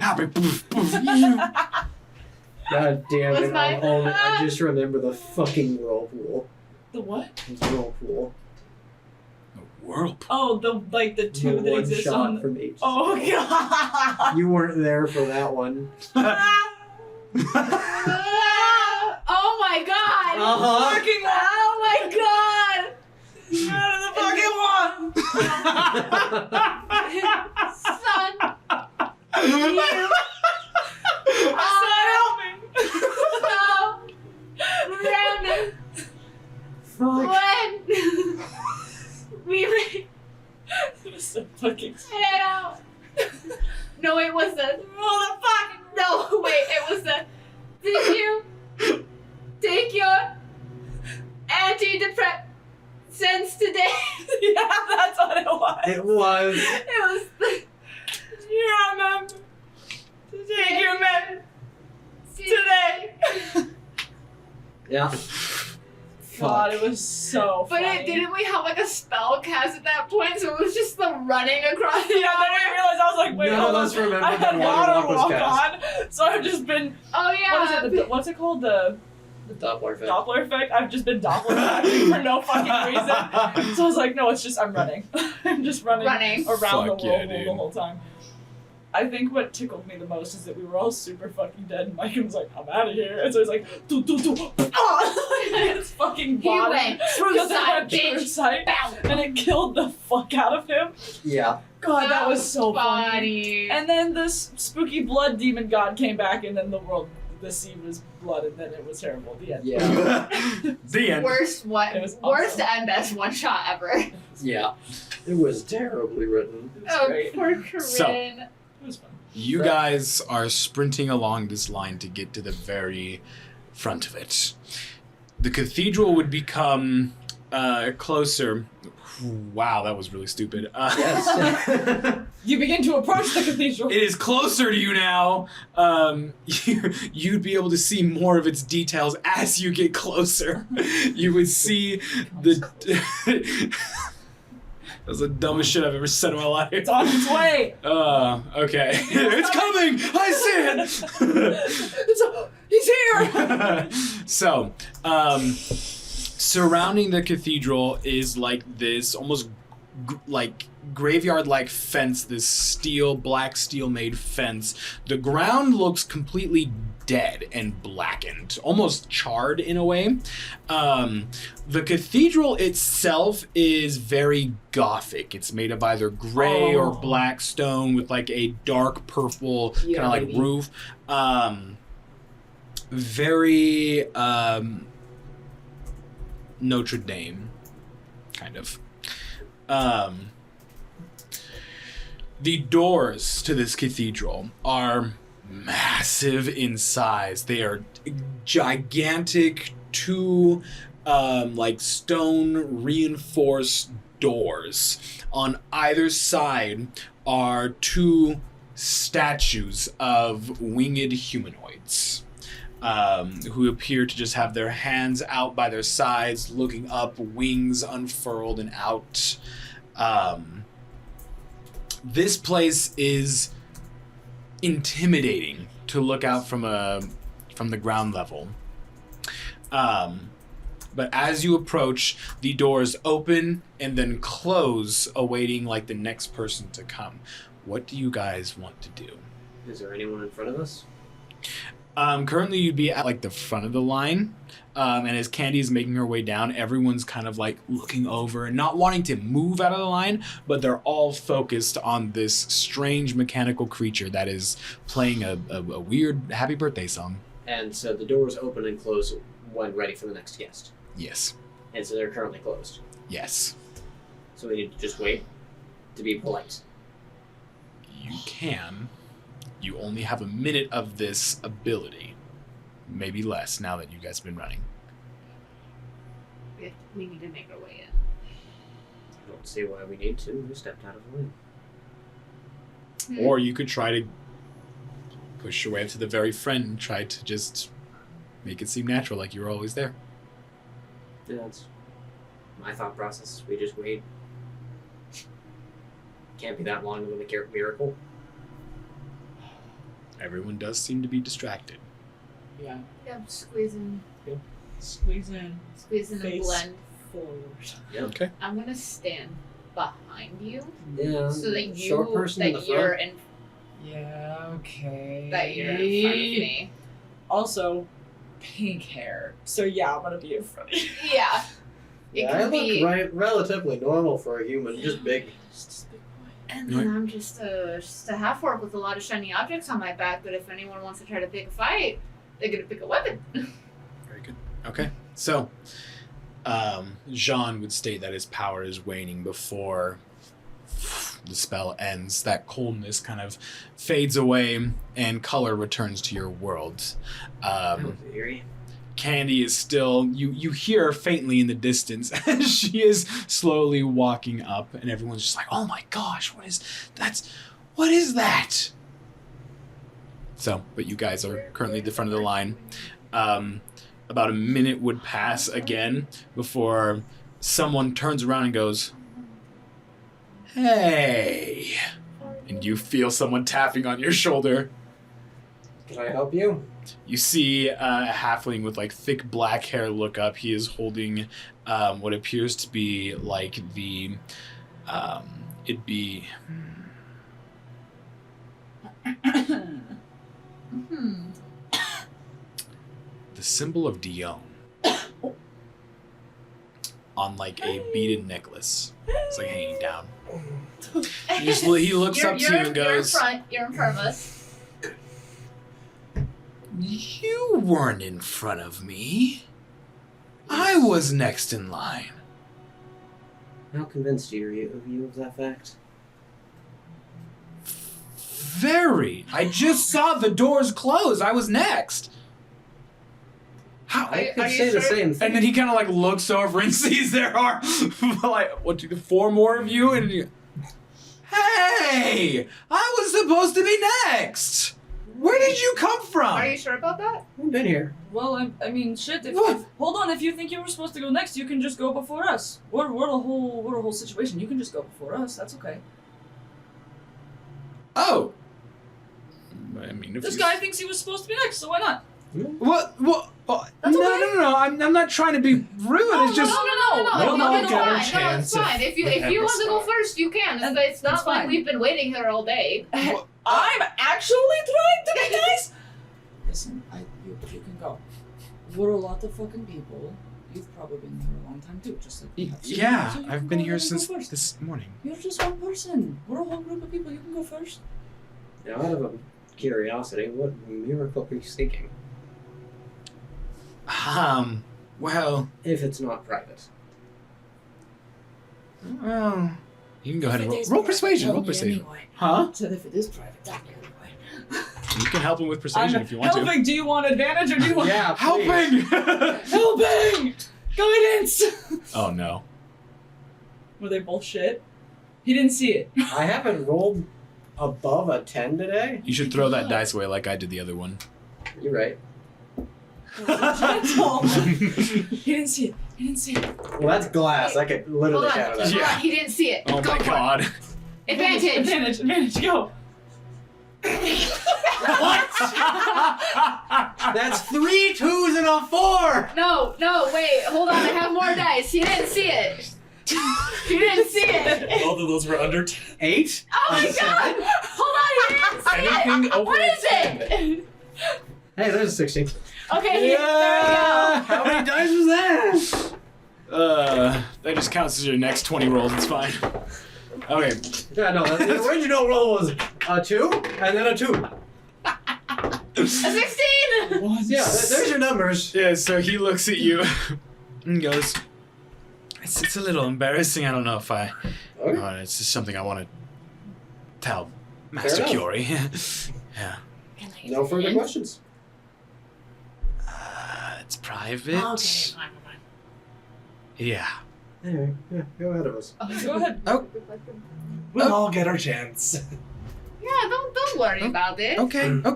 God damn What's it! my- I just remember the fucking whirlpool. The what? Whirlpool. Whirlpool. Oh, the The tube that one exists shot on. from H. Oh god! You weren't there for that one. Oh my god. Uh-huh. Fucking Oh my god. out of the fucking one! Son. Son, help me! No. Brandon. Fuck. When? We made It was so fucking it out. No, it was the. Oh, the fuck! No, wait, it was the. Did you take your antidepressants today? Yeah, that's what it was. It was. It was the. You remember to take your med today. Yeah. God, it was so But funny. didn't we have like a spell cast at that point? So it was just the running across the Yeah, then I realized I was like, wait, None hold of on. us remember I that had water water walk was walk on, so I've just been. Oh yeah. What is it? What's it called? The The Doppler effect. Doppler effect. I've just been Doppler effecting for no fucking reason. So I was like, no, it's just I'm running. I'm just running Running. around Fuck the yeah, whirlpool dude. the whole time. I think what tickled me the most is that we were all super fucking dead, and Mike was like, I'm out of here. And so he's like, do, his fucking He body. went true Because it sight, went true bitch. sight, Bow. and it killed the fuck out of him. Yeah. God, that was so funny. funny. And then this spooky blood demon god came back, and then the sea was blood, and then it was terrible. The end. Yeah. The end. Worst one. It was Worst awesome. and best one shot ever. Yeah. It was terribly written. It was Oh, great. poor Corinne. So- It was fun. You guys are sprinting along this line to get to the very front of it. The cathedral would become closer. Wow, that was really stupid. Yes. You begin to approach the cathedral. It is closer to you now. You'd be able to see more of its details as you get closer. You would see the. That was the dumbest shit I've ever said in my life. It's on its way. Okay. It's coming! I see it! He's here. So, surrounding the cathedral is like this almost graveyard-like fence, this black steel made fence. The ground looks completely dead and blackened, almost charred in a way. The cathedral itself is very gothic. It's made of either gray or black stone with like a dark purple kind Yeah, of like baby. roof. Very Notre Dame, kind of. The doors to this cathedral are massive in size. They are gigantic, two like stone reinforced doors. On either side are two statues of winged humanoids. Who appear to just have their hands out by their sides, looking up, wings unfurled and out. This place is intimidating to look out from the ground level. But as you approach, the doors open and then close, awaiting like the next person to come. What do you guys want to do? Is there anyone in front of us? Currently, you'd be at like the front of the line, and as Candy is making her way down, everyone's kind of like looking over and not wanting to move out of the line, but they're all focused on this strange mechanical creature that is playing a weird happy birthday song. And so the doors open and close when ready for the next guest. Yes. And so they're currently closed. Yes. So we need to just wait to be polite. You can. You only have a minute of this ability. Maybe less now that you guys have been running. We need to make our way in. I don't see why we need to. We stepped out of the lane. Or you could try to push your way up to the very front and try to just make it seem natural, like you were always there. Yeah, that's my thought process. We just wait. Can't be that long of a miracle. Everyone does seem to be distracted. Yeah. Yep, squeeze in. Squeeze in. Squeeze in and Face blend. forward. Yeah. Okay. I'm gonna stand behind you Yeah. so that you short person in the you're front. in Yeah, okay. that you're in front of me. Also, pink hair. So yeah, I'm gonna be in front of you. Yeah. It Yeah, I could look be. relatively normal for a human, just big. Just a big boy. And then I'm just a half orc with a lot of shiny objects on my back. But if anyone wants to try to pick a fight, they're gonna pick a weapon. Very good. Okay. So, Jean would state that his power is waning before the spell ends. That coldness kind of fades away and color returns to your world. That was eerie. Candy is still, you hear her faintly in the distance as she is slowly walking up, and everyone's just like, oh my gosh, what is that? So, but you guys are currently at the front of the line. About a minute would pass again before someone turns around and goes, hey, and you feel someone tapping on your shoulder. Can I help you? You see a halfling with like thick black hair look up. He is holding what appears to be like the it'd be the symbol of Dion on like a beaded necklace. It's like hanging down. He looks up to you and goes, You're in front of us. you weren't in front of me. I was next in line. How convinced are you of that fact? Very. I just saw the doors close. I was next. How? I could are you say the sure? same thing. And then he kind of like looks over and sees there are like four more of you, and hey, I was supposed to be next. Where did you come from? Are you sure about that? We've been here. Well, I mean, shit. What? Hold on. If you think you were supposed to go next, you can just go before us. We're a whole situation. You can just go before us. That's okay. Oh. I mean, if This you- guy thinks he was supposed to be next, so why not? What? No. That's okay. I'm not trying to be rude. It's just. No, it's fine. It's fine. If you want to go first, you can. It's not like fine. we've been waiting here all day. I'm actually trying to be nice. Listen, you can go. We're a lot of fucking people. You've probably been here a long time too, just like we have. So Yeah, you can I've go been ahead here and go since first. this morning. You're just one person. We're a whole group of people. You can go first. Now, out of a curiosity, what miracle are you seeking? Well, If it's not private. you can go ahead and If it is roll private, persuasion. tell Roll me persuasion. anyway. Huh? So if it is private, tell me anyway. You can help him with persuasion if you want helping. Do you want advantage or do you want Yeah, to. Helping! helping? Guidance. Oh no. Were they both shit? He didn't see it. I haven't rolled above a 10 today. You should throw that dice away like I did the other one. You're right. He didn't see it. He didn't see it. Well, that's glass. I could Hold literally on. shatter that. Hold Yeah. on. He didn't see it. Oh Go my for it. god. Advantage. Advantage. Go. What? That's 3 2s and a 4! No, wait, hold on, I have more dice. He didn't see it. He didn't see it. Both of those were under 10. 8? Oh my god! Hold on, he didn't see Anything it. over What is 10. it? Hey, there's a 16. Okay, there we go. How many dice was that? That just counts as your next 20 rolls. It's fine. Okay. Yeah, no, the original roll was a 2 and then a 2. A 16! Yeah, there's your numbers. Yeah, so he looks at you and goes, it's a little embarrassing. I don't know if I... Okay. it's just something I want to tell Master enough. Quori. Yeah. No further questions. It's private. Okay, fine. Yeah. Anyway, yeah, go ahead of us. Go ahead. We'll all get our chance. Yeah, don't worry about it. Okay. And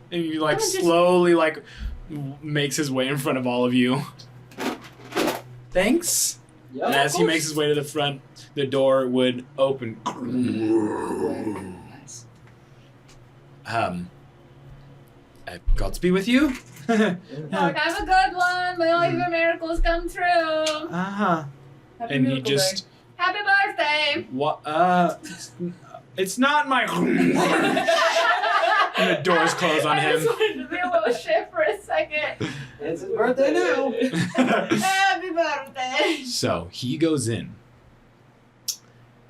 he like Come on, just- slowly like makes his way in front of all of you. Thanks. Yeah, And as he makes his way to the front, the door would open. Nice. Godspeed with you. Look, have a good one. May all your miracles come true. Uh-huh. Happy And he Miracle just Day. Happy birthday. what it's not my and the doors close on I him. just wanted to be a little shit for a second. It's his birthday now. Happy birthday. So he goes in.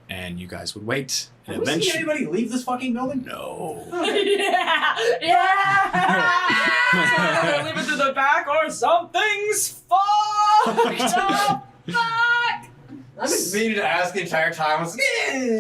And you guys would wait. And Have we seen eventually anybody leave this fucking building? No. Yeah! Leave it to the back or something's fucked up. Fuck! I've been meaning to ask the entire time. I was like,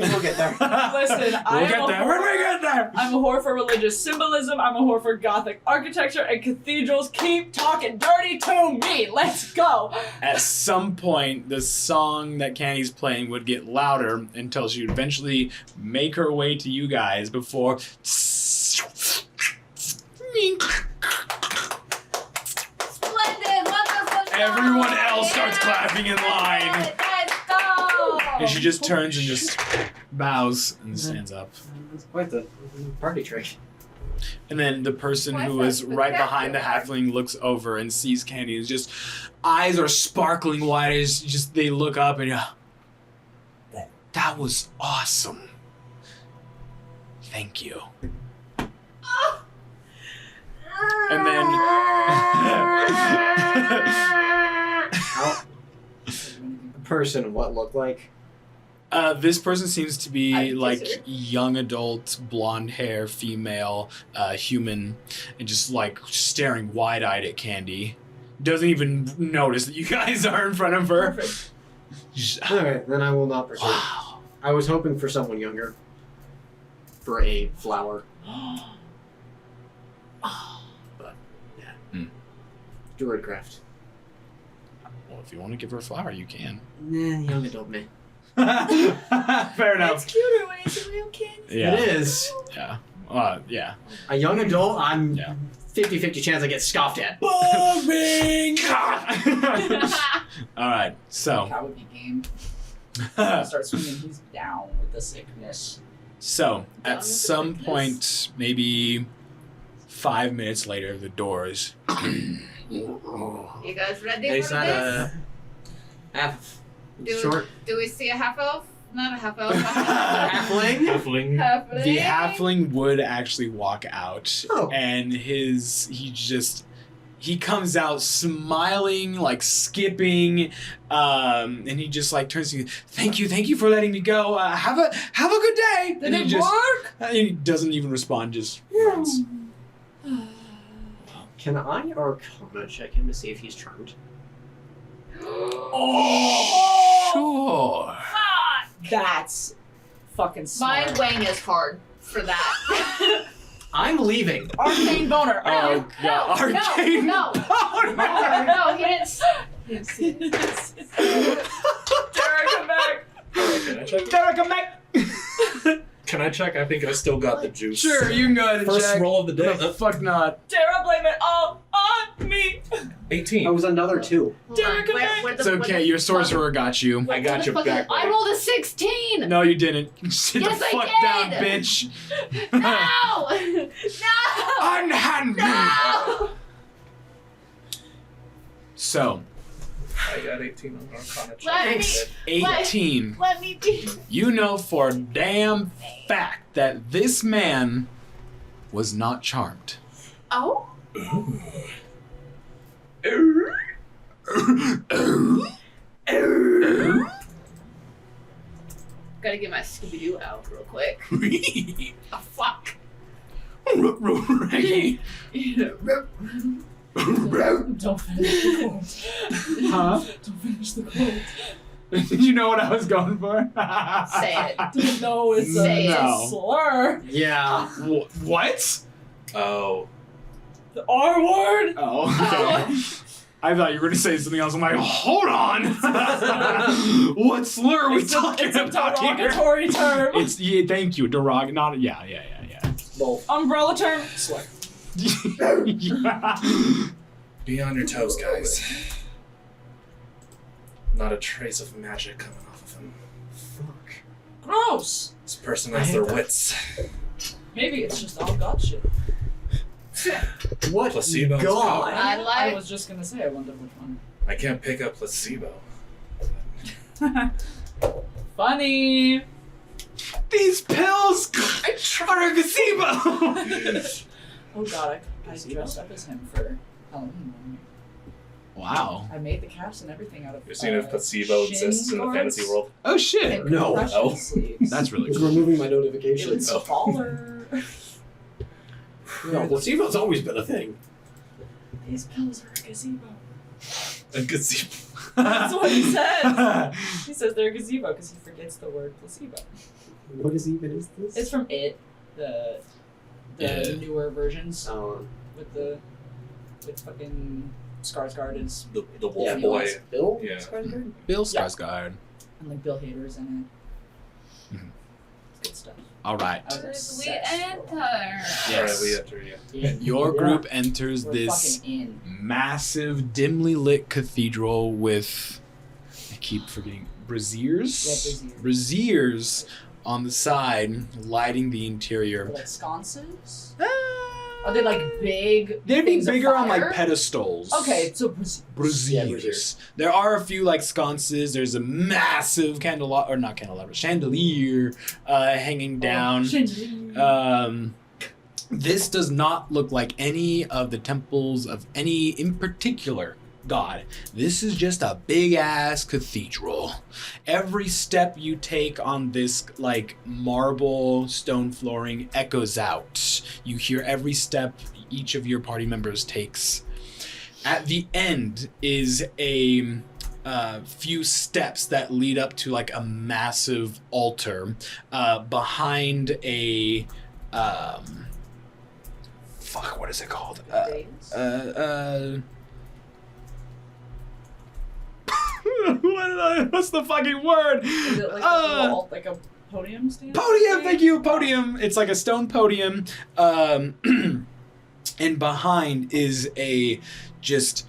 we'll get there. Listen, We'll get there. When we get there. I'm a whore for religious symbolism. I'm a whore for Gothic architecture and cathedrals. Keep talking dirty to me. Let's go. At some point, the song that Candy's playing would get louder until she would eventually make her way to you guys before Splendid. Wonderful. everyone else starts clapping in line. Let's go. And she just turns and just bows and stands up. That's quite the party trick. And then the person Why who is is that right behind the halfling looks over and sees Candy and just eyes are sparkling wide as just they look up and that was awesome. Thank you. And then How? Person, what looked like? this person seems to I be like deserve- young adult, blonde hair, female, human, and just like staring wide-eyed at Candy. Doesn't even notice that you guys are in front of her. Perfect. Just, Alright, then I will not pursue. wow. I was hoping for someone younger. For a flower. But, yeah. Druidcraft. Well, if you want to give her a flower, you can. Nah, young adult me. Fair enough. It's cuter when it's a real kid. Yeah. It is. Yeah. Yeah. A young adult, I'm Yeah. 50-50 chance I get scoffed at. Boring! Alright, so. That would be game. Start swinging. He's down with the sickness. So, at some point, maybe 5 minutes later, the doors. You guys ready It's for not this? a half Do- short Do we see a half elf? Not a half elf. halfling. Halfling. Halfling. The halfling would actually walk out, Oh. and he comes out smiling, like skipping, and he just like turns to you. Thank you for letting me go. Have a good day. Did and he it just work? and he doesn't even respond. Just runs. Can I Arcana check him to see if he's charmed? Sure. That's fucking My smart. wang is hard for that. I'm leaving. Arcane boner. Oh god, arcane. No, no, he didn't. Derek, come back. Can I check? Derek, come back. Can I check? I think I still got the juice. Sure, you can go ahead and First check. roll of the day. The fuck not. Tara, blame it all on me. 18. That was another 2. Hold on. Where It's the okay. Your sorcerer got you. I got you back. I rolled a 16! No, you didn't. Sit Yes, the I fuck did. down, bitch. No! No! Unhand me. No! So, I got 18 on Arcana check. Let me- 18. Let me be. You know for a damn fact that this man was not charmed. Oh? Gotta get my Scooby-Doo out real quick. Oh, fuck. Don't finish the quote. Huh? Don't finish the quote. Did you know what I was going for? Say it. No, it's Say a it. slur. Yeah. What? Oh. The R word. Oh, okay. I thought you were going to say something else. I'm like, hold on. What slur are we talking It's a about here? derogatory term. It's thank you, not yeah. Both. Umbrella term. Slur. Yeah. Be on your toes, guys. Not a trace of magic coming off of him. Fuck. Gross. This person I has hate their that. wits. Maybe it's just all God shit. What? Placebo's God. I I like. was just gonna say, I wonder which one. I can't pick up placebo. Funny. These pills are a gazebo. Oh god, I dressed up as him for Halloween one year. Wow. I made the caps and everything out of. You've seen if placebo shin exists in the guards fantasy world. Oh shit. and No. compression Oh. sleeves. That's really It's cool. removing my It notifications. was baller. No, placebo's always been a thing. These pills are a gazebo. A gazebo. That's what he says. He says they're a gazebo because he forgets the word placebo. What even is this? It's from It, the Yeah. newer versions Oh, with fucking Skarsgård is The wolf yeah, boy. Bill? Yeah. Skarsgård? Bill Yeah. Skarsgård. and like Bill Hader's in it. Mhm. It's good stuff. All right. I was We obsessed. enter. Yes. Alright, we enter, yeah. Your group enters We're this fucking in. massive, dimly lit cathedral with, I keep forgetting, braziers? Yeah, Braziers on the side, lighting the They're interior. like sconces. Ah, Are they like big? They'd be things of bigger on fire? like pedestals. Okay, so Braziers. Yeah, braziers. There are a few like sconces. There's a massive chandelier hanging down. This does not look like any of the temples of any in particular god. This is just a big ass cathedral. Every step you take on this like marble stone flooring echoes out. You hear every step each of your party members takes. At the end is a few steps that lead up to like a massive altar behind a fuck, what is it called? What's the fucking word? Is it like a little, like a podium stand? Podium, thank you, podium. It's like a stone podium. And behind is a just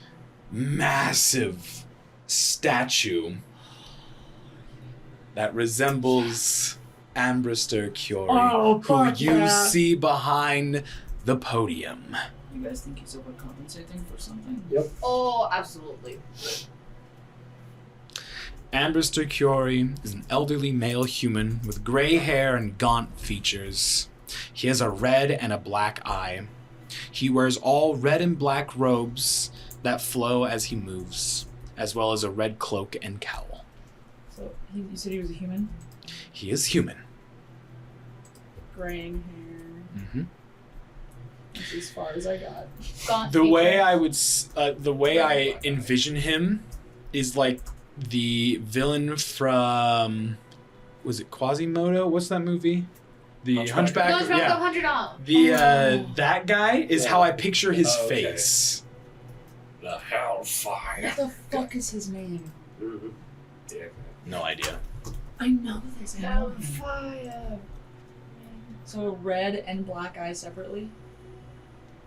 massive statue that resembles Ambristor Quori, Oh, who fuck you yeah. see behind the podium. You guys think he's overcompensating for something? Oh, absolutely. Ambristor Quori is an elderly male human with gray hair and gaunt features. He has a red and a black eye. He wears all red and black robes that flow as he moves, as well as a red cloak and cowl. So you said he was a human? He is human. Graying hair. Mm-hmm. That's as far as I got. Gaunt The way features. I would, the way I envision him, is like the villain from, was it Quasimodo? What's that movie? The Hunchback. Hunchback. Goes around Yeah. $100. The that guy is how I picture his Oh, okay. face. The hellfire. What the fuck is his name? Mm-hmm. Yeah. No idea. I know this. I know him. Hellfire. So red and black eye separately?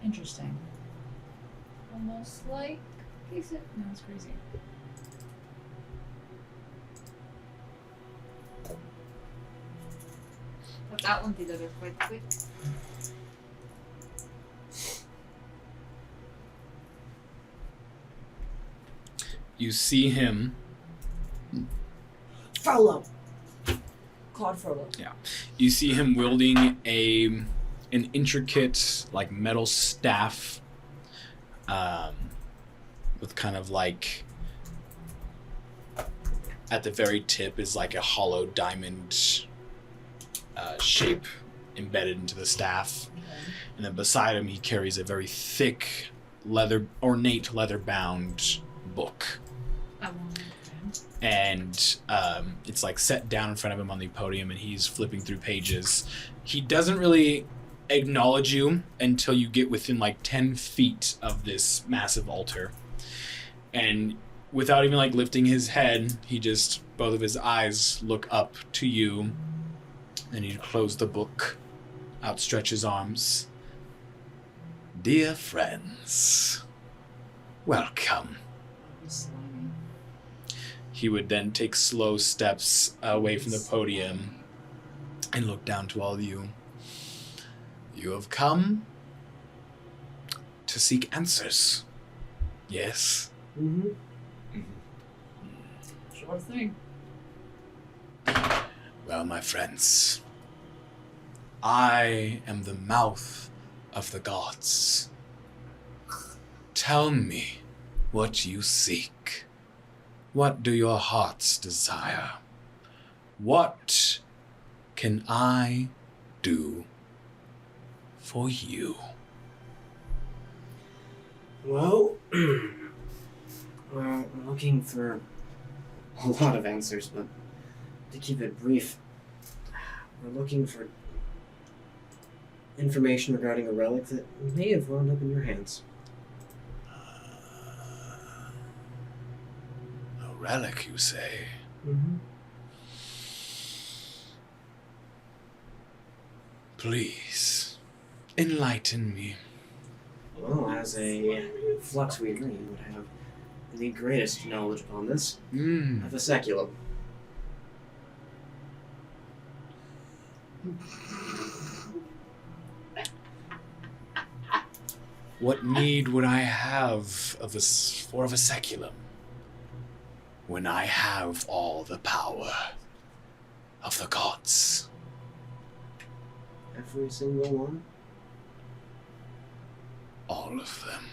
Interesting. Almost like Kaysik. No, it's crazy. Put that one together quite quick. You see him. Frollo. Claude Frollo. You see him wielding an intricate like metal staff, with kind of like at the very tip is like a hollow diamond shape embedded into the staff, and then beside him he carries a very thick ornate leather-bound book. I want it. And it's like set down in front of him on the podium, and he's flipping through pages. He doesn't really acknowledge you until you get within like 10 feet of this massive altar. And without even like lifting his head, both of his eyes look up to you, and he closes the book, outstretch his arms. Dear friends, welcome. Slimy. He would then take slow steps away from the podium and look down to all of you. You have come to seek answers. Yes? Mm-hmm. Sure thing. Well, my friends, I am the mouth of the gods. Tell me what you seek. What do your hearts desire? What can I do for you? Well, we're looking for a lot of answers, but to keep it brief, we're looking for information regarding a relic that may have wound up in your hands. A relic, you say? Mm-hmm. Please, enlighten me. Well, as a flux weaver, you would have the greatest knowledge upon this. A Vessekulum. What need would I have for a Vessekulum when I have all the power of the gods? Every single one? All of them.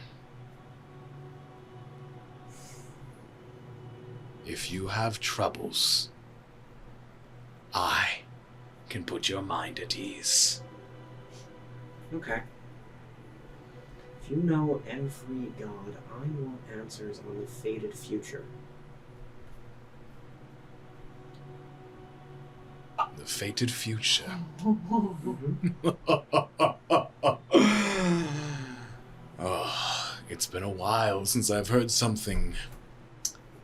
If you have troubles, I can put your mind at ease. Okay. If you know every god, I want answers on the fated future. The fated future. Oh, it's been a while since I've heard something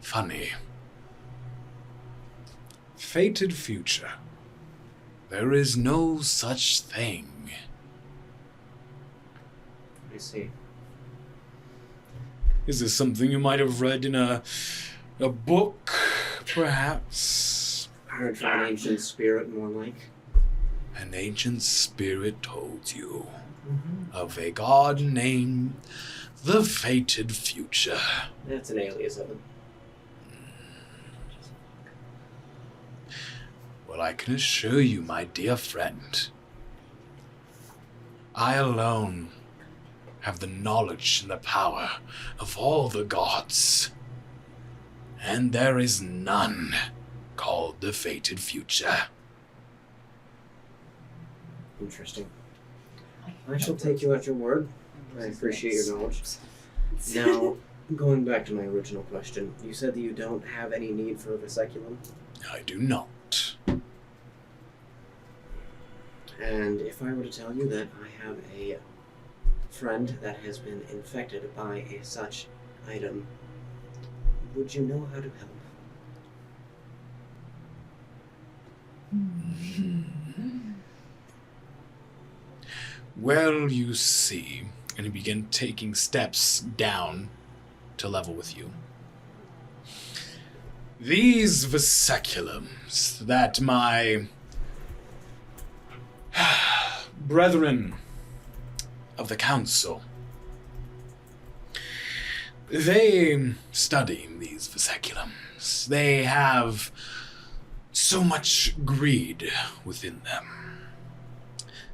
funny. Fated future. There is no such thing. I see. Is this something you might have read in a book, perhaps? Heard from an ancient spirit, more like. An ancient spirit told you of a god named the Fated Future. That's an alias of it. Well, I can assure you, my dear friend, I alone have the knowledge and the power of all the gods, and there is none called the Fated Future. Interesting. I shall take you at your word. I appreciate your knowledge. Now, going back to my original question, you said that you don't have any need for a Vessekulum? I do not. And if I were to tell you that I have a friend that has been infected by a such item, would you know how to help? Well, you see, and he began taking steps down to level with you. These Vessekulums that my brethren of the council, they study these Vessekulums. They have so much greed within them.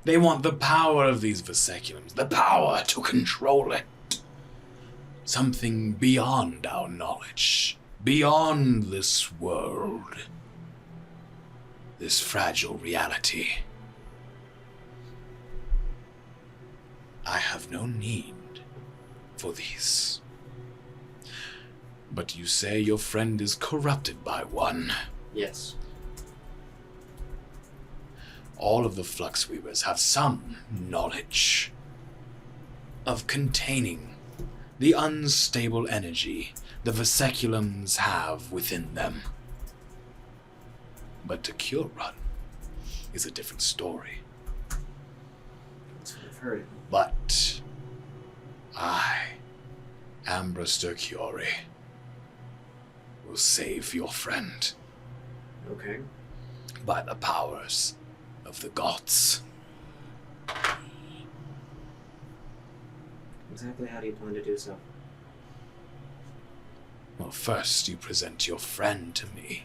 They want the power of these Vessekulums, the power to control it. Something beyond our knowledge, beyond this world, this fragile reality. I have no need for these. But you say your friend is corrupted by one. Yes. All of the Flux Weavers have some knowledge of containing the unstable energy the Vessekulums have within them. But to cure one is a different story. That's what I've heard. But I, Ambristor Quori, will save your friend Okay. by the powers of the gods. Exactly how do you plan to do so? Well, first you present your friend to me,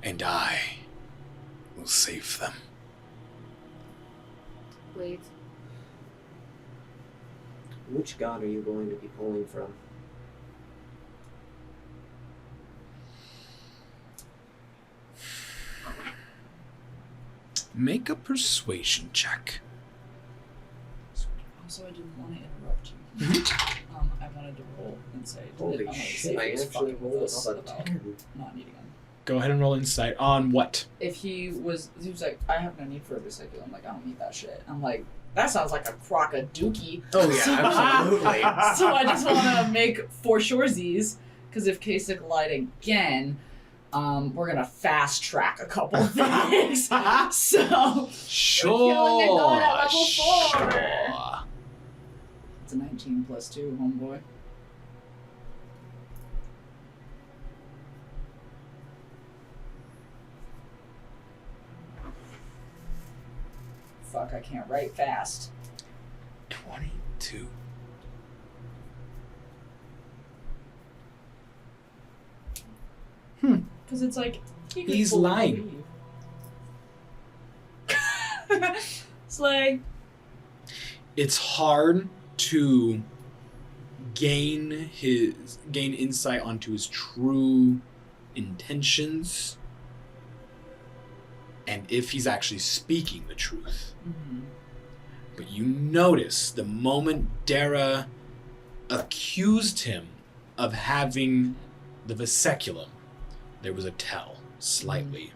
and I will save them. Wait. Which god are you going to be pulling from? Make a persuasion check. Also, I didn't want to interrupt you. I wanted to roll insight. Holy I'm gonna see shit, if I he was actually fucking with rolled us about a about 10. not needing him. Go ahead and roll insight on what? If he was like, I have no need for a Vessekulum. I'm like, I don't need that shit. I'm like, that sounds like a crock of dookie. Oh yeah, absolutely. So I just want to make for surezies, because if Kaysik lied again, we're gonna fast track a couple things. So Sure. We're killing a god at level 4. Sure. it's a 19 plus 2, homeboy. Fuck, I can't write fast. 22. Because it's like, he could He's fully lying. believe. It's like, It's hard to gain insight onto his true intentions and if he's actually speaking the truth. But you notice the moment Dara accused him of having the Vessekulum, there was a tell, slightly.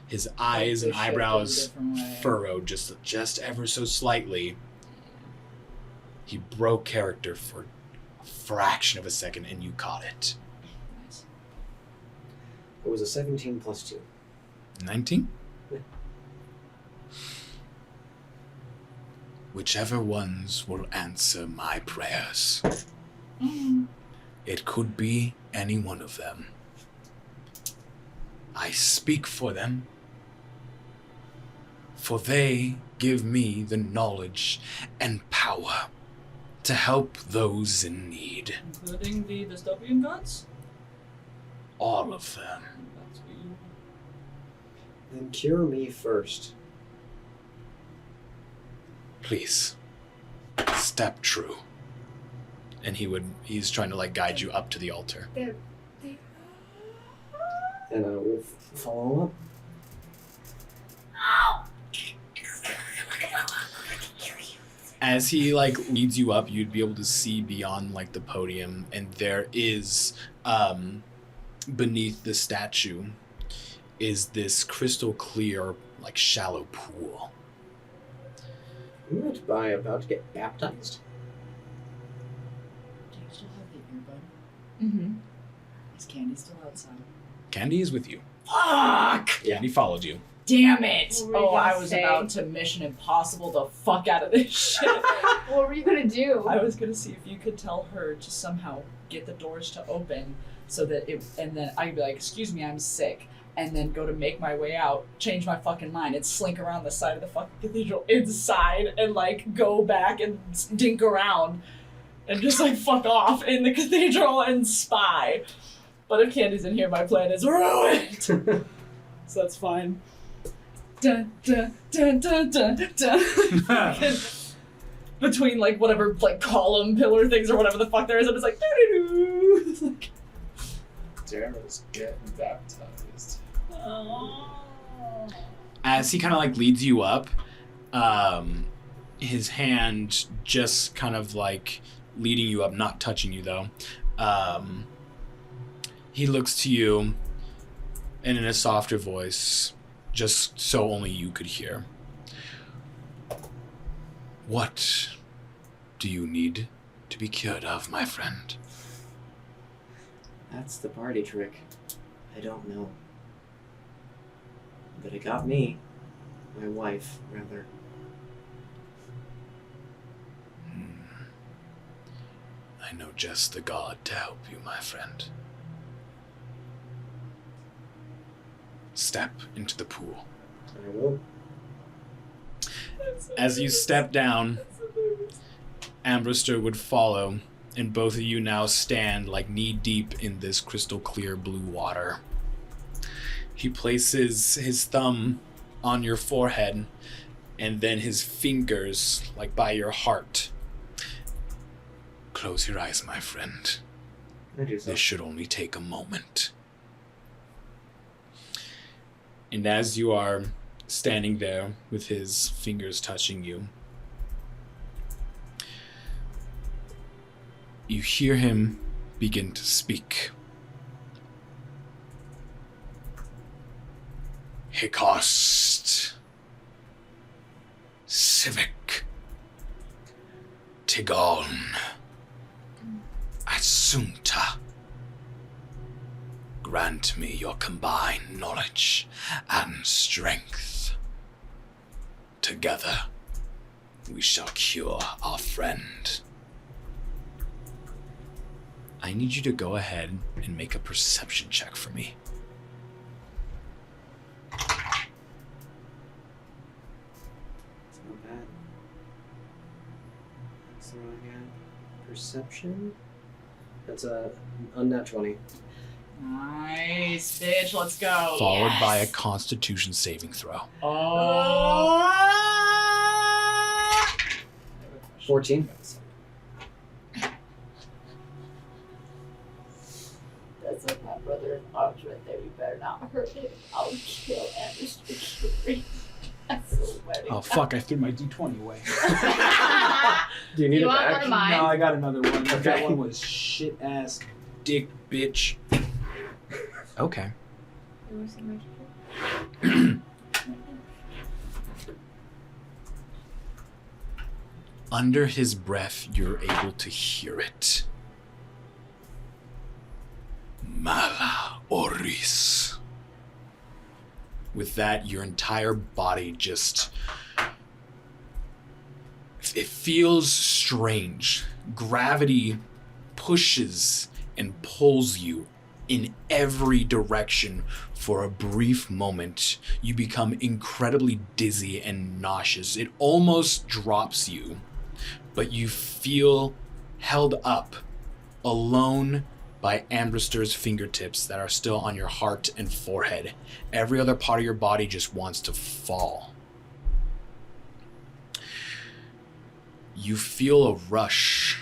His eyes and they shifted a eyebrows different way. furrowed just ever so slightly. He broke character for a fraction of a second, and you caught it. Nice. It was a 17 plus 2. 19? Yeah. Whichever ones will answer my prayers. It could be any one of them. I speak for them, for they give me the knowledge and power to help those in need. Including the dystopian gods? All of them. That's weird. Then cure me first. Please, step true. And he's trying to guide you up to the altar. And I will follow up. As he leads you up, you'd be able to see beyond the podium, and there is beneath the statue is this crystal clear shallow pool. I'm not about to get baptized. Do you still have the earbud? Mm-hmm. Is Candy still outside? Candy is with you. Fuck! Yeah. Candy followed you. damn it! What were you Oh, I gonna was say? about to Mission Impossible the fuck out of this shit. What were you gonna do? I was gonna see if you could tell her to somehow get the doors to open so that it, and then I'd be like, excuse me, I'm sick. And then go to make my way out, change my fucking mind, and slink around the side of the fucking cathedral inside and like go back and dink around and just like fuck off in the cathedral and spy. But if Candy's in here, my plan is ruined. So that's fine. Dun, dun, dun, dun, dun, dun. Between like whatever like column pillar things or whatever the fuck there is, I'm just like doo-doo-doo. Darrow's getting baptized. As he kind of like leads you up, his hand just kind of like leading you up, not touching you though. He looks to you and in a softer voice, just so only you could hear. What do you need to be cured of, my friend? That's the party trick. I don't know. But it got me. My wife, rather. I know just the god to help you, my friend. Step into the pool. I will. As you step down, Ambristor would follow, and both of you now stand like knee-deep in this crystal clear blue water. He places his thumb on your forehead, and then his fingers, like by your heart. Close your eyes, my friend. I do so. This should only take a moment. And as you are standing there with his fingers touching you, you hear him begin to speak. Hikost, Civic, Tigon, Assunta. Grant me your combined knowledge and strength. Together, we shall cure our friend. I need you to go ahead and make a perception check for me. It's not bad. That's the wrong hand. Perception? That's a unnat 20. Nice, bitch, let's go. Followed by a Constitution saving throw. Oh. 14. That's like my brother-in-law's right there. You better not hurt him. I'll kill Ambristor Quori. That's so wedding. Oh fuck, I threw my D20 away. Do you need You it want back? one of mine? No, I got another one. Okay. That one was shit ass dick bitch. Okay. You wanna see my Under his breath, you're able to hear it. Mala Oris. With that, your entire body just... It feels strange. Gravity pushes and pulls you in every direction. For a brief moment, you become incredibly dizzy and nauseous. It almost drops you, but you feel held up, alone by Ambristor's fingertips that are still on your heart and forehead. Every other part of your body just wants to fall. You feel a rush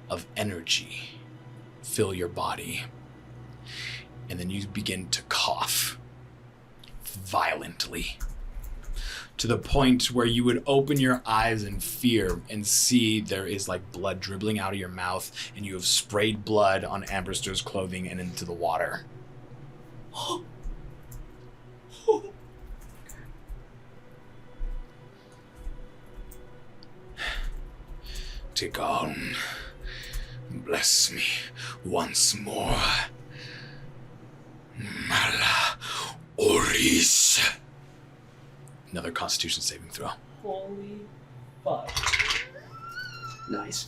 of energy fill your body. And then you begin to cough violently, to the point where you would open your eyes in fear and see there is like blood dribbling out of your mouth, and you have sprayed blood on Ambristor's clothing and into the water. Tigon, bless me once more. Mala Oris. Another Constitution saving throw. Holy fuck. Nice.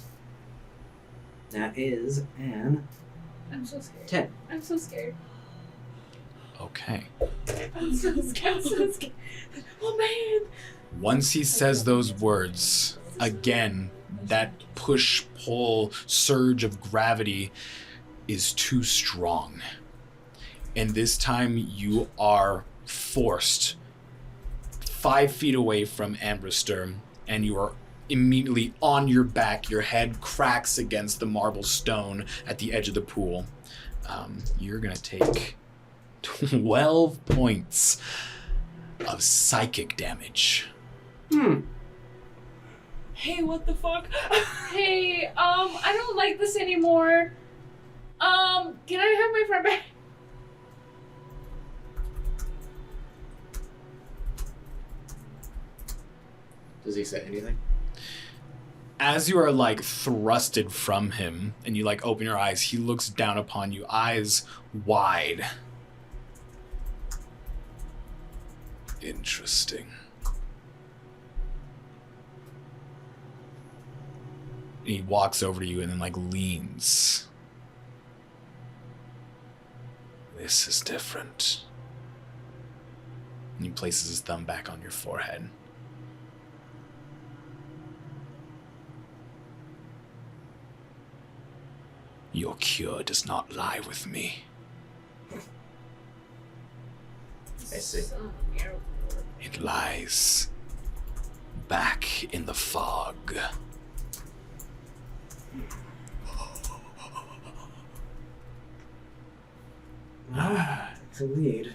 That is an I'm so scared. 10. I'm so scared. Okay. I'm so scared. I'm so scared. Oh man. Once he says those words, again, that push-pull surge of gravity is too strong. And this time you are forced 5 feet away from Ambristor, and you are immediately on your back. Your head cracks against the marble stone at the edge of the pool. You're going to take 12 points of psychic damage. Hey, what the fuck? Hey, I don't like this anymore. Can I have my friend back? Does he say anything? As you are like thrusted from him and you like open your eyes, he looks down upon you, eyes wide. Interesting. And he walks over to you and then like leans. This is different. And he places his thumb back on your forehead. Your cure does not lie with me. I see. It lies back in the fog. It's a lead.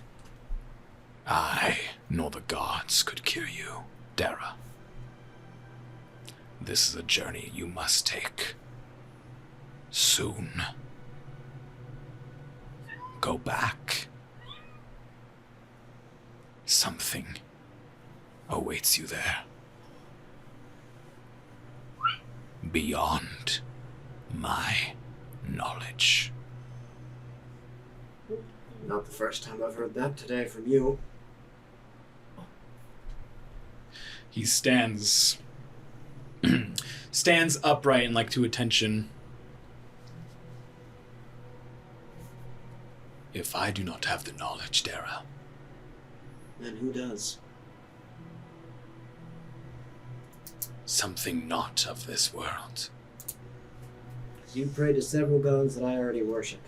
I nor the gods could cure you, Dara. This is a journey you must take. Soon. Go back. Something awaits you there. Beyond my knowledge. Not the first time I've heard that today from you. He stands upright and like to attention. If I do not have the knowledge, Dara, Then who does? something not of this world. You pray to several gods that I already worship.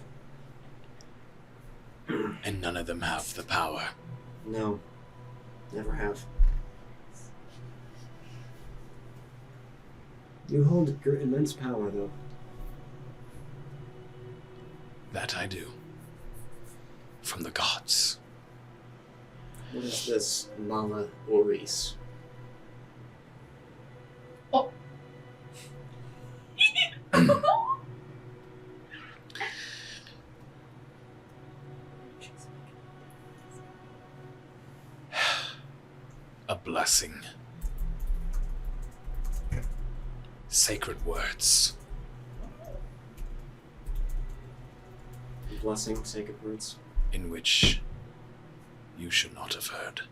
And none of them have the power. No. Never have. You hold immense power, though. That I do. From the gods. What is this Mama Oris? A blessing. Sacred words. Blessing, sacred words. In which you should not have heard.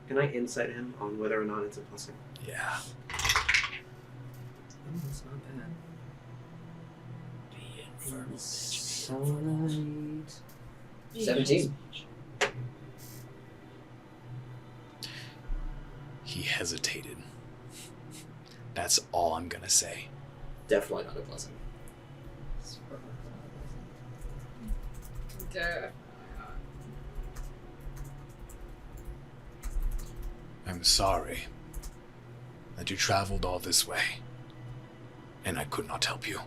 Can I insight him on whether or not it's a blessing? Yeah. Oh, that's not bad. Insight. 17. He hesitated. That's all I'm gonna say. Definitely not a blessing. I'm sorry that you traveled all this way, and I could not help you.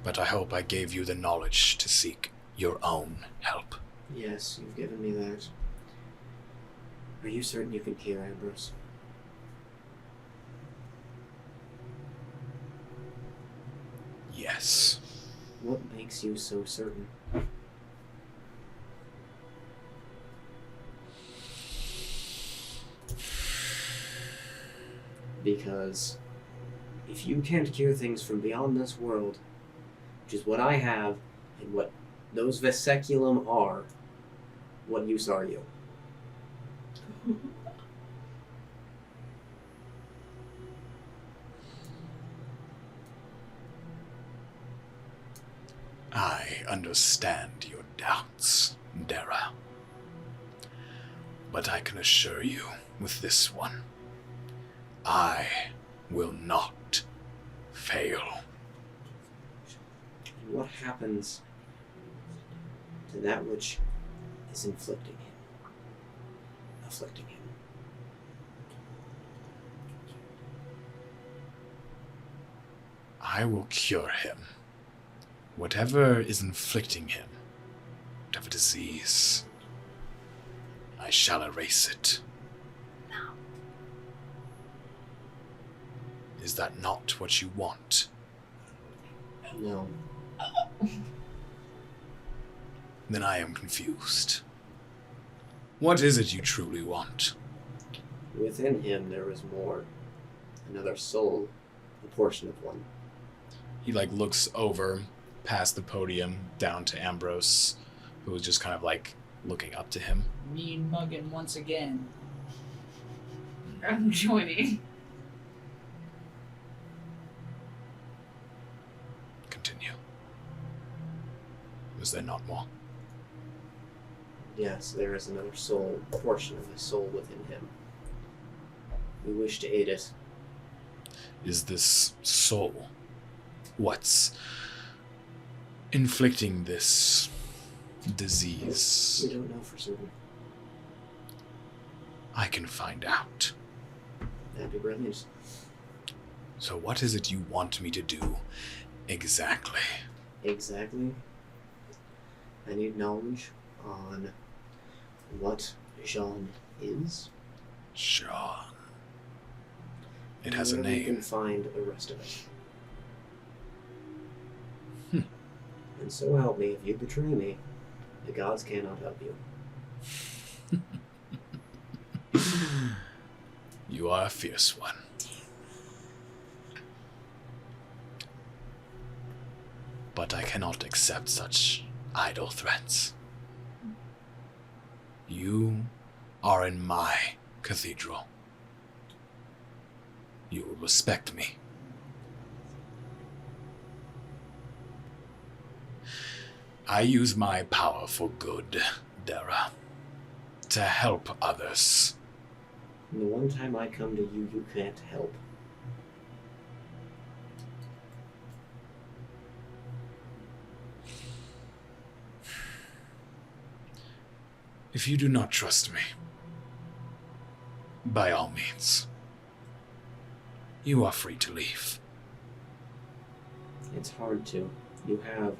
But I hope I gave you the knowledge to seek your own help. Yes, you've given me that. Are you certain you can cure Ambrose? Yes. What makes you so certain? Because if you can't cure things from beyond this world, which is what I have, and what those Vessekulum are, what use are you? I understand your doubts, Dara. But I can assure you with this one, I will not fail. What happens to that which is afflicting him? I will cure him. Whatever is inflicting him, whatever disease, I shall erase it. Is that not what you want? No. Then I am confused. What is it you truly want? Within him there is more. Another soul, a portion of one. He looks over past the podium down to Ambrose, who is just kind of looking up to him. Mean mugging once again. I'm joining. Continue. Was there not more? Yes, there is another soul, a portion of the soul within him. We wish to aid it. Is this soul what's inflicting this disease? We don't know for certain. I can find out. That'd be brilliant. So what is it you want me to do exactly? Exactly. I need knowledge on what Jean is. Sean. It has a Where we can name. find the rest of it. And so help me, if you betray me, the gods cannot help you. You are a fierce one. But I cannot accept such idle threats. You are in my cathedral. You will respect me. I use my power for good, Dara. To help others. And the one time I come to you, you can't help. If you do not trust me, by all means, you are free to leave. It's hard to. You have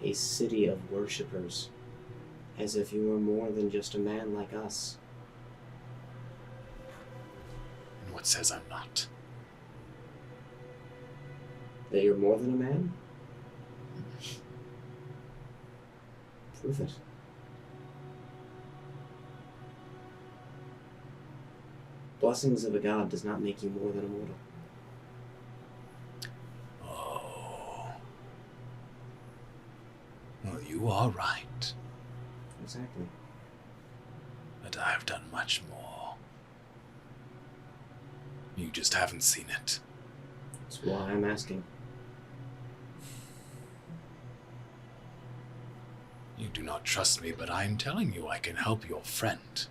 a city of worshippers, as if you were more than just a man like us. And what says I'm not? That you're more than a man? Prove it. Blessings of a god does not make you more than a mortal. Oh. Well, you are right. Exactly. But I have done much more. You just haven't seen it. That's why I'm asking. You do not trust me, but I am telling you I can help your friend.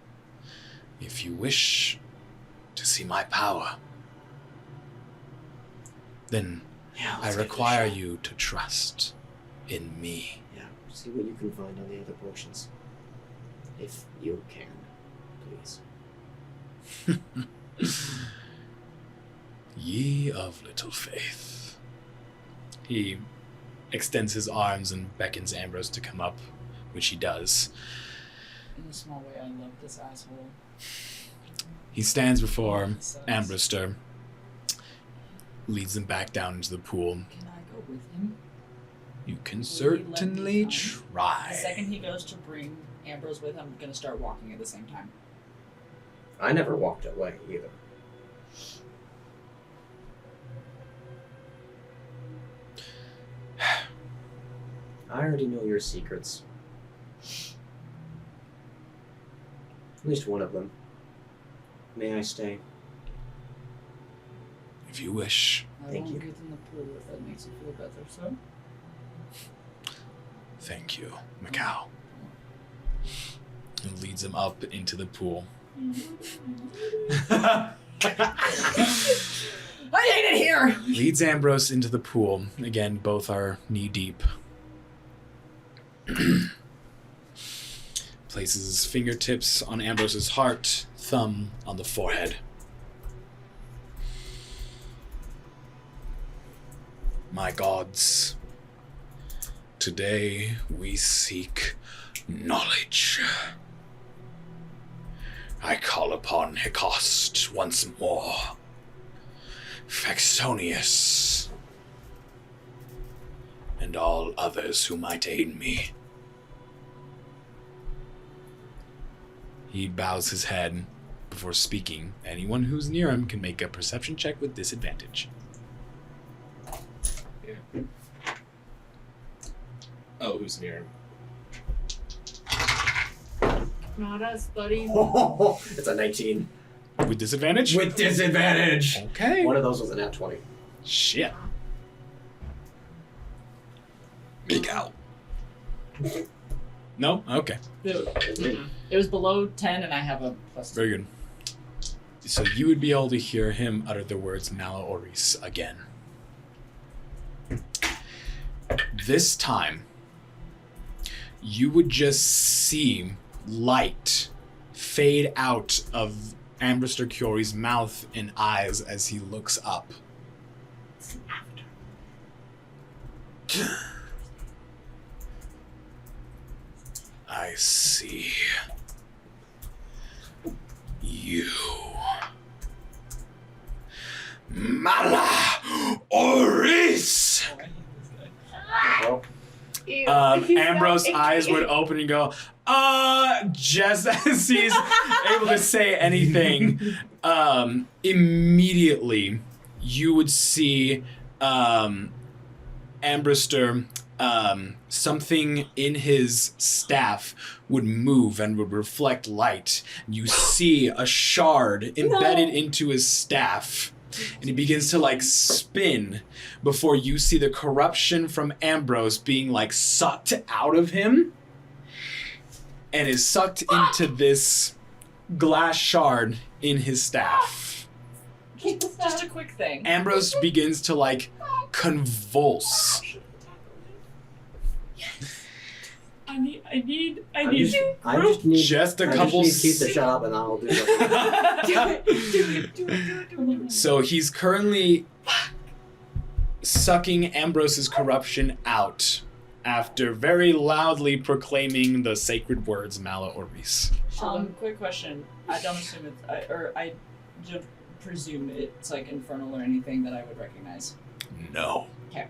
If you wish to see my power, then Yeah, I let's give it a require shot. you to trust in me. Yeah, see what you can find on the other portions. If you can, please. Ye of little faith. He extends his arms and beckons Ambrose to come up, which he does. In a small way, I love this asshole. He stands before Sucks. Ambristor, leads them back down into the pool. Can I go with him? You can Will he let certainly me come? try. The second he goes to bring Ambrose with him, I'm gonna start walking at the same time. I never walked away either. I already know your secrets. At least one of them. May I stay? If you wish. I Thank won't you. get in the pool if that makes you feel better, so? Thank you, Macau. And leads him up into the pool. I hate it here! Leads Ambrose into the pool. Again, both are knee deep. Places his fingertips on Ambrose's heart, thumb on the forehead. My gods, today we seek knowledge. I call upon Hikost once more. Faxonius, and all others who might aid me. He bows his head before speaking. Anyone who's near him can make a perception check with disadvantage. Yeah. Oh, who's near him? Not us, buddy. It's a 19. With disadvantage? With disadvantage! Okay. One of those was a nat 20. Shit. Big out. No? Okay. It was below 10, and I have a plus 2. Very good. So you would be able to hear him utter the words Mala Oris again. This time, you would just see light fade out of Ambristor Quori's mouth and eyes as he looks up. I see. You. Mala Oris! Ambrose's eyes would open and go, just as he's able to say anything, immediately you would see Ambristor, something in his staff would move and would reflect light. You see a shard embedded into his staff. And he begins to like spin before you see the corruption from Ambrose being like sucked out of him and is sucked into this glass shard in his staff. Just a quick thing. Ambrose begins to like convulse. I need I just need Just a I couple just need to keep the shut up and I'll do something. So he's currently sucking Ambrose's corruption out after very loudly proclaiming the sacred words Mala Oris. Quick question. I don't assume it's, I don't presume it's like infernal or anything that I would recognize. No. Okay.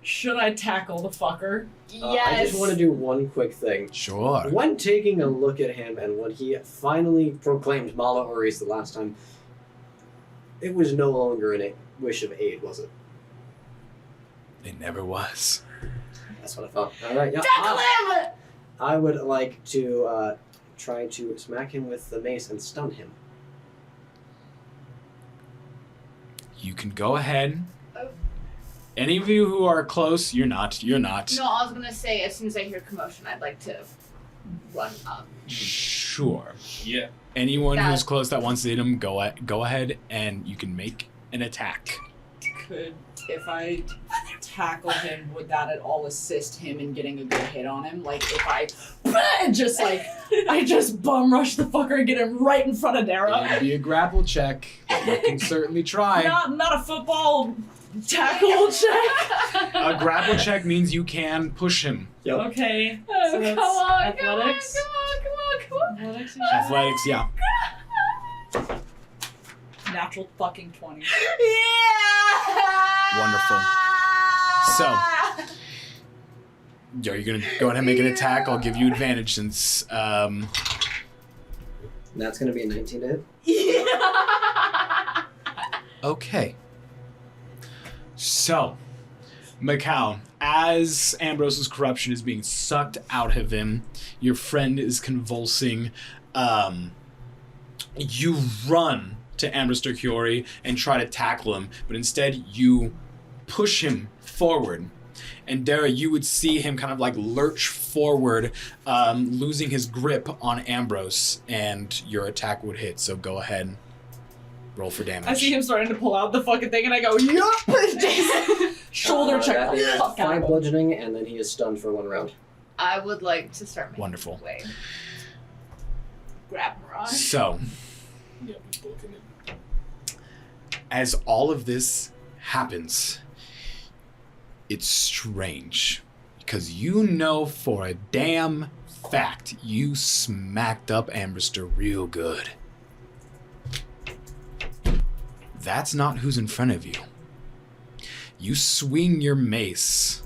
Should I tackle the fucker? Yes. I just want to do one quick thing. Sure. When taking a look at him and when he finally proclaimed Mala Oris the last time, it was no longer a wish of aid, was it? It never was. That's what I thought. All right, yeah. Tackle him! I would like to try to smack him with the mace and stun him. You can go ahead. Any of you who are close, you're not. No, I was gonna say as soon as I hear commotion, I'd like to run up. Sure. Yeah. Anyone who's close that wants to hit him, go ahead and you can make an attack. If I tackle him, would that at all assist him in getting a good hit on him? Like if I just like I just bum rush the fucker and get him right in front of Dara. It'd be a grapple check, but you can certainly try. Not a football tackle check. A grapple check means you can push him. Yep. Okay. Oh, So that's come on, athletics. come on. Athletics. Athletics, yeah. Natural fucking 20. Yeah! Wonderful. So, are you gonna go ahead and make an attack? I'll give you advantage since That's going to be a 19 to hit. Yeah! Okay. So, Macau, as Ambrose's corruption is being sucked out of him, your friend is convulsing. You run to Ambristor Quori and try to tackle him, but instead you push him forward And Dara, you would see him kind of like lurch forward, losing his grip on Ambrose, and your attack would hit. So go ahead, roll for damage. I see him starting to pull out the fucking thing, and I go, yup! Shoulder check That the is fuck out 5 of him. bludgeoning, and then he is stunned for 1 round. I would like to start making Wonderful. my way. Grab Mirage. So, Yeah, we're looking at as all of this happens, it's strange because you know for a damn fact you smacked up Ambristor real good. That's not who's in front of you. You swing your mace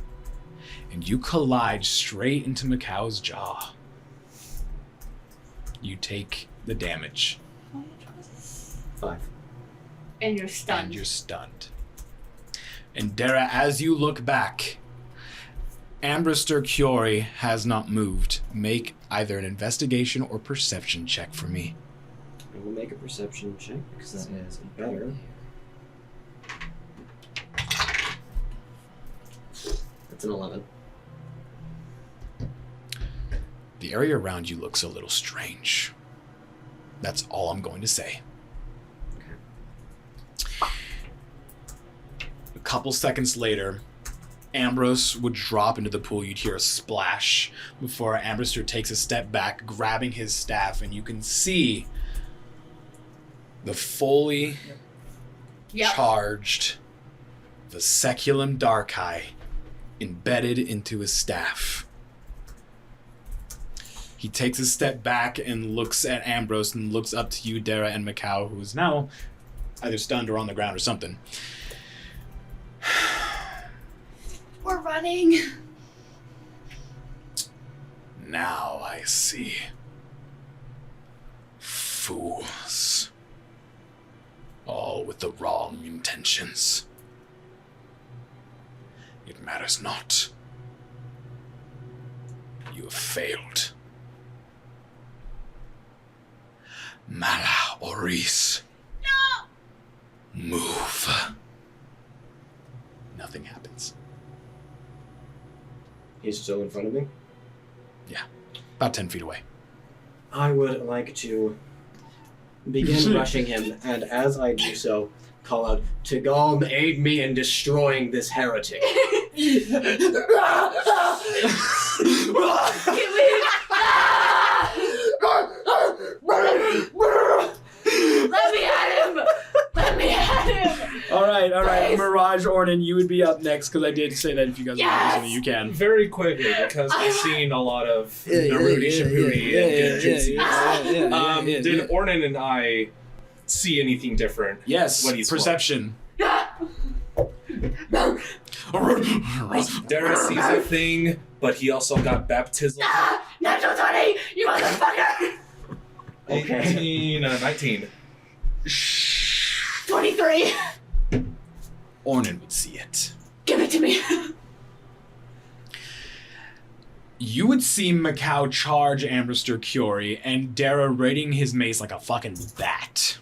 and you collide straight into Macau's jaw. You take the damage 5. And you're stunned. and you're stunned. And Dara, as you look back, Ambristor Quori has not moved. Make either an investigation or perception check for me. I will make a perception check, because that is better. That's an 11. The area around you looks a little strange. That's all I'm going to say. A couple seconds later, Ambrose would drop into the pool. You'd hear a splash before Ambristor takes a step back, grabbing his staff, and you can see the fully Yep. charged Vessekulum Dark Eye embedded into his staff. He takes a step back and looks at Ambrose and looks up to you, Dara, and Macau, who is now either stunned or on the ground or something. We're running. Now I see. Fools. All with the wrong intentions. It matters not. You have failed. Mala Oris. No! Move. Nothing happens. He's still in front of me. About 10 feet away. I would like to begin rushing him, and as I do so, call out, Tagam, aid me in destroying this heretic. Let me at him! Let me at him! All right. Please. Mirage Ornan, you would be up next because I did say that if you guys want to listen, you can. very quickly, because I've seen a lot of Narudi Shapuri and Genjutsu. Did Ornan and I see anything different? Yes, When he's perception. Dara sees a thing, but he also got baptism. Natural 20! You motherfucker! 18, 19. 23! Ornan would see it. Give it to me! You would see Macau charge Ambristor Quori and Dara raiding his mace like a fucking bat.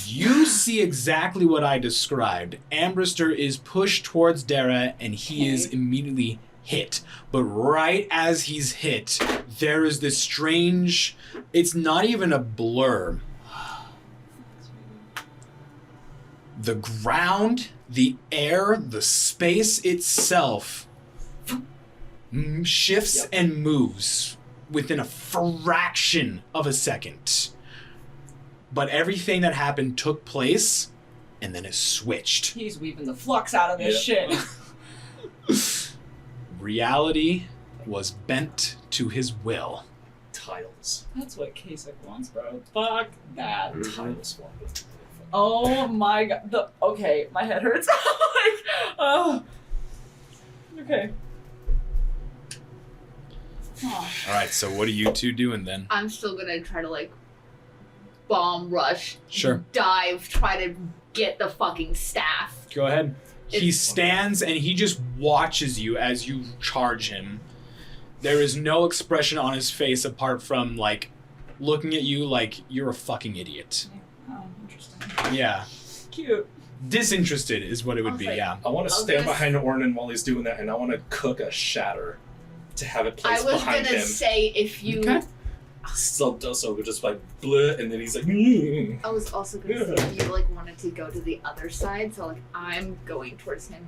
You see exactly what I described. Ambristor is pushed towards Dara and he is immediately hit. But right as he's hit, there is this strange... It's not even a blur. The ground, the air, the space itself shifts and moves within a fraction of a second. But everything that happened took place, and then it switched. He's weaving the flux out of this shit. Reality was bent to his will. Tiles. That's what Kaysik wants, bro. Fuck that. Tile swap. Oh my god. Okay, my head hurts. Like, oh. Okay. Oh. All right, so what are you two doing then? I'm still gonna try to, like, bomb rush. Sure. Dive, try to get the fucking staff. Go ahead. He It's- stands and he just watches you as you charge him. There is no expression on his face apart from, like, looking at you like you're a fucking idiot. Oh, interesting. Yeah. Cute. Disinterested is what it would be, Okay. yeah. I want to I was stand gonna behind Ornan while he's doing that, and I want to cook a shatter to have it I placed was behind gonna him. say if you. Okay. So just like bleh, and then he's like, "Mm." I was also gonna say if you like wanted to go to the other side, so like I'm going towards him.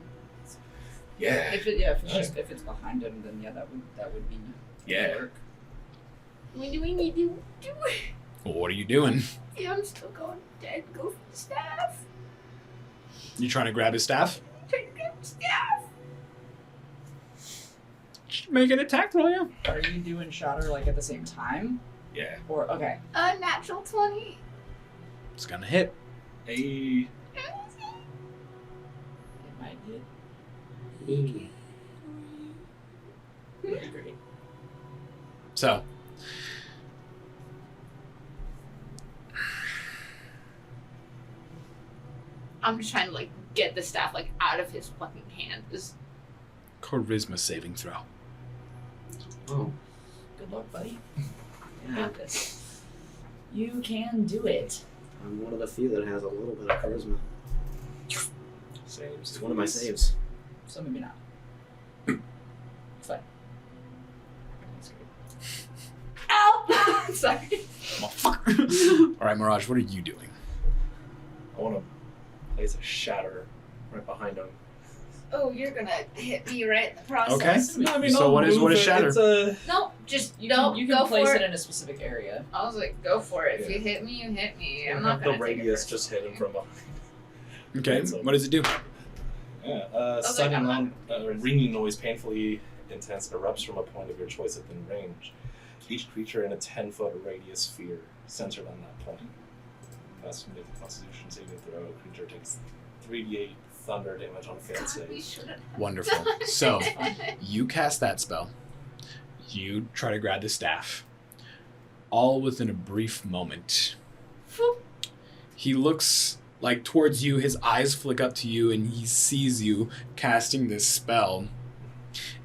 Yeah, If it's behind him, then yeah, that would be yeah. work. What do we need to do? Well, what are you doing? Yeah, I'm still going dead. Go for the staff. You trying to grab his staff? Trying to get the staff. Make an attack roll, yeah. Are you doing shatter like at the same time? Yeah. Or okay. Natural 20. It's gonna hit. Hey. It might hit. Great. So. I'm just trying to like get the staff like out of his fucking hand. Charisma saving throw. Oh, Good luck, buddy. yeah. Got this. You can do it. I'm one of the few that has a little bit of charisma. Saves. It's one of my saves. So maybe not. Fine. That's great. Ow! Sorry. Motherfucker. Alright, Mirage, what are you doing? I want to place a shatter right behind him. Oh, you're gonna hit me right in the process. Okay. I So I'll what is- move what is it. shatter? It's a No, just You don't can go place for it it. in a specific area. I was like, go for it. If Yeah. you hit me, you hit me. I'm have not gonna the take it radius personally. just hit him from behind. Okay, So- what does it do? Yeah, like, sudden I'm loud, ringing noise painfully intense erupts from a point of your choice within range. Each creature in a 10-foot radius sphere centered on that point. Must make a Constitution saving throw. Creature takes 3d8 thunder damage on a failed God, we save. should've Wonderful. done it. So, you cast that spell. You try to grab the staff. All within a brief moment. He looks like towards you, his eyes flick up to you, and he sees you casting this spell.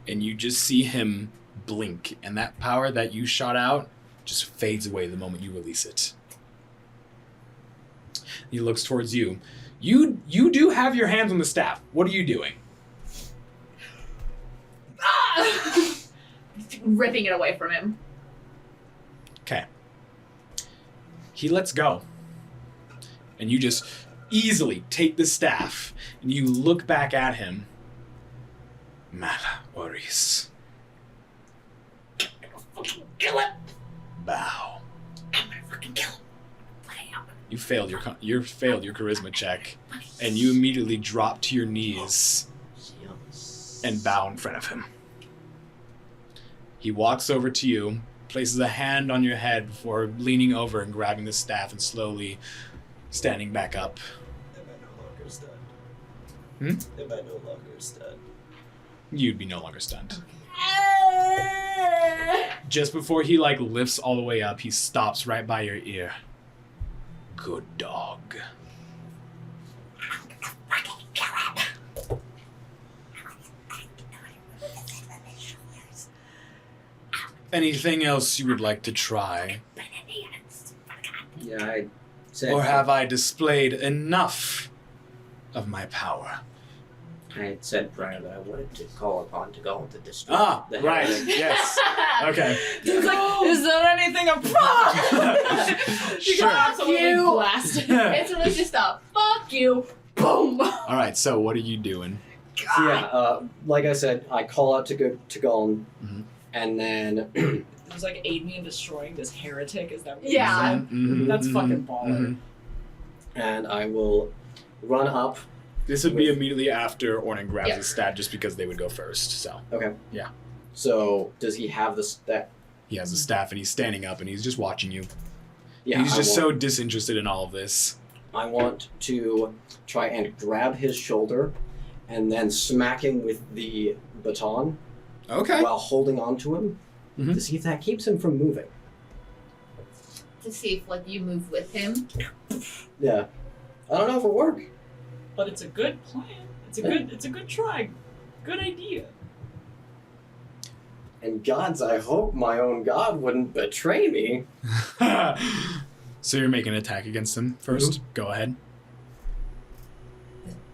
And you just see him blink, and that power that you shot out just fades away the moment you release it. He looks towards you. You do have your hands on the staff. What are you doing? Ah! Ripping it away from him. Okay. He lets go. And you just easily take the staff and you look back at him. Mala Oris. Kill it. Bow. I'm gonna fucking kill him. You failed your charisma check, and you immediately drop to your knees and bow in front of him. He walks over to you, places a hand on your head before leaning over and grabbing the staff and slowly standing back up. Am I no longer stunned? Hmm? Am I no longer stunned? You'd be no longer stunned. Just before he lifts all the way up, he stops right by your ear. Good dog. Anything else you would like to try? Yeah, I said. Or have I displayed enough of my power? I had said prior that I wanted to call upon to go to destroy. Ah, the right. heretic. Yes. Okay. He's like, is there anything a problem? Sure. Absolutely blasted. It's really just a fuck you. Boom. All right. So what are you doing? So yeah, like I said, I call out to Guln, Mhm. and then It was like, aid me in destroying this heretic. Is that what Yeah. you said? Mhm, That's mhm, fucking baller. mhm. and I will run up. This would be immediately after Ornan grabs Yep. his stat, just because they would go first. So Okay. Yeah. So does he have that? he has the staff and he's standing up and he's just watching you. Yeah. He's just I so want, disinterested in all of this. I want to try and grab his shoulder, and then smack him with the baton Okay. while holding on to him Mhm. to see if that keeps him from moving. To see if you move with him. Yeah. I don't know if it'll work. But it's a good plan. It's a good try. Good idea. And gods, I hope my own god wouldn't betray me. So you're making an attack against him 1st Go ahead.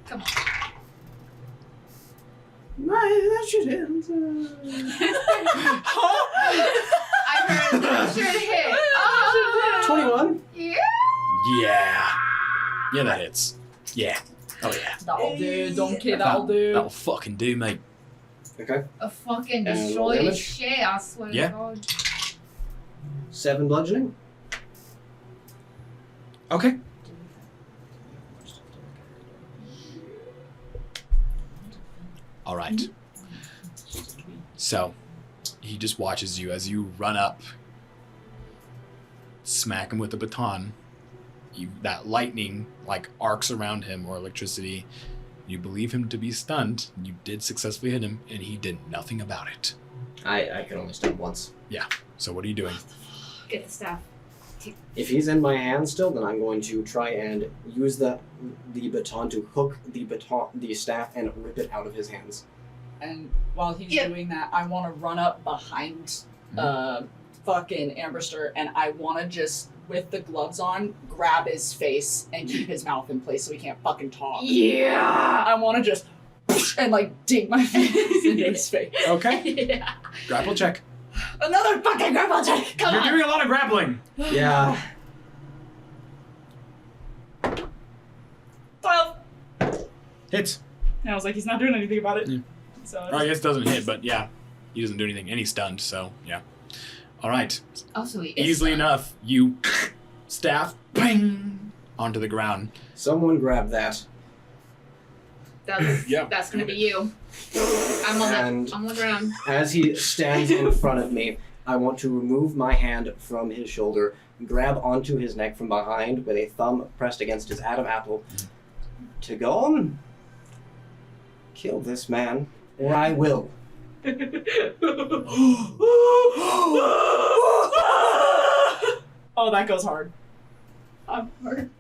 Come on. That should hit. I heard that should hit. Oh, 21. yeah. Yeah. Yeah, that hits. Yeah. Oh yeah. That'll do, donkey, that'll do. That'll fucking do, mate. Okay. A fucking And destroy his damage? shit, I swear Yeah. to God. 7 bludgeoning. Okay. All right. So, he just watches you as you run up, smack him with the baton. That lightning like arcs around him, or electricity. You believe him to be stunned. You did successfully hit him, and he did nothing about it. I can only stun once. So what are you doing? Get the staff. If he's in my hand still, then I'm going to try and use the baton to hook the staff and rip it out of his hands. And while he's Yeah. doing that, I want to run up behind fucking Ambristor, and I want to just, with the gloves on, grab his face and keep his mouth in place so he can't fucking talk. Yeah. I want to just and like dig my face into his face. Okay. Yeah. Grapple check. Another fucking grapple check. Come You're on. doing a lot of grappling. Yeah. 12. Hits. And I was like, he's not doing anything about it. Yeah. So Or I guess doesn't hit, but yeah. He doesn't do anything. And he's stunned, so yeah. All right. Also, he is Easily stunned. enough, you staff, bang, onto the ground. Someone grab that. That's Yeah. that's gonna be you. I'm on the ground. As he stands in front of me, I want to remove my hand from his shoulder, grab onto his neck from behind with a thumb pressed against his Adam apple, to go on. Kill this man, or I will. Oh, that goes hard.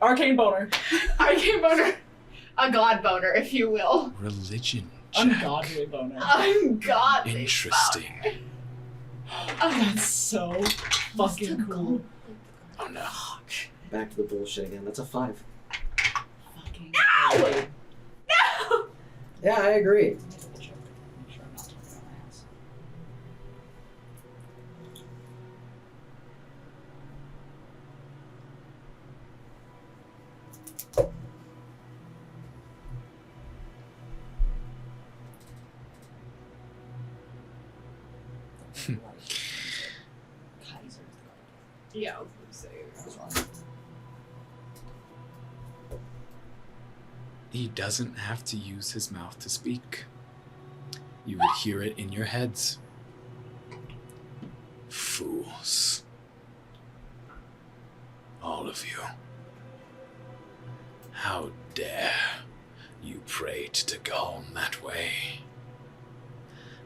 Arcane boner. Arcane boner. A god boner, if you will. Religion check. Ungodly boner. Ungodly. Interesting. That's so fucking cool. Oh no. Back to the bullshit again. That's a 5. Fucking No! A. No! Yeah, I agree. Make sure I'm not talking about my ass. Kaysik. Yeah, I was gonna say. I was wrong. He doesn't have to use his mouth to speak. You would hear it in your heads. Fools. All of you. How dare you pray to Gulm that way?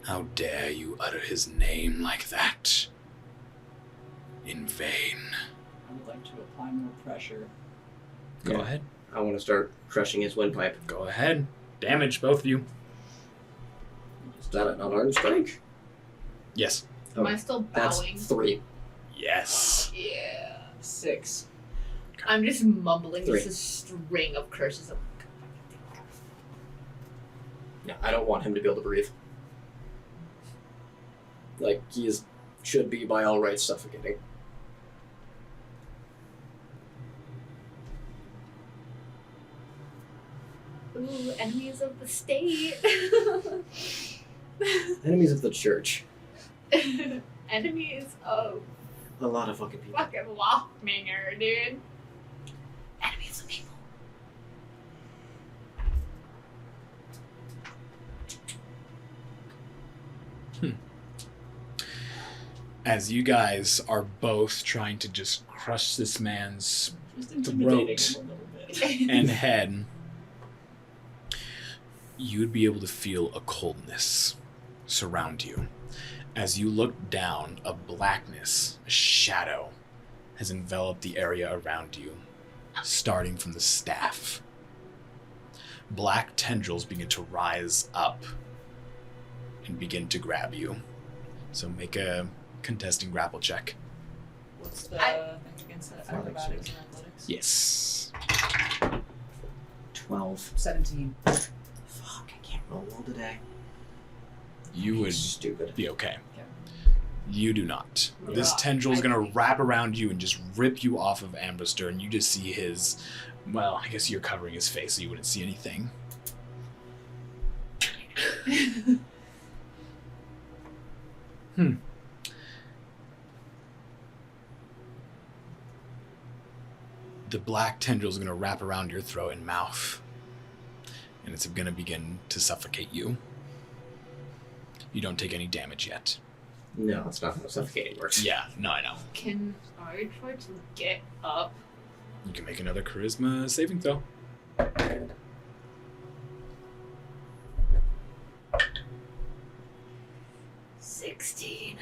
How dare you utter his name like that? In vain. I would like to apply more pressure. Go Yeah. ahead. I want to start crushing his windpipe. Go ahead. Damage both of you. Is that an unarmed strike? Yes. Am I still That's bowing? 3. Yes. Yeah. 6. I'm just mumbling 3. just a string of curses. Yeah, I don't want him to be able to breathe. Like, should be by all rights suffocating. Ooh, enemies of the state. Enemies of the church. Enemies of A lot of fucking people. fucking Lothminger, dude. Enemies of people. As you guys are both trying to just crush this man's Just intimidating Throat. him a little bit. and head, you would be able to feel a coldness surround you. As you look down, a blackness, a shadow, has enveloped the area around you, starting from the staff. Black tendrils begin to rise up and begin to grab you. So make a contesting grapple check. What's the I- thing against that? Acrobatics and athletics? Yes. 12. 17. Fuck, I can't roll well today. You would Stupid. be okay. Okay. You do not. This Yeah, tendril is I going to think- wrap around you and just rip you off of Ambristor, and you just see his. Well, I guess you're covering his face, so you wouldn't see anything. The black tendril is going to wrap around your throat and mouth, and it's going to begin to suffocate you. You don't take any damage yet. No, it's not how suffocating works. Yeah, no, I know. Can I try to get up? You can make another charisma saving throw. $16.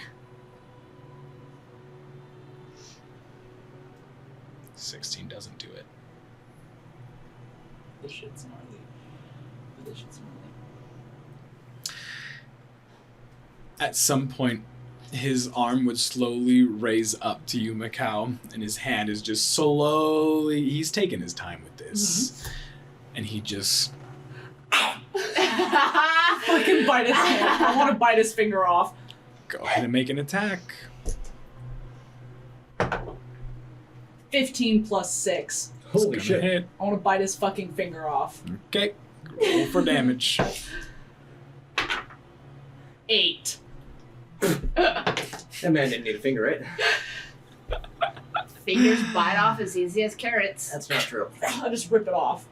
16 doesn't do it. This shit's gnarly. This shit's gnarly. At some point, his arm would slowly raise up to you, Macau, and his hand is just slowly. He's taking his time with this. And he just. Fucking bite his hand. I want to bite his finger off. Go ahead and make an attack. 15 plus 6. Holy It's gonna shit. hit. I want to bite his fucking finger off. Okay. Roll for damage. 8. That man didn't need a finger, right? Fingers bite off as easy as carrots. That's not true. I just rip it off.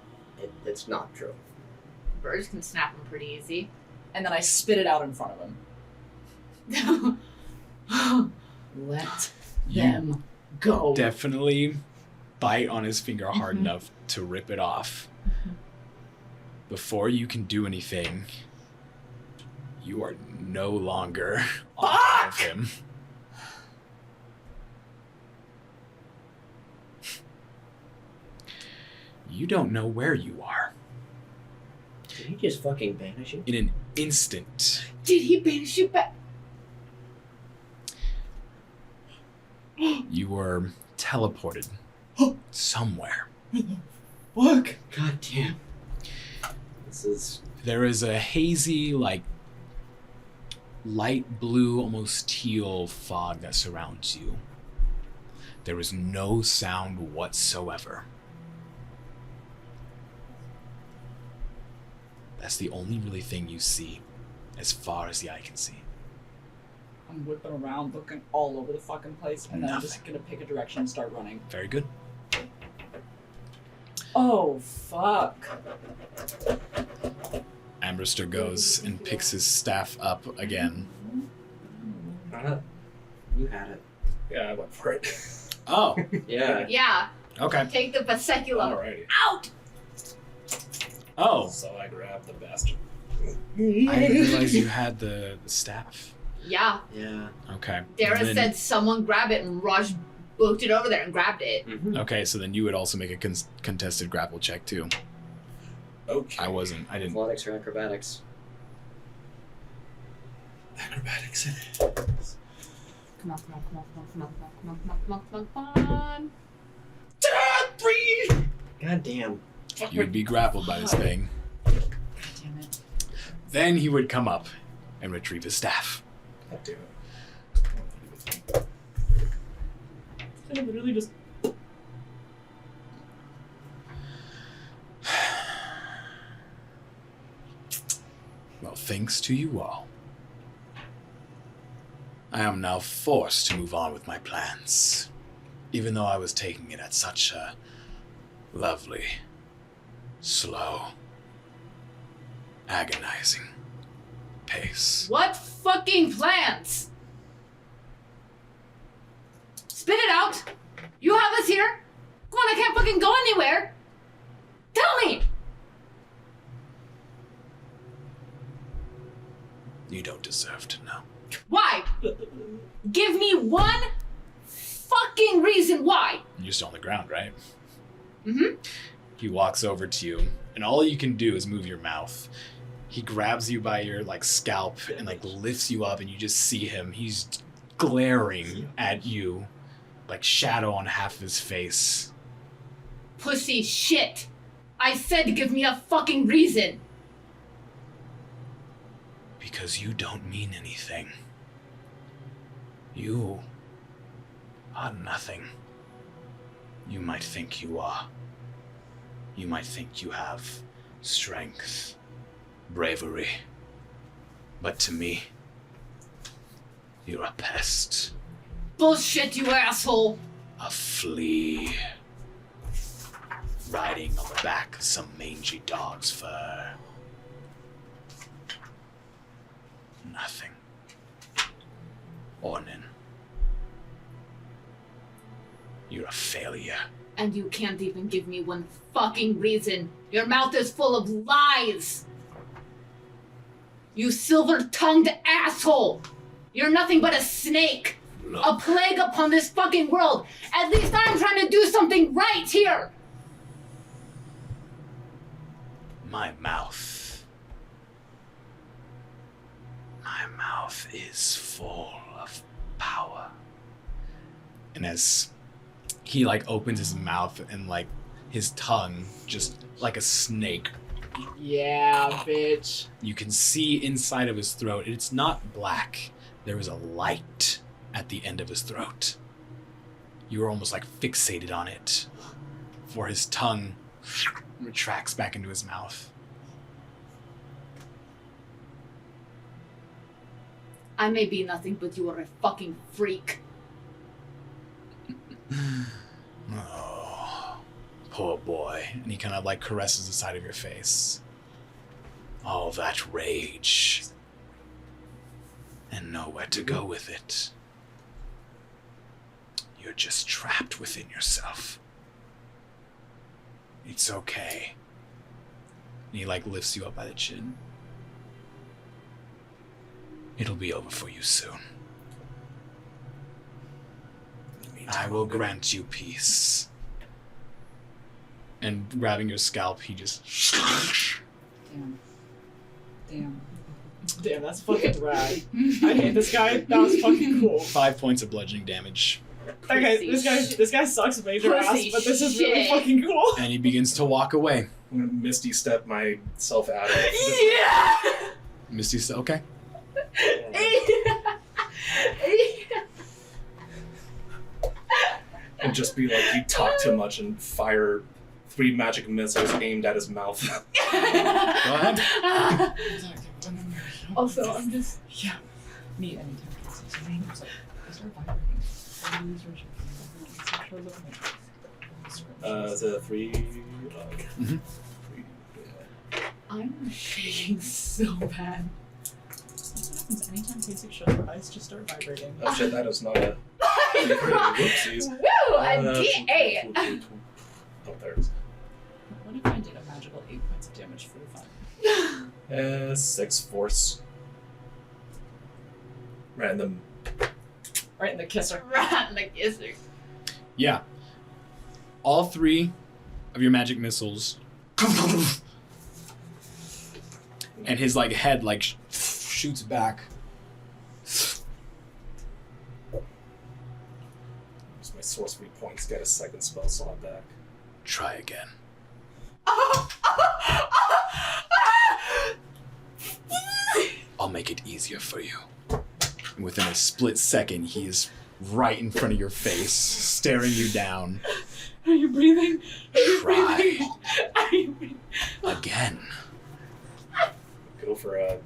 It's not true. Birds can snap them pretty easy. And then I spit it out in front of him. Let them go. Definitely bite on his finger hard enough to rip it off. Before you can do anything, you are no longer on top of him. You don't know where you are. Did he just fucking banish you? In an instant, Did he banish you back? you were teleported somewhere. Fuck. God damn. This is... There is a hazy, like, light blue, almost teal fog that surrounds you. There is no sound whatsoever. That's the only really thing you see, as far as the eye can see. I'm whipping around, looking all over the fucking place, and then I'm just gonna pick a direction and start running. Very good. Oh, fuck. Ambristor goes and picks his staff up again. You had it. Yeah, I went for it. Oh, Yeah. Yeah. okay. Take the Vessekulum. Alrighty. Out! Oh, So I grabbed the bastard. I didn't realize you had the staff. Yeah. Yeah. Okay. Dara Then- said someone grab it, and Raj booked it over there and grabbed it. Mm-hmm. Okay, so then you would also make a contested grapple check too. Okay. I didn't. Athletics or acrobatics? Acrobatics it is. Come on, come on, come on, come on, come on, come on, come on, come on, come on. 3! God damn. You would be grappled by this thing. Damn it. Then he would come up and retrieve his staff. God damn it. I literally just. Well, thanks to you all, I am now forced to move on with my plans, even though I was taking it at such a lovely, slow, agonizing pace. What fucking plans? Spit it out. You have us here. Come on, I can't fucking go anywhere. Tell me. You don't deserve to know. Why? Give me one fucking reason why. You're still on the ground, right? Mm-hmm. He walks over to you, and all you can do is move your mouth. He grabs you by your scalp and lifts you up, and you just see him. He's glaring at you, shadow on half of his face. Pussy shit. I said give me a fucking reason. Because you don't mean anything. You are nothing. You might think you are. You might think you have strength, bravery. But to me, you're a pest. Bullshit, you asshole. A flea. Riding on the back of some mangy dog's fur. Nothing. Ornin. You're a failure. And you can't even give me one fucking reason. Your mouth is full of lies. You silver-tongued asshole. You're nothing but a snake. Look, A plague upon this fucking world. At least I'm trying to do something right here. my mouth. My mouth is full of power. And as he opens his mouth and his tongue just like a snake, Yeah, bitch. you can see inside of his throat. It's not black. There is a light at the end of his throat. You are almost fixated on it, for his tongue retracts back into his mouth. I may be nothing, but you are a fucking freak. Oh, poor boy. And he kind of caresses the side of your face. All that rage. And nowhere to go with it. You're just trapped within yourself. It's okay. And he lifts you up by the chin. It'll be over for you soon. I will grant you peace. And grabbing your scalp, he just... Damn, that's fucking rad. I hate this guy. That was fucking cool. 5 points of bludgeoning damage. Okay, this guy sucks major ass, Pussy but this is really shit. fucking cool. And he begins to walk away. I'm gonna Misty step myself out of Yeah! Misty said, okay. and just be you talk too much and fire 3 magic missiles aimed at his mouth. Go ahead. Also, I'm just... Yeah. Me anytime. The 3. Mhm. I'm shaking so bad. What happens anytime Kaysik shows her eyes just start vibrating? Oh shit, that is not a. Whoopsies. Woo! A D8! Oh, there it is. What if I did a magical 8 points of damage for the fun? 6 force. Random. Right in the kisser. Right in the kisser. Yeah. All 3 of your magic missiles. And his head shoots back. Use my sorcery points, get a second spell slot back. Try again. I'll make it easier for you. And within a split second, he is right in front of your face, staring you down. Are you breathing? Try Are you breathing? again. Go for a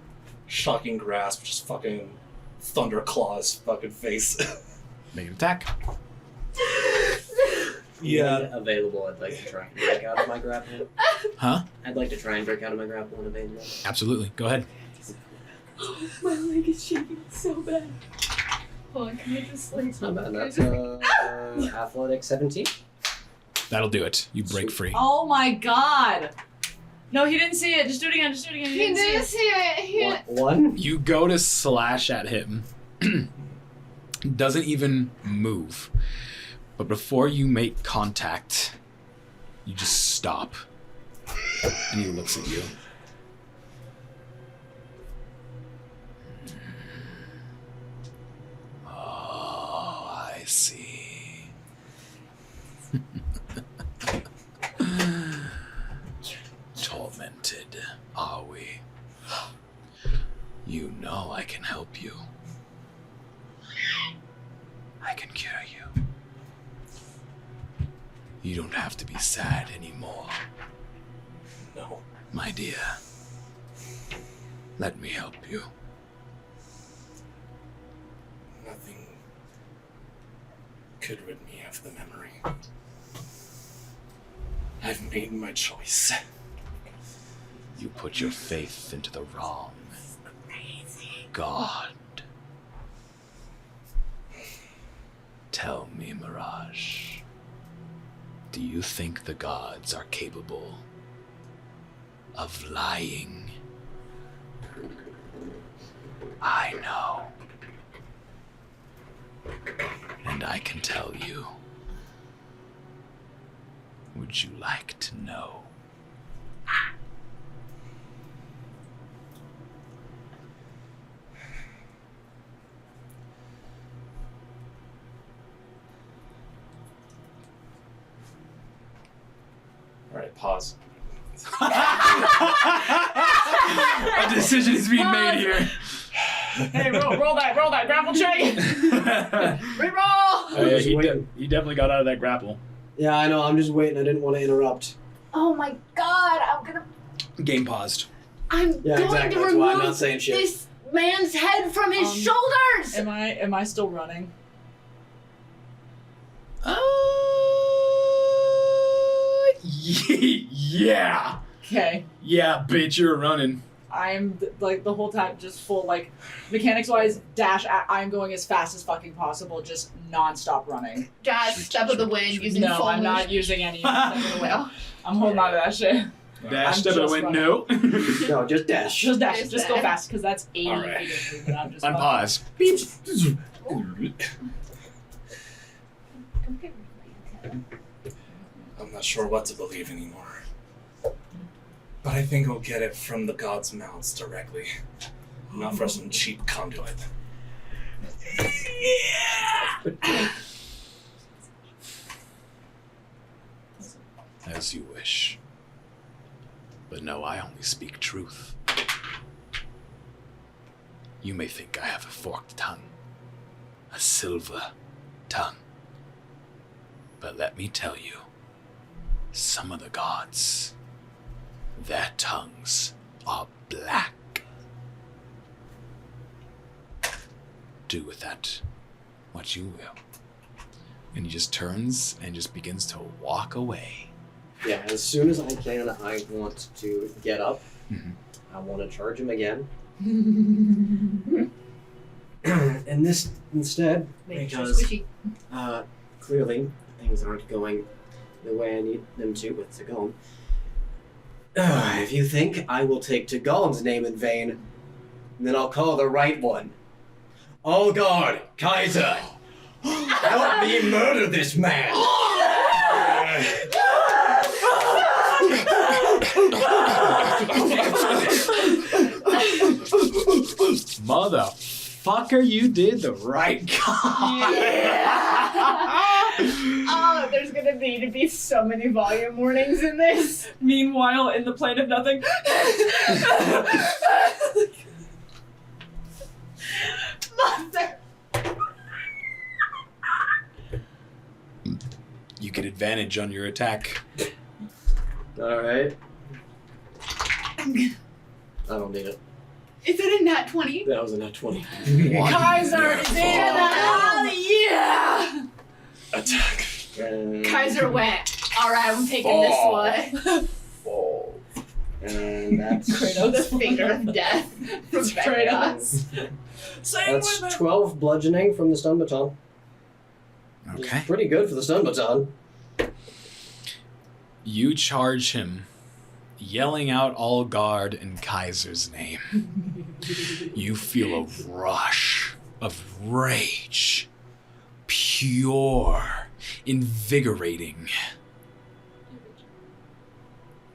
shocking grasp, just fucking thunderclaws fucking face. Make an attack. Yeah. When available, I'd like to try and break out of my grapple. Huh? I'd like to try and break out of my grapple when available. Absolutely. Go ahead. My leg is shaking so bad. Hold on, can I just It's not bad. That's athletic 17. That'll do it. You break Sweet. free. Oh my god! No, he didn't see it. Just do it again. Just do it again. He He didn't see didn't it. see it. He... One. You go to slash at him. Doesn't even move. But before you make contact, you just stop. And he looks at you. Oh, I see. You know I can help you. I can cure you. You don't have to be sad anymore. No. My dear, let me help you. Nothing could rid me of the memory. I've made my choice. You put your faith into the wrong God. Tell me, Mirage, do you think the gods are capable of lying? I know. And I can tell you. Would you like to know? Alright, pause. A decision is being made here. Hey, roll that grapple check. Reroll. He definitely got out of that grapple. Yeah, I know. I'm just waiting. I didn't want to interrupt. Oh my god, Game paused. I'm Yeah, going exactly. to That's why I'm remove not saying shit. this man's head from his shoulders! Am I still running? Yeah. Okay. Yeah, bitch, you're running. I'm like the whole time just full like mechanics wise dash. I'm going as fast as fucking possible, just non-stop running. Dash, step of the wind, using No, full I'm not motion. using any. Step of the wind. I'm holding on to that shit. Dash, I'm step of the just wind, running. no. No, just dash. Just dash. Just Just go dash. fast because that's 80 Alright. feet of movement. I'm just Unpause. I'm not sure what to believe anymore. But I think I'll get it from the gods' mouths directly. Not from some cheap conduit. As you wish. But no, I only speak truth. You may think I have a forked tongue. A silver tongue. But let me tell you, some of the gods, their tongues are black. Do with that what you will. And he just turns and just begins to walk away. Yeah, as soon as I can, I want to get up. Mhm. I want to charge him again. And this instead, Make sure because squishy. clearly things aren't going the way I need them to with Tagon. If you think I will take Tagon's name in vain, then I'll call the right one. All guard, Kaiser! Help me murder this man! Motherfucker, you did the right guy. Oh, there's gonna need to be so many volume warnings in this. Meanwhile, in the plane of nothing. Mother! You get advantage on your attack. Alright. I don't need it. Is it a nat 20? That was a nat 20. Kaiser is in the yeah! Attack. Kaiser went. Alright, I'm taking this one. Fall. And that's The finger of death. From Kratos. that's 12 bludgeoning from the stun baton. Okay. Pretty good for the stun baton. You charge him, yelling out all guard in Kaiser's name. You feel a rush of rage. Pure, invigorating.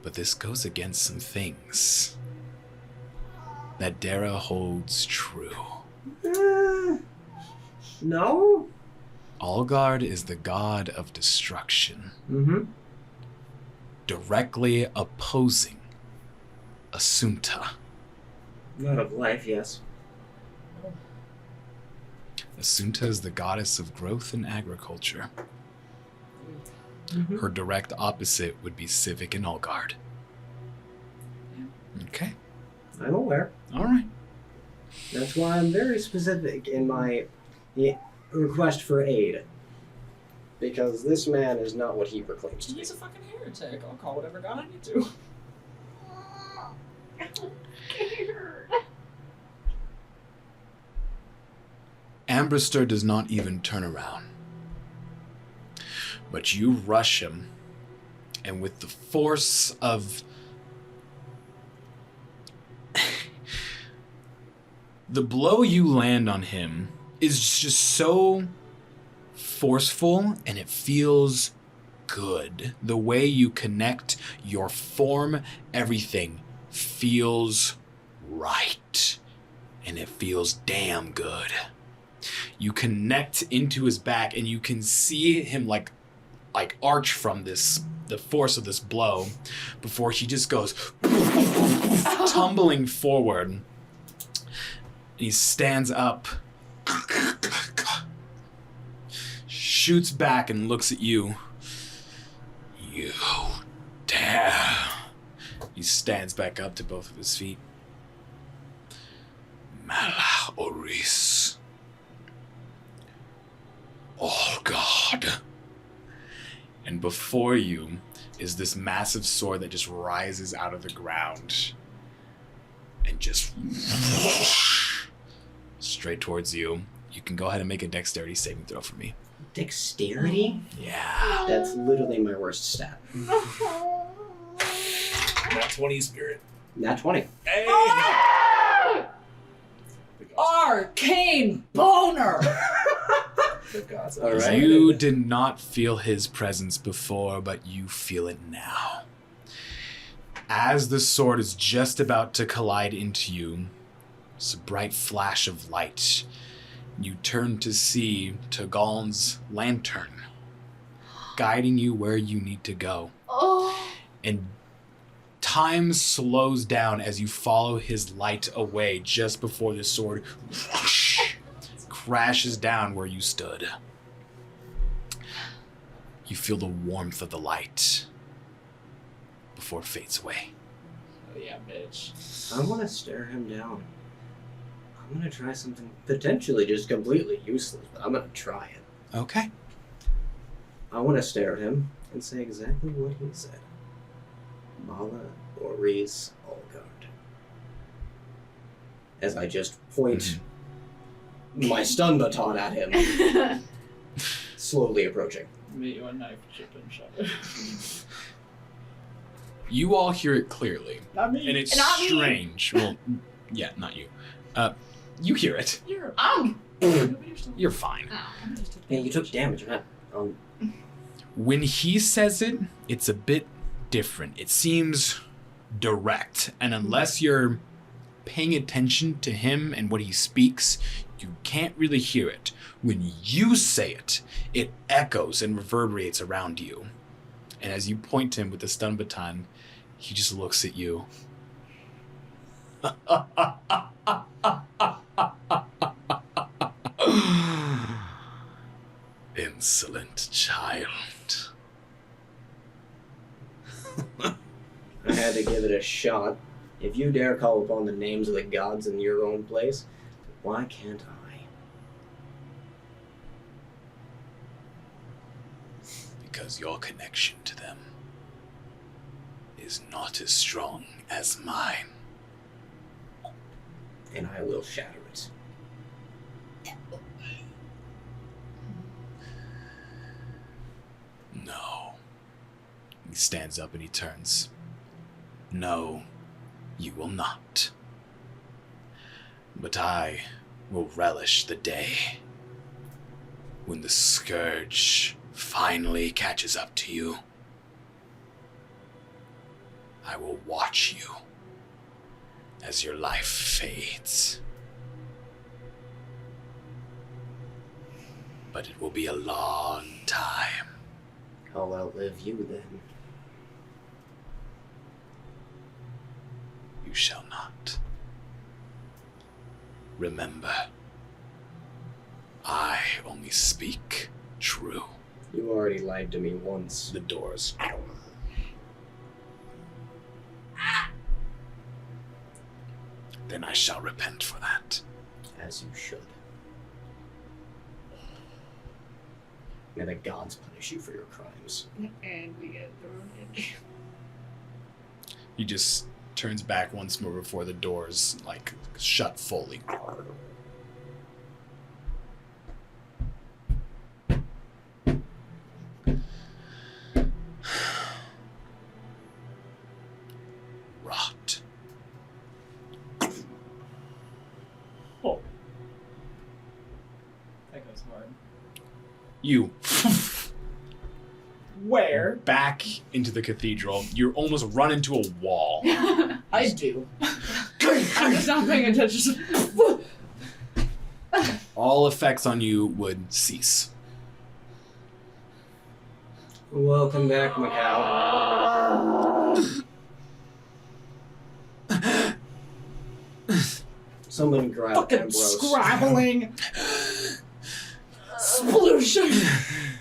But this goes against some things that Dara holds true. No? Allgard is the god of destruction, Mm-hmm. directly opposing Assunta. Not of life, yes. Asunta is the goddess of growth and agriculture. Mm-hmm. Her direct opposite would be Civic and Allguard. Okay. I'm aware. All right. That's why I'm very specific in my request for aid. Because this man is not what he proclaims to be. He's a fucking heretic. I'll call whatever god I need to. Ambristor does not even turn around. But you rush him, and with the force of the blow you land on him is just so forceful, and it feels good. The way you connect your form, everything feels right, and it feels damn good. You connect into his back, and you can see him like arch from the force of this blow before he just goes tumbling forward. He stands up, shoots back, and looks at you. You dare. He stands back up to both of his feet. Mala Oris. Oh God. And before you is this massive sword that just rises out of the ground and just straight towards you. You can go ahead and make a dexterity saving throw for me. Dexterity? Yeah. That's literally my worst stat. Nat 20 spirit. Nat 20. Hey! Arcane boner! The gods. All right. You did not feel his presence before, but you feel it now. As the sword is just about to collide into you, it's a bright flash of light. You turn to see Tagal's lantern, guiding you where you need to go. Oh. And time slows down as you follow his light away just before the sword crashes down where you stood. You feel the warmth of the light before it fades away. Oh yeah, bitch. I want to stare him down. I'm going to try something potentially just completely useless, but I'm going to try it. Okay. I want to stare at him and say exactly what he said. Mala Oris Allguard. As I just point my stun baton at him, slowly approaching. Meet you a knife, chip and shove. You all hear it clearly. Not me. And it's Not me. strange. Well, yeah, not you. You hear it. You're fine. Hey, you took damage. I'm not. When he says it, it's a bit different. It seems direct. And unless you're paying attention to him and what he speaks, you can't really hear it. When you say it, it echoes and reverberates around you. And as you point to him with the stun baton, he just looks at you. Insolent child. I had to give it a shot. If you dare call upon the names of the gods in your own place, why can't I? Because your connection to them is not as strong as mine. And I will shatter it. No. He stands up and he turns. No, you will not. But I will relish the day when the scourge finally catches up to you. I will watch you as your life fades. But it will be a long time. I'll outlive you then. You shall not. Remember, I only speak true. You already lied to me once. The doors. Then I shall repent for that. As you should. May the gods punish you for your crimes. And we get thrown in. He just turns back once more before the doors, like, shut fully. Rot. Oh. That goes hard. You Where? back into the cathedral. You almost run into a wall. I do. I'm just not paying attention. All effects on you would cease. Welcome back, Macau. Someone grab Fucking Ambrose. scrabbling. Sploosh.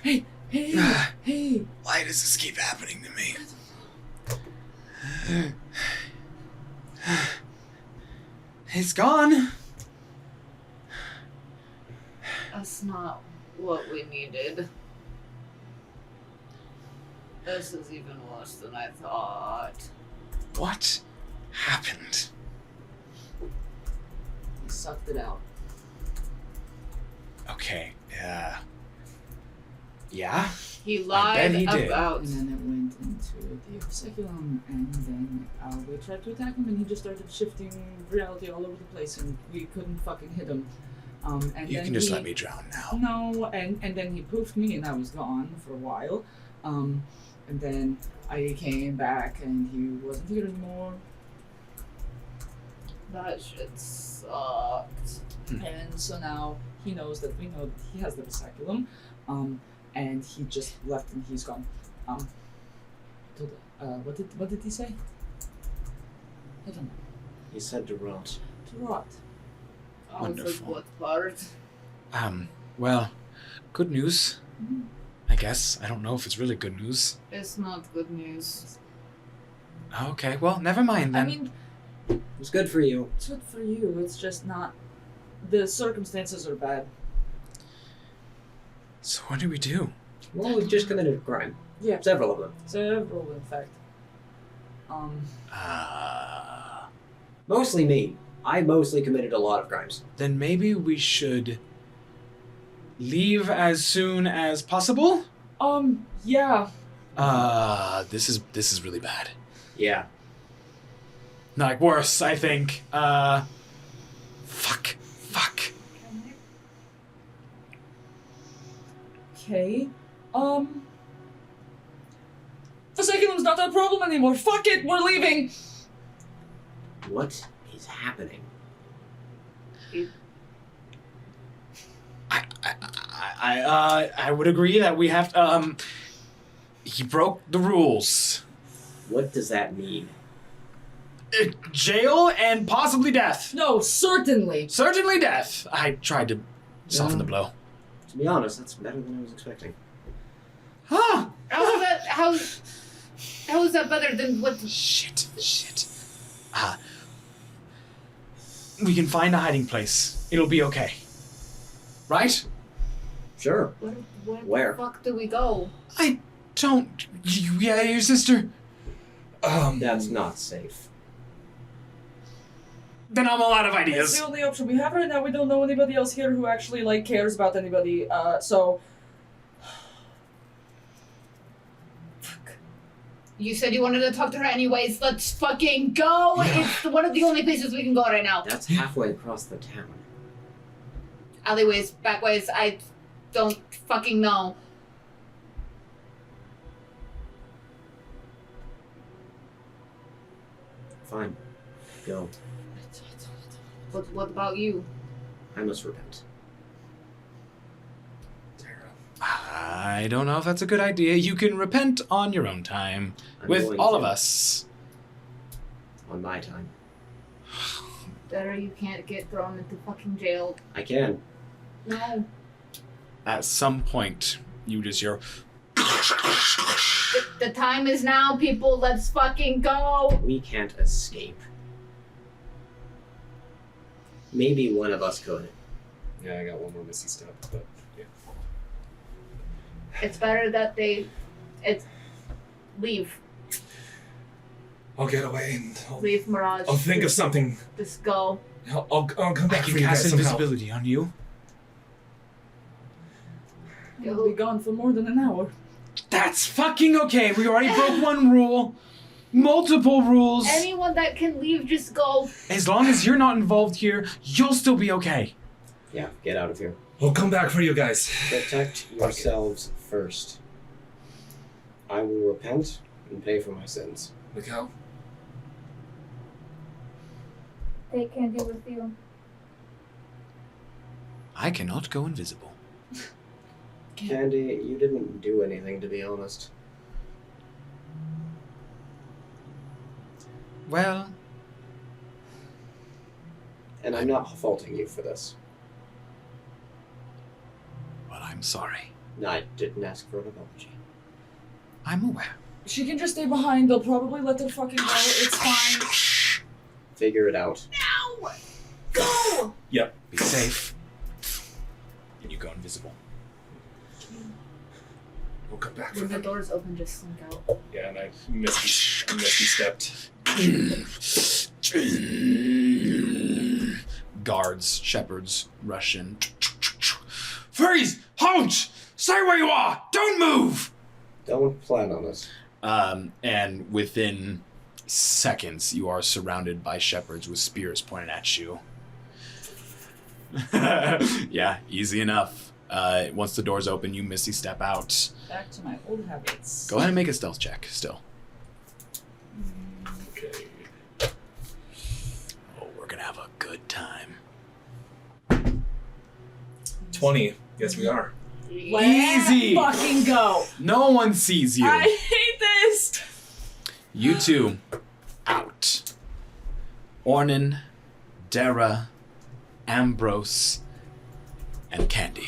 Hey, hey. Why does this keep happening to me? It's gone. That's not what we needed. This is even worse than I thought. What happened? He sucked it out. Okay, yeah. He bet lied he did. about. And then it went into the Vessekulum, and then we tried to attack him, and he just started shifting reality all over the place, and we couldn't fucking hit him. And You then can just he, let me drown now. No, and then he poofed me, and I was gone for a while. And then I came back, and he wasn't here anymore. That shit sucked. And so now he knows that we know that he has the Vessekulum, and he just left and he's gone. What did he say? I don't know. He said to rot. To rot. I was Wonderful. like, what part? Well, good news. I guess. I don't know if it's really good news. It's not good news. Okay, well, never mind then. I mean, It's good for you. it's good for you. It's just not. The circumstances are bad. So what do we do? Well, we've just committed a crime. Yeah. Several of them. Several, in fact. Mostly me. I mostly committed a lot of crimes. Then maybe we should leave as soon as possible? Yeah. This is really bad. Yeah. Like, worse, I think. Fuck. Okay. Vessekulum's not our problem anymore. Fuck it, we're leaving. What is happening? I would agree that we have to, he broke the rules. What does that mean? Jail and possibly death. No, certainly. Certainly death. I tried to soften the blow. To be honest, that's better than I was expecting. Huh. How is that better than what? Shit. We can find a hiding place. It'll be okay. Right? Sure. Where? The fuck do we go? I don't... Yeah, your sister... That's not safe. Then I'm all out of It's ideas. the only option we have right now. We don't know anybody else here who actually, like, cares about anybody, so... You said you wanted to talk to her anyways. Let's fucking go. It's one of the only places we can go right now. That's halfway across the town. Alleyways, backways, I don't fucking know. Fine. Go. What about you? I must repent. I don't know if that's a good idea. You can repent on your own time. I'm with going all to. of us. On my time. Better you can't get thrown into fucking jail. I can. No. At some point, you just hear. The time is now, people. Let's fucking go. We can't escape. Maybe one of us could. Yeah, I got one more missy step, but yeah. It's better that leave. I'll get away and Leave, Mirage. I'll think of something. Just go. I'll come I back can for you guys cast somehow. invisibility on you. We'll be gone for more than an hour. That's fucking okay. We already broke one rule. Multiple rules. Anyone that can leave, just go. As long as you're not involved here, you'll still be okay. Yeah, get out of here. I'll come back for you guys. Protect yourselves first. I will repent and pay for my sins. Look how. Take Candy with you. I cannot go invisible. Candy, you didn't do anything, to be honest. Well, And I'm not faulting you for this. well, I'm sorry. I didn't ask for an apology. I'm aware. She can just stay behind. They'll probably let her fucking go. It's fine. Figure it out. Now! Go! Be safe. And you go invisible. We'll come back for When the them. doors open, just slink out. Yeah, and I misty stepped. Guards, shepherds, rush in. Freeze! Halt! Stay where you are! Don't move! Don't plan on it. And within seconds, you are surrounded by shepherds with spears pointed at you. Yeah, easy enough. Once the doors open, you misty step out. Back to my old habits. Go ahead and make a stealth check still. Okay. Oh, we're gonna have a good time. 20. Yes, we are. Easy! Fucking go. No one sees you. I hate this. You two, out. Ornan, Dara, Ambrose, and Candy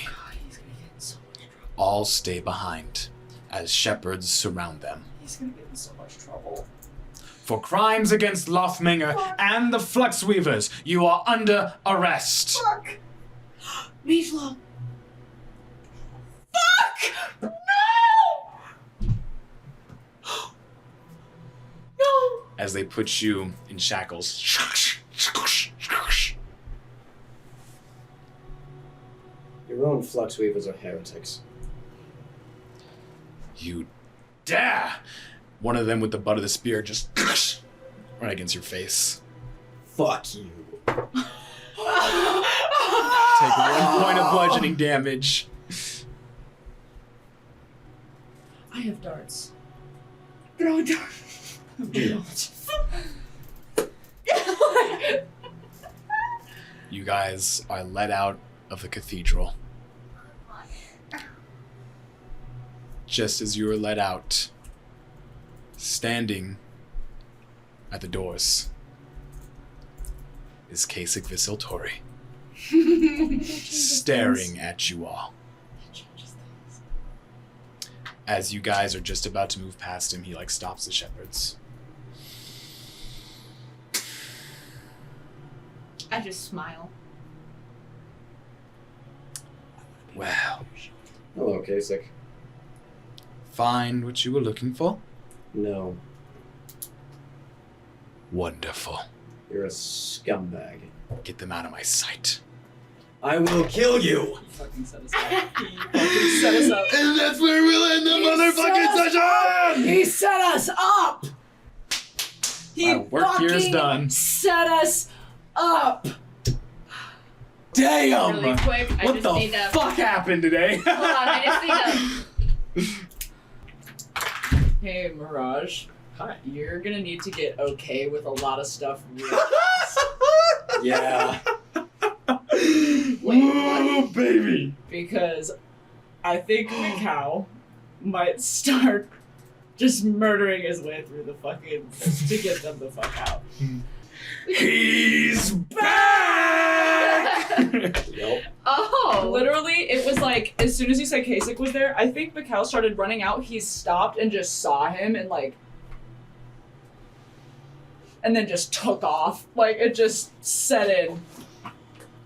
all stay behind as shepherds surround them. He's gonna get in so much trouble. For crimes against Lothminger and the Fluxweavers, you are under arrest. Fuck. Mijlo. Fuck! No! No! As they put you in shackles. Your own Fluxweavers are heretics. You dare! One of them with the butt of the spear just right against your face. Fuck you. Take 1 point of bludgeoning damage. I have darts. Throw a dart. You guys are let out of the cathedral. Just as you are let out, standing at the doors is Kaysik Vessekulum, staring at you all. As you guys are just about to move past him, he stops the shepherds. I just smile. Well, Hello, Kaysik. find what you were looking for? No, Wonderful. you're a scumbag. Get them out of my sight. I will kill you! He fucking set us up. He fucking set us up. And that's where we'll end the motherfucking session! He set us up! He My work here is fucking done. set us up! Damn! Really quick, I What just the need to. fuck happened today? Hold on, I just need to. Hey, Mirage. Hi. You're gonna need to get okay with a lot of stuff real Yeah. Ooh, baby! because I think Mikau might start just murdering his way through the fucking to get them the fuck out. He's back! Yep. Oh. Literally, it was like, as soon as you said Kaysik was there, I think Mikhail started running out, he stopped and just saw him and like, and then just took off. Like, it just set in.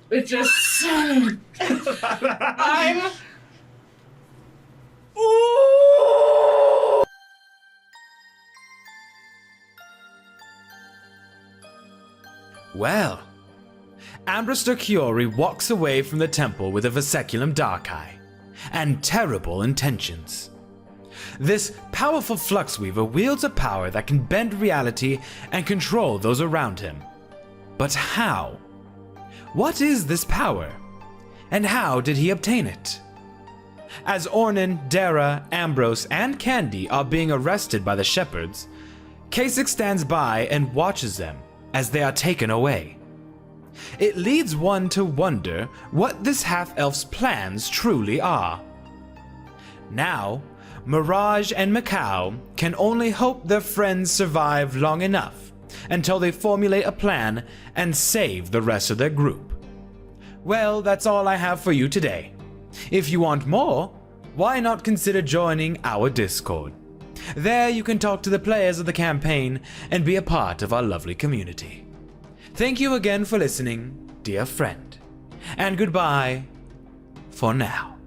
It just set in. I'm... Ooh! Well, Ambristor Quori walks away from the temple with a Vessekulum dark eye and terrible intentions. This powerful Fluxweaver wields a power that can bend reality and control those around him. But how? What is this power? And how did he obtain it? As Ornan, Dara, Ambrose, and Candy are being arrested by the shepherds, Kaysik stands by and watches them as they are taken away. It leads one to wonder what this half-elf's plans truly are. Now, Mirage and Mikhail can only hope their friends survive long enough until they formulate a plan and save the rest of their group. Well, that's all I have for you today. If you want more, why not consider joining our Discord? There you can talk to the players of the campaign and be a part of our lovely community. Thank you again for listening, dear friend, and goodbye for now.